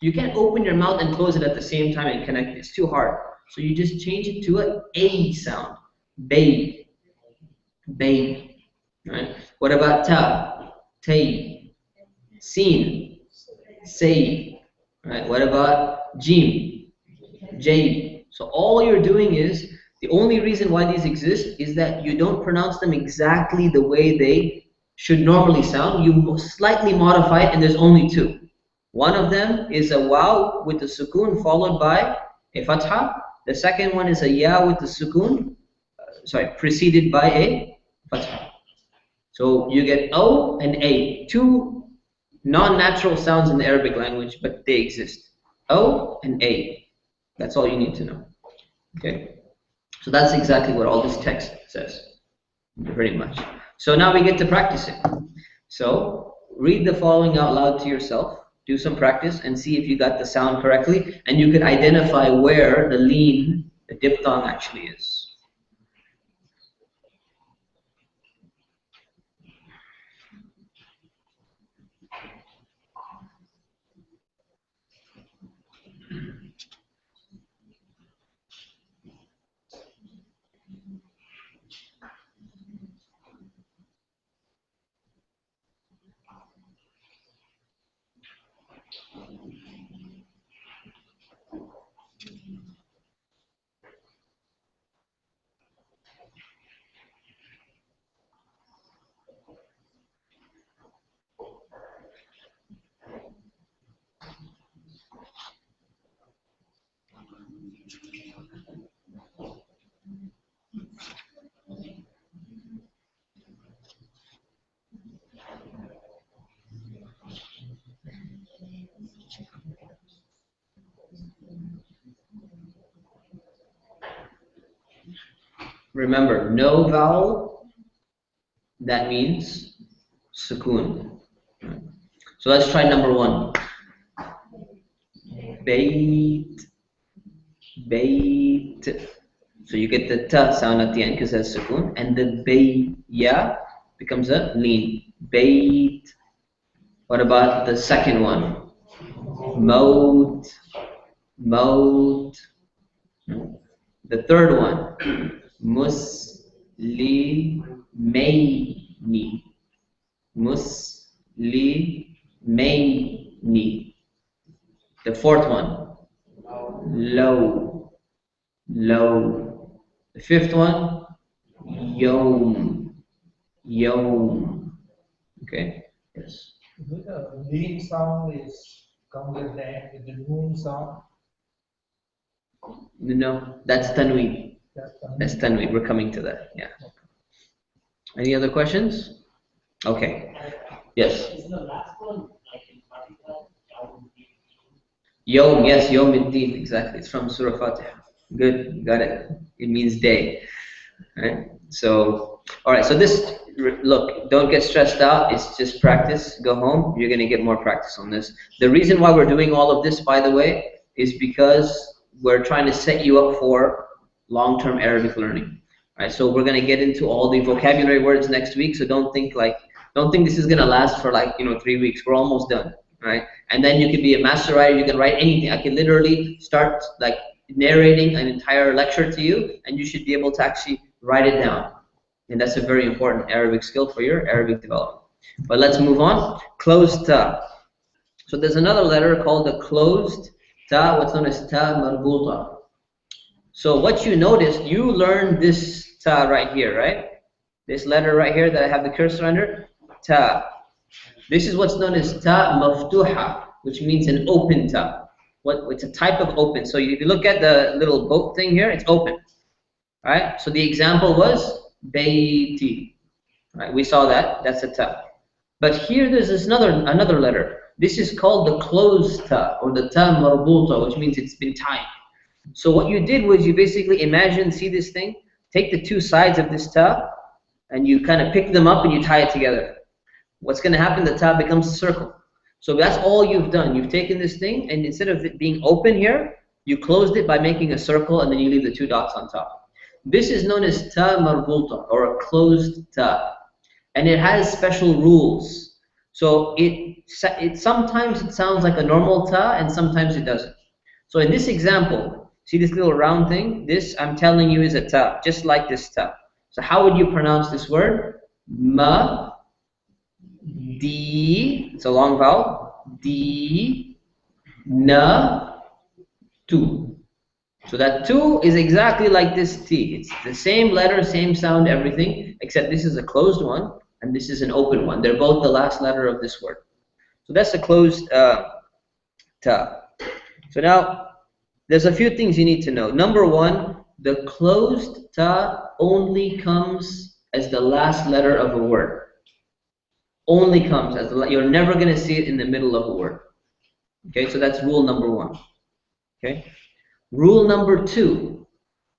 You can't open your mouth and close it at the same time and connect it. It's too hard. So you just change it to a sound. Bay. Bay. Right? What about ta? Tay. Sin. Say. Right? What about jim? J. So all you're doing is, the only reason why these exist is that you don't pronounce them exactly the way they should normally sound. You slightly modify it, and there's only two. One of them is a waw with the sukoon followed by a fatha. The second one is a ya with the sukoon, preceded by a fatha. So you get O and A, two non-natural sounds in the Arabic language, but they exist. O and A. That's all you need to know. Okay? So that's exactly what all this text says, pretty much. So now we get to practice it. So read the following out loud to yourself. Do some practice and see if you got the sound correctly, and you can identify where the lean, the diphthong actually is. Remember, no vowel, that means sukoon. So let's try number one. Bait, bait. So you get the ta sound at the end because that's sukoon, and the bayya becomes a lean. Bait. What about the second one? Maut, maut. The third one, muslimaini, muslimaini. The fourth one, low, low. The fifth one, yom, yom. Okay, yes. The lean sound is come with the noon sound. No, that's tanween. That's tanween. We're coming to that. Yeah. Any other questions? Okay. Yes. Is the last one like in particular? Yom, yes, Yom Ad-Din, exactly. It's from Surah Fatiha. Good, you got it. It means day. Right? So, all right. So this, look, don't get stressed out. It's just practice. Go home. You're gonna get more practice on this. The reason why we're doing all of this, by the way, is because we're trying to set you up for long-term Arabic learning. Right? So we're gonna get into all the vocabulary words next week. So don't think this is gonna last for 3 weeks. We're almost done. Right? And then you can be a master writer. You can write anything. I can literally start narrating an entire lecture to you, and you should be able to actually write it down. And that's a very important Arabic skill for your Arabic development. But let's move on. Closed ta. So there's another letter called the closed ta, what's known as ta marbuta. So what you noticed, you learned this ta right here, right? This letter right here that I have the cursor under, ta. This is what's known as ta maftuha, which means an open ta. It's a type of open. So if you look at the little boat thing here, it's open. Right? So the example was bayti. Right? We saw that. That's a ta. But here there's another letter. This is called the closed ta, or the ta marbuta, which means it's been tied. So what you did was you basically see this thing, take the two sides of this ta, and you kind of pick them up and you tie it together. What's going to happen? The ta becomes a circle. So that's all you've done. You've taken this thing, and instead of it being open here, you closed it by making a circle, and then you leave the two dots on top. This is known as ta marbuta, or a closed ta. And it has special rules. So sometimes it sounds like a normal ta, and sometimes it doesn't. So in this example, see this little round thing? This, I'm telling you, is a ta, just like this ta. So how would you pronounce this word? Ma, di, it's a long vowel, di, na, tu. So that tu is exactly like this T. It's the same letter, same sound, everything, except this is a closed one and this is an open one. They're both the last letter of this word. So that's a closed ta. So now, there's a few things you need to know. Number one, the closed ta only comes as the last letter of a word. Only comes as you're never going to see it in the middle of a word. Okay, so that's rule number one. Okay. Rule number two,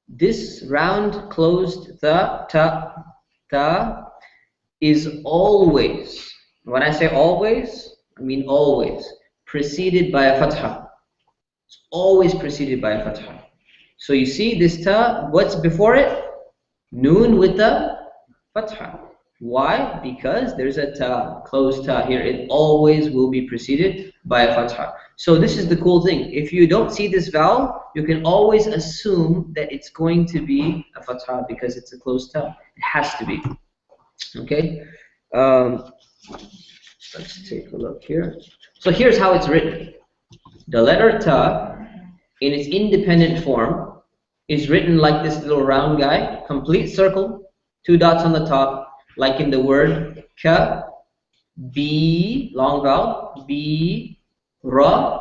this round closed ta is always, when I say always, I mean always, preceded by a fatha. It's always preceded by a fatha. So you see this ta, what's before it? Noon with the fatha. Why? Because there's a ta, closed ta here. It always will be preceded by a fatha. So this is the cool thing. If you don't see this vowel, you can always assume that it's going to be a fatha because it's a closed ta. It has to be. Okay? Let's take a look here. So here's how it's written. The letter ta, in its independent form, is written like this little round guy, complete circle, 2 dots on the top, like in the word ka, bi, long vowel, bi, ra,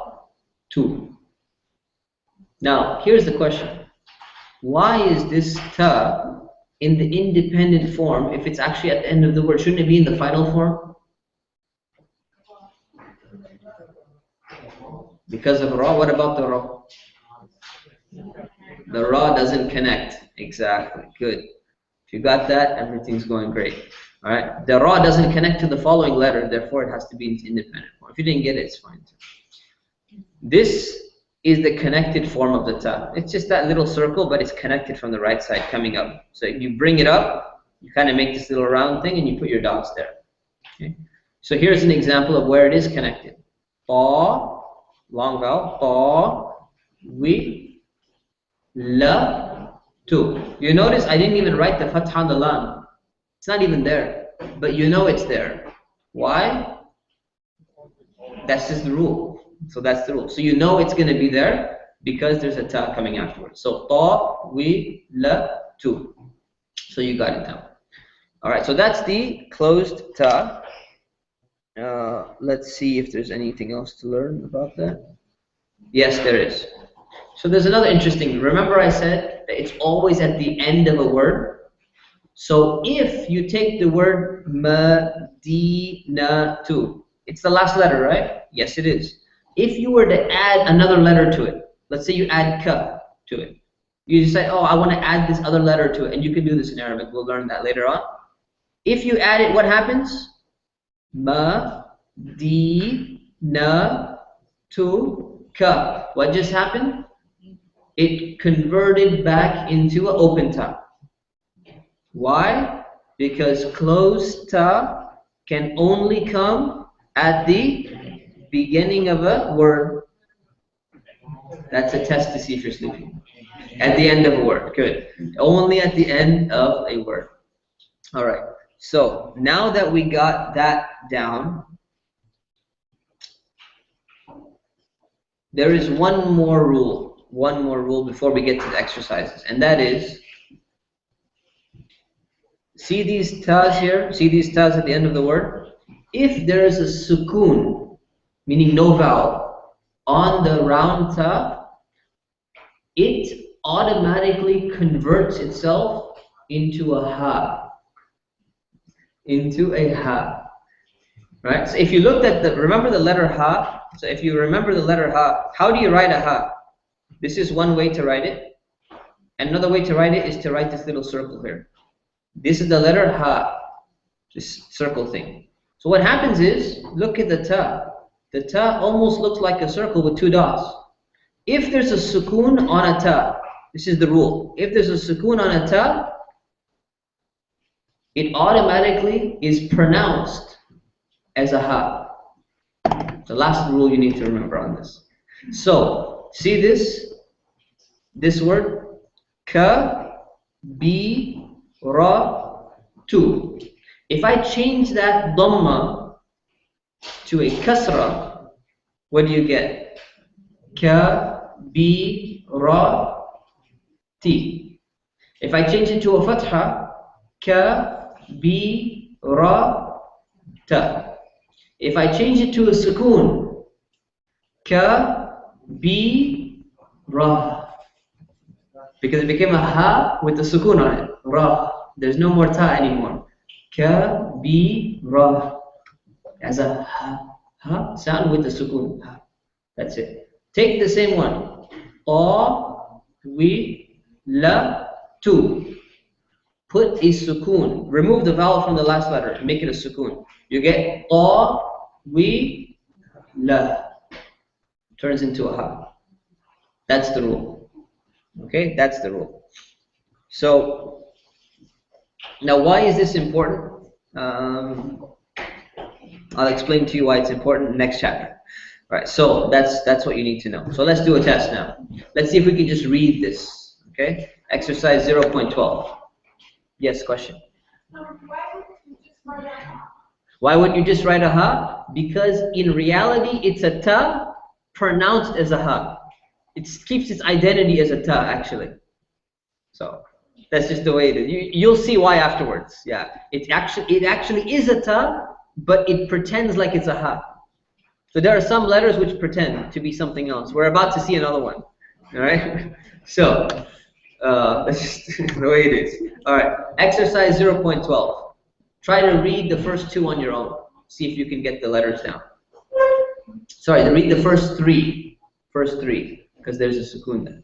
tu. Now, here's the question. Why is this ta in the independent form if it's actually at the end of the word? Shouldn't it be in the final form? Because of ra. What about the ra? The ra doesn't connect. Exactly. Good. If you got that, everything's going great. All right. The ra doesn't connect to the following letter, therefore it has to be in its independent form. If you didn't get it, it's fine too. This is the connected form of the ta. It's just that little circle, but it's connected from the right side coming up. So if you bring it up, you kind of make this little round thing and you put your dots there. Okay. So here's an example of where it is connected. Pa, long vowel, pa, wi, la, tu. You notice I didn't even write the fatha on the lam. It's not even there, but you know it's there. Why? That's just the rule. So that's the rule. So you know it's going to be there because there's a ta coming afterwards. So ta, wi, la, tu. So you got it down. All right. So that's the closed ta. Let's see if there's anything else to learn about that. Yes, there is. So there's another interesting. Remember I said that it's always at the end of a word. So if you take the word Madinatu, it's the last letter, right? Yes, it is. If you were to add another letter to it, let's say you add ka to it. You just say, oh, I want to add this other letter to it. And you can do this in Arabic. We'll learn that later on. If you add it, what happens? Madinatu ka. What just happened? It converted back into an open ta. Why? Because closed ta can only come at the beginning of a word. That's a test to see if you're sleeping. At the end of a word. Good. Only at the end of a word. All right. So now that we got that down, there is one more rule before we get to the exercises, and that is, see these tas here? See these tas at the end of the word? If there is a sukoon, meaning no vowel, on the round ta, it automatically converts itself into a ha. Into a ha. Right? So if you looked at remember the letter ha? So if you remember the letter ha, how do you write a ha? This is one way to write it. And another way to write it is to write this little circle here. This is the letter ha, this circle thing. So what happens is, look at the ta. The ta almost looks like a circle with 2 dots. If there's a sukoon on a ta, this is the rule. If there's a sukoon on a ta, it automatically is pronounced as a ha. The last rule you need to remember on this. So, see this word? Ka, bi, Ra, 2. If I change that dhamma to a kasra, what do you get? Ka, bi, ra, ti. If I change it to a fatha, ka, bi, ra, ta. If I change it to a sukoon, ka, bi, ra. Because it became a ha with the sukoon on it. Ra. There's no more ta anymore. Ka, bi, ra. As a ha sound with the sukoon. Ha. That's it. Take the same one. A, wi, la, 2. Put a sukoon. Remove the vowel from the last letter. Make it a sukoon. You get a, wi, la. Turns into a ha. That's the rule. Okay, that's the rule. So now, why is this important? I'll explain to you why it's important next chapter. All right, so that's what you need to know. So let's do a test now. Let's see if we can just read this. Okay, exercise 0.12. Yes, question. Why wouldn't you just write a ha? Because in reality, it's a ta pronounced as a ha. It keeps its identity as a ta, actually. So that's just the way it is. You'll see why afterwards. Yeah, it actually is a ta, but it pretends like it's a ha. So there are some letters which pretend to be something else. We're about to see another one. All right. So that's just the way it is. All right. Exercise 0.12. Try to read the first 2 on your own. See if you can get the letters down. Sorry, read the first 3. First 3, because there's a sukoon there.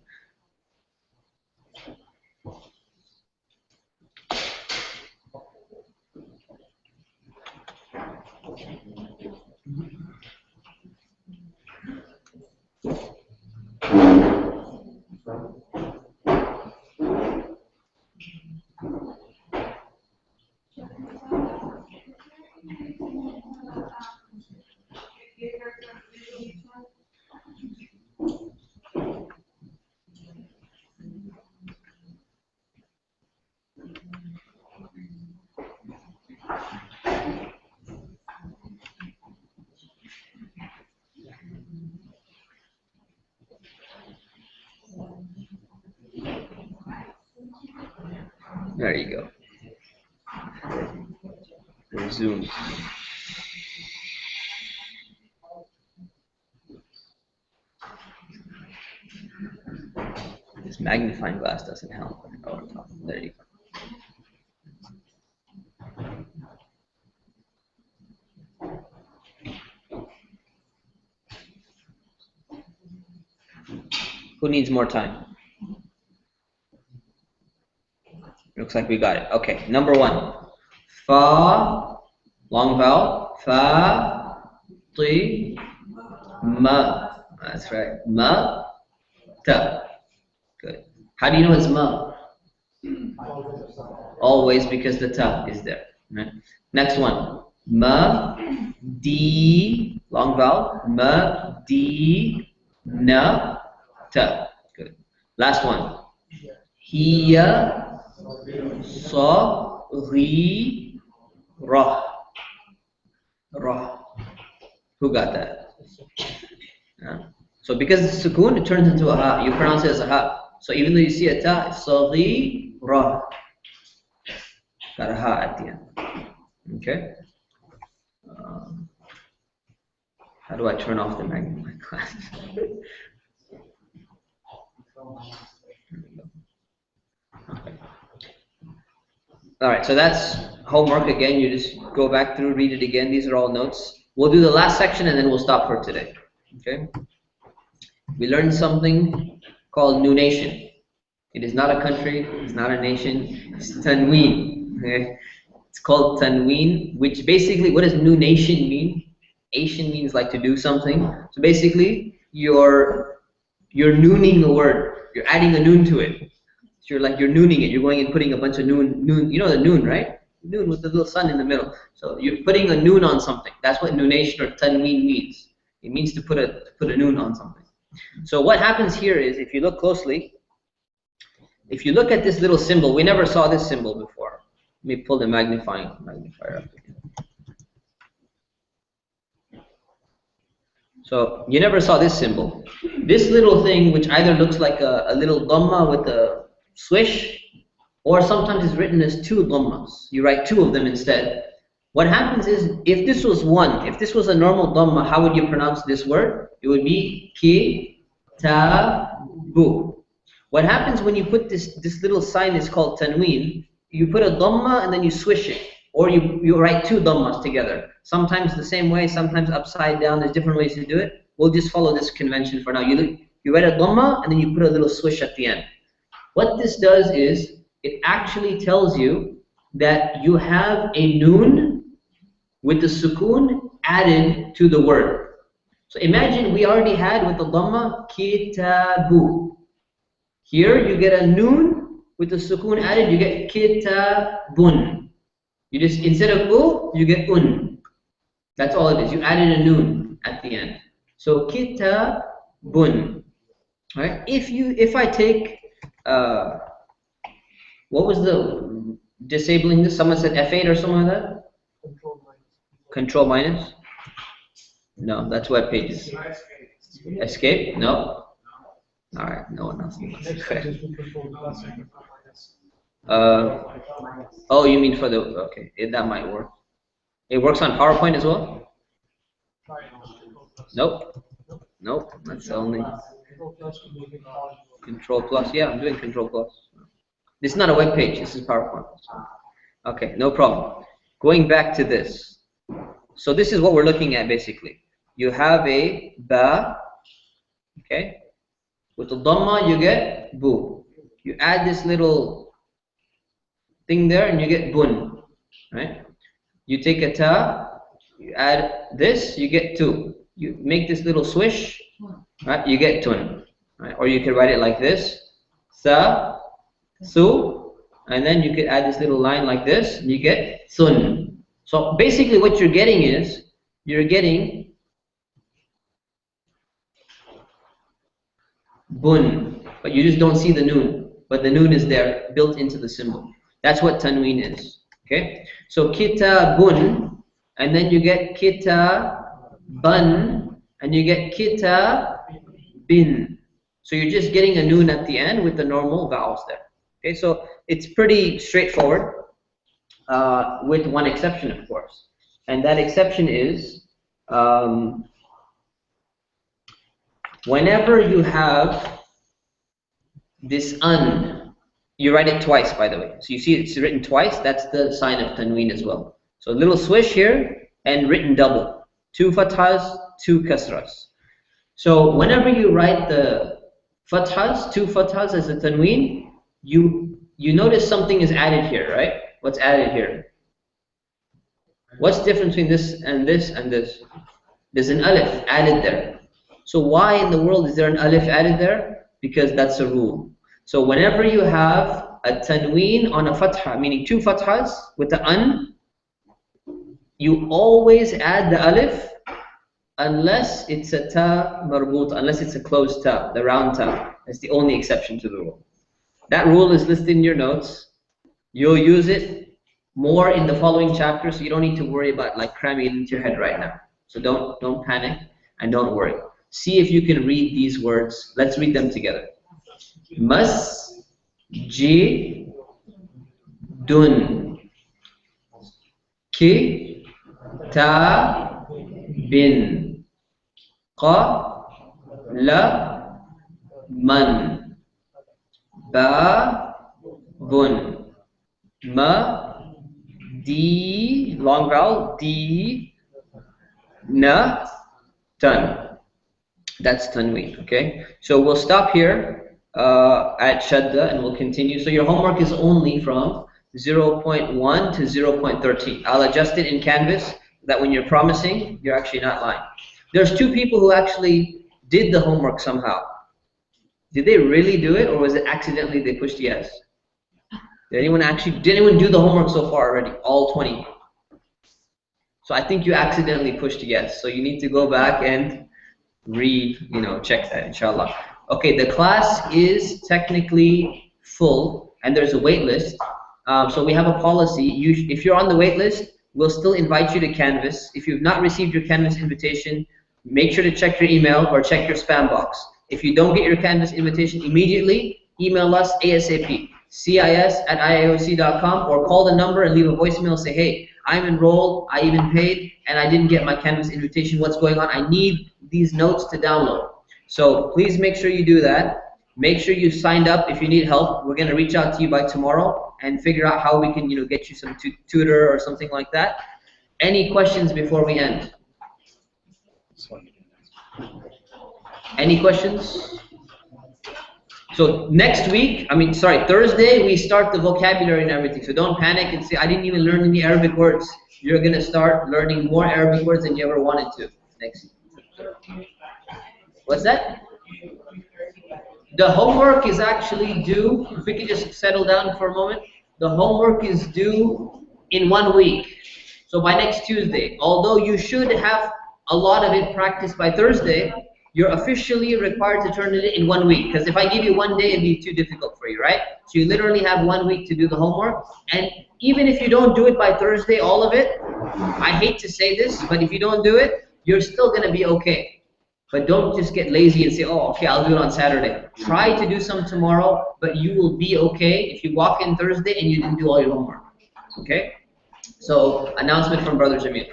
There you go. Resume. This magnifying glass doesn't help. Oh, there you go. Who needs more time? Looks like we got it. Okay, number 1. Fa, long vowel. Fa, ti, ma. That's right. Ma, ta. Good. How do you know it's ma? Always, because the ta is there. Right? Next one. Ma, di, long vowel. Ma, di, na, ta. Good. Last one. Hiya, sa, ri, ra. Ra. Who got that? Yeah. So because it's sukoon, it turns into a ha. You pronounce it as a ha. So even though you see a ta, it's sa-ri, ra. Got a ha at the end. Okay? How do I turn off the magnifying glass? Okay. All right, so that's homework again. You just go back through, read it again. These are all notes. We'll do the last section and then we'll stop for today. Okay? We learned something called nunation. It is not a country, it's not a nation, it's tanween. Okay? It's called tanween, which basically, what does nunation mean? Asian means like to do something. So basically, you're nooning a word. You're adding a noon to it. So you're nooning it. You're going and putting a bunch of noon. You know the noon, right? Noon with the little sun in the middle. So you're putting a noon on something. That's what nunation or tanween means. It means to put a noon on something. So what happens here is, if you look closely, If you look at this little symbol, we never saw this symbol before. Let me pull the magnifier up again. So you never saw this symbol. This little thing, which either looks like a little dhamma with a swish, or sometimes it's written as two dhammas. You write two of them instead. What happens is, if this was one, if this was a normal dhamma, how would you pronounce this word? It would be kitabu. What happens when you put this little sign is called tanween. You put a dhamma and then you swish it. Or you write two dhammas together. Sometimes the same way, sometimes upside down. There's different ways to do it. We'll just follow this convention for now. You write a dhamma and then you put a little swish at the end. What this does is, it actually tells you that you have a noon with the sukoon added to the word. So imagine we already had with the dhamma, kitabu. Here you get a noon with the sukoon added, you get kitabun. You just, instead of u, you get un. That's all it is. You added a noon at the end. So kitabun. Right? If I take what was the disabling this? Someone said F8 or something like that? Control minus? No, that's web pages. Escape? No. Alright, no one else. Okay. Oh, you mean for the, okay, that might work. It works on PowerPoint as well? Nope. Nope, that's the only. Control plus, yeah, I'm doing Control plus. This is not a web page, this is PowerPoint. Okay, no problem. Going back to this. So this is what we're looking at basically. You have a ba, okay? With the dhamma you get bu. You add this little thing there and you get bun, right? You take a ta, you add this, you get tu. You make this little swish, right? You get tun, right? Or you could write it like this, sa, su, and then you could add this little line like this, and you get sun. So basically what you're getting is, you're getting bun, but you just don't see the noon. But the noon is there, built into the symbol. That's what tanween is. Okay? So kitabun, and then you get kitaban, and you get kitabin. So you're just getting a noon at the end with the normal vowels there. Okay, so it's pretty straightforward, with one exception, of course. And that exception is, whenever you have this un, you write it twice, by the way. So you see it's written twice, that's the sign of tanween as well. So a little swish here, and written double. 2 fathas, 2 kasras. So whenever you write the fathas, 2 fathas as a tanween, you notice something is added here, right? What's added here? What's the difference between this and this and this? There's an alif added there. So why in the world is there an alif added there? Because that's a rule. So whenever you have a tanween on a fatha, meaning 2 fathas with the an, you always add the alif unless it's a ta marbut, unless it's a closed ta, the round ta. That's the only exception to the rule. That rule is listed in your notes. You'll use it more in the following chapter, so you don't need to worry about like cramming it into your head right now. So don't panic and don't worry. See if you can read these words. Let's read them together. Masjidun, kitabin, qalaman, babun, di, long vowel, di, na, tan. That's tanween, okay? So we'll stop here at shadda and we'll continue. So your homework is only from 0.1 to 0.13. I'll adjust it in Canvas that when you're promising, you're actually not lying. There's 2 people who actually did the homework somehow. Did they really do it, or was it accidentally they pushed yes? Did anyone do the homework so far already? All 20. So I think you accidentally pushed yes. So you need to go back and check that, inshallah. Okay, the class is technically full and there's a wait list, so we have a policy. If you're on the wait list, we'll still invite you to Canvas. If you've not received your Canvas invitation, make sure to check your email or check your spam box. If you don't get your Canvas invitation immediately, email us ASAP, cis@iioc.com, or call the number and leave a voicemail and say, hey, I'm enrolled, I even paid, and I didn't get my Canvas invitation. What's going on? I need these notes to download. So please make sure you do that. Make sure you signed up. If you need help, we're going to reach out to you by tomorrow and figure out how we can, get you some tutor or something like that. Any questions before we end? Any questions? So next week, Thursday, we start the vocabulary and everything. So don't panic and say, I didn't even learn any Arabic words. You're going to start learning more Arabic words than you ever wanted to next week. What's that? The homework is actually due, if we could just settle down for a moment, the homework is due in 1 week. So by next Tuesday, although you should have a lot of it practiced by Thursday, you're officially required to turn it in 1 week. Because if I give you 1 day, it'd be too difficult for you, right? So you literally have 1 week to do the homework. And even if you don't do it by Thursday, all of it, I hate to say this, but if you don't do it, you're still going to be okay. But don't just get lazy and say, oh, okay, I'll do it on Saturday. Try to do some tomorrow, but you will be okay if you walk in Thursday and you didn't do all your homework. Okay? So, announcement from Brother Jamil.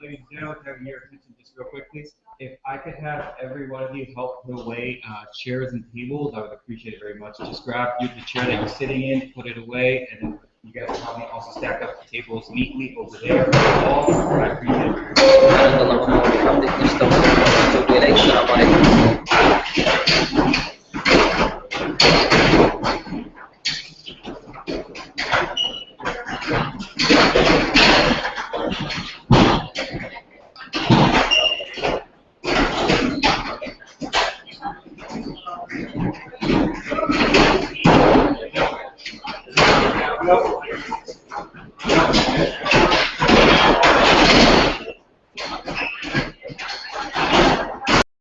Ladies and gentlemen, have your attention just real quick, please. If I could have every one of you help put away chairs and tables, I would appreciate it very much. Just grab the chair that you're sitting in, put it away, and then you guys probably also stack up the tables neatly over there on the wall. I appreciate it.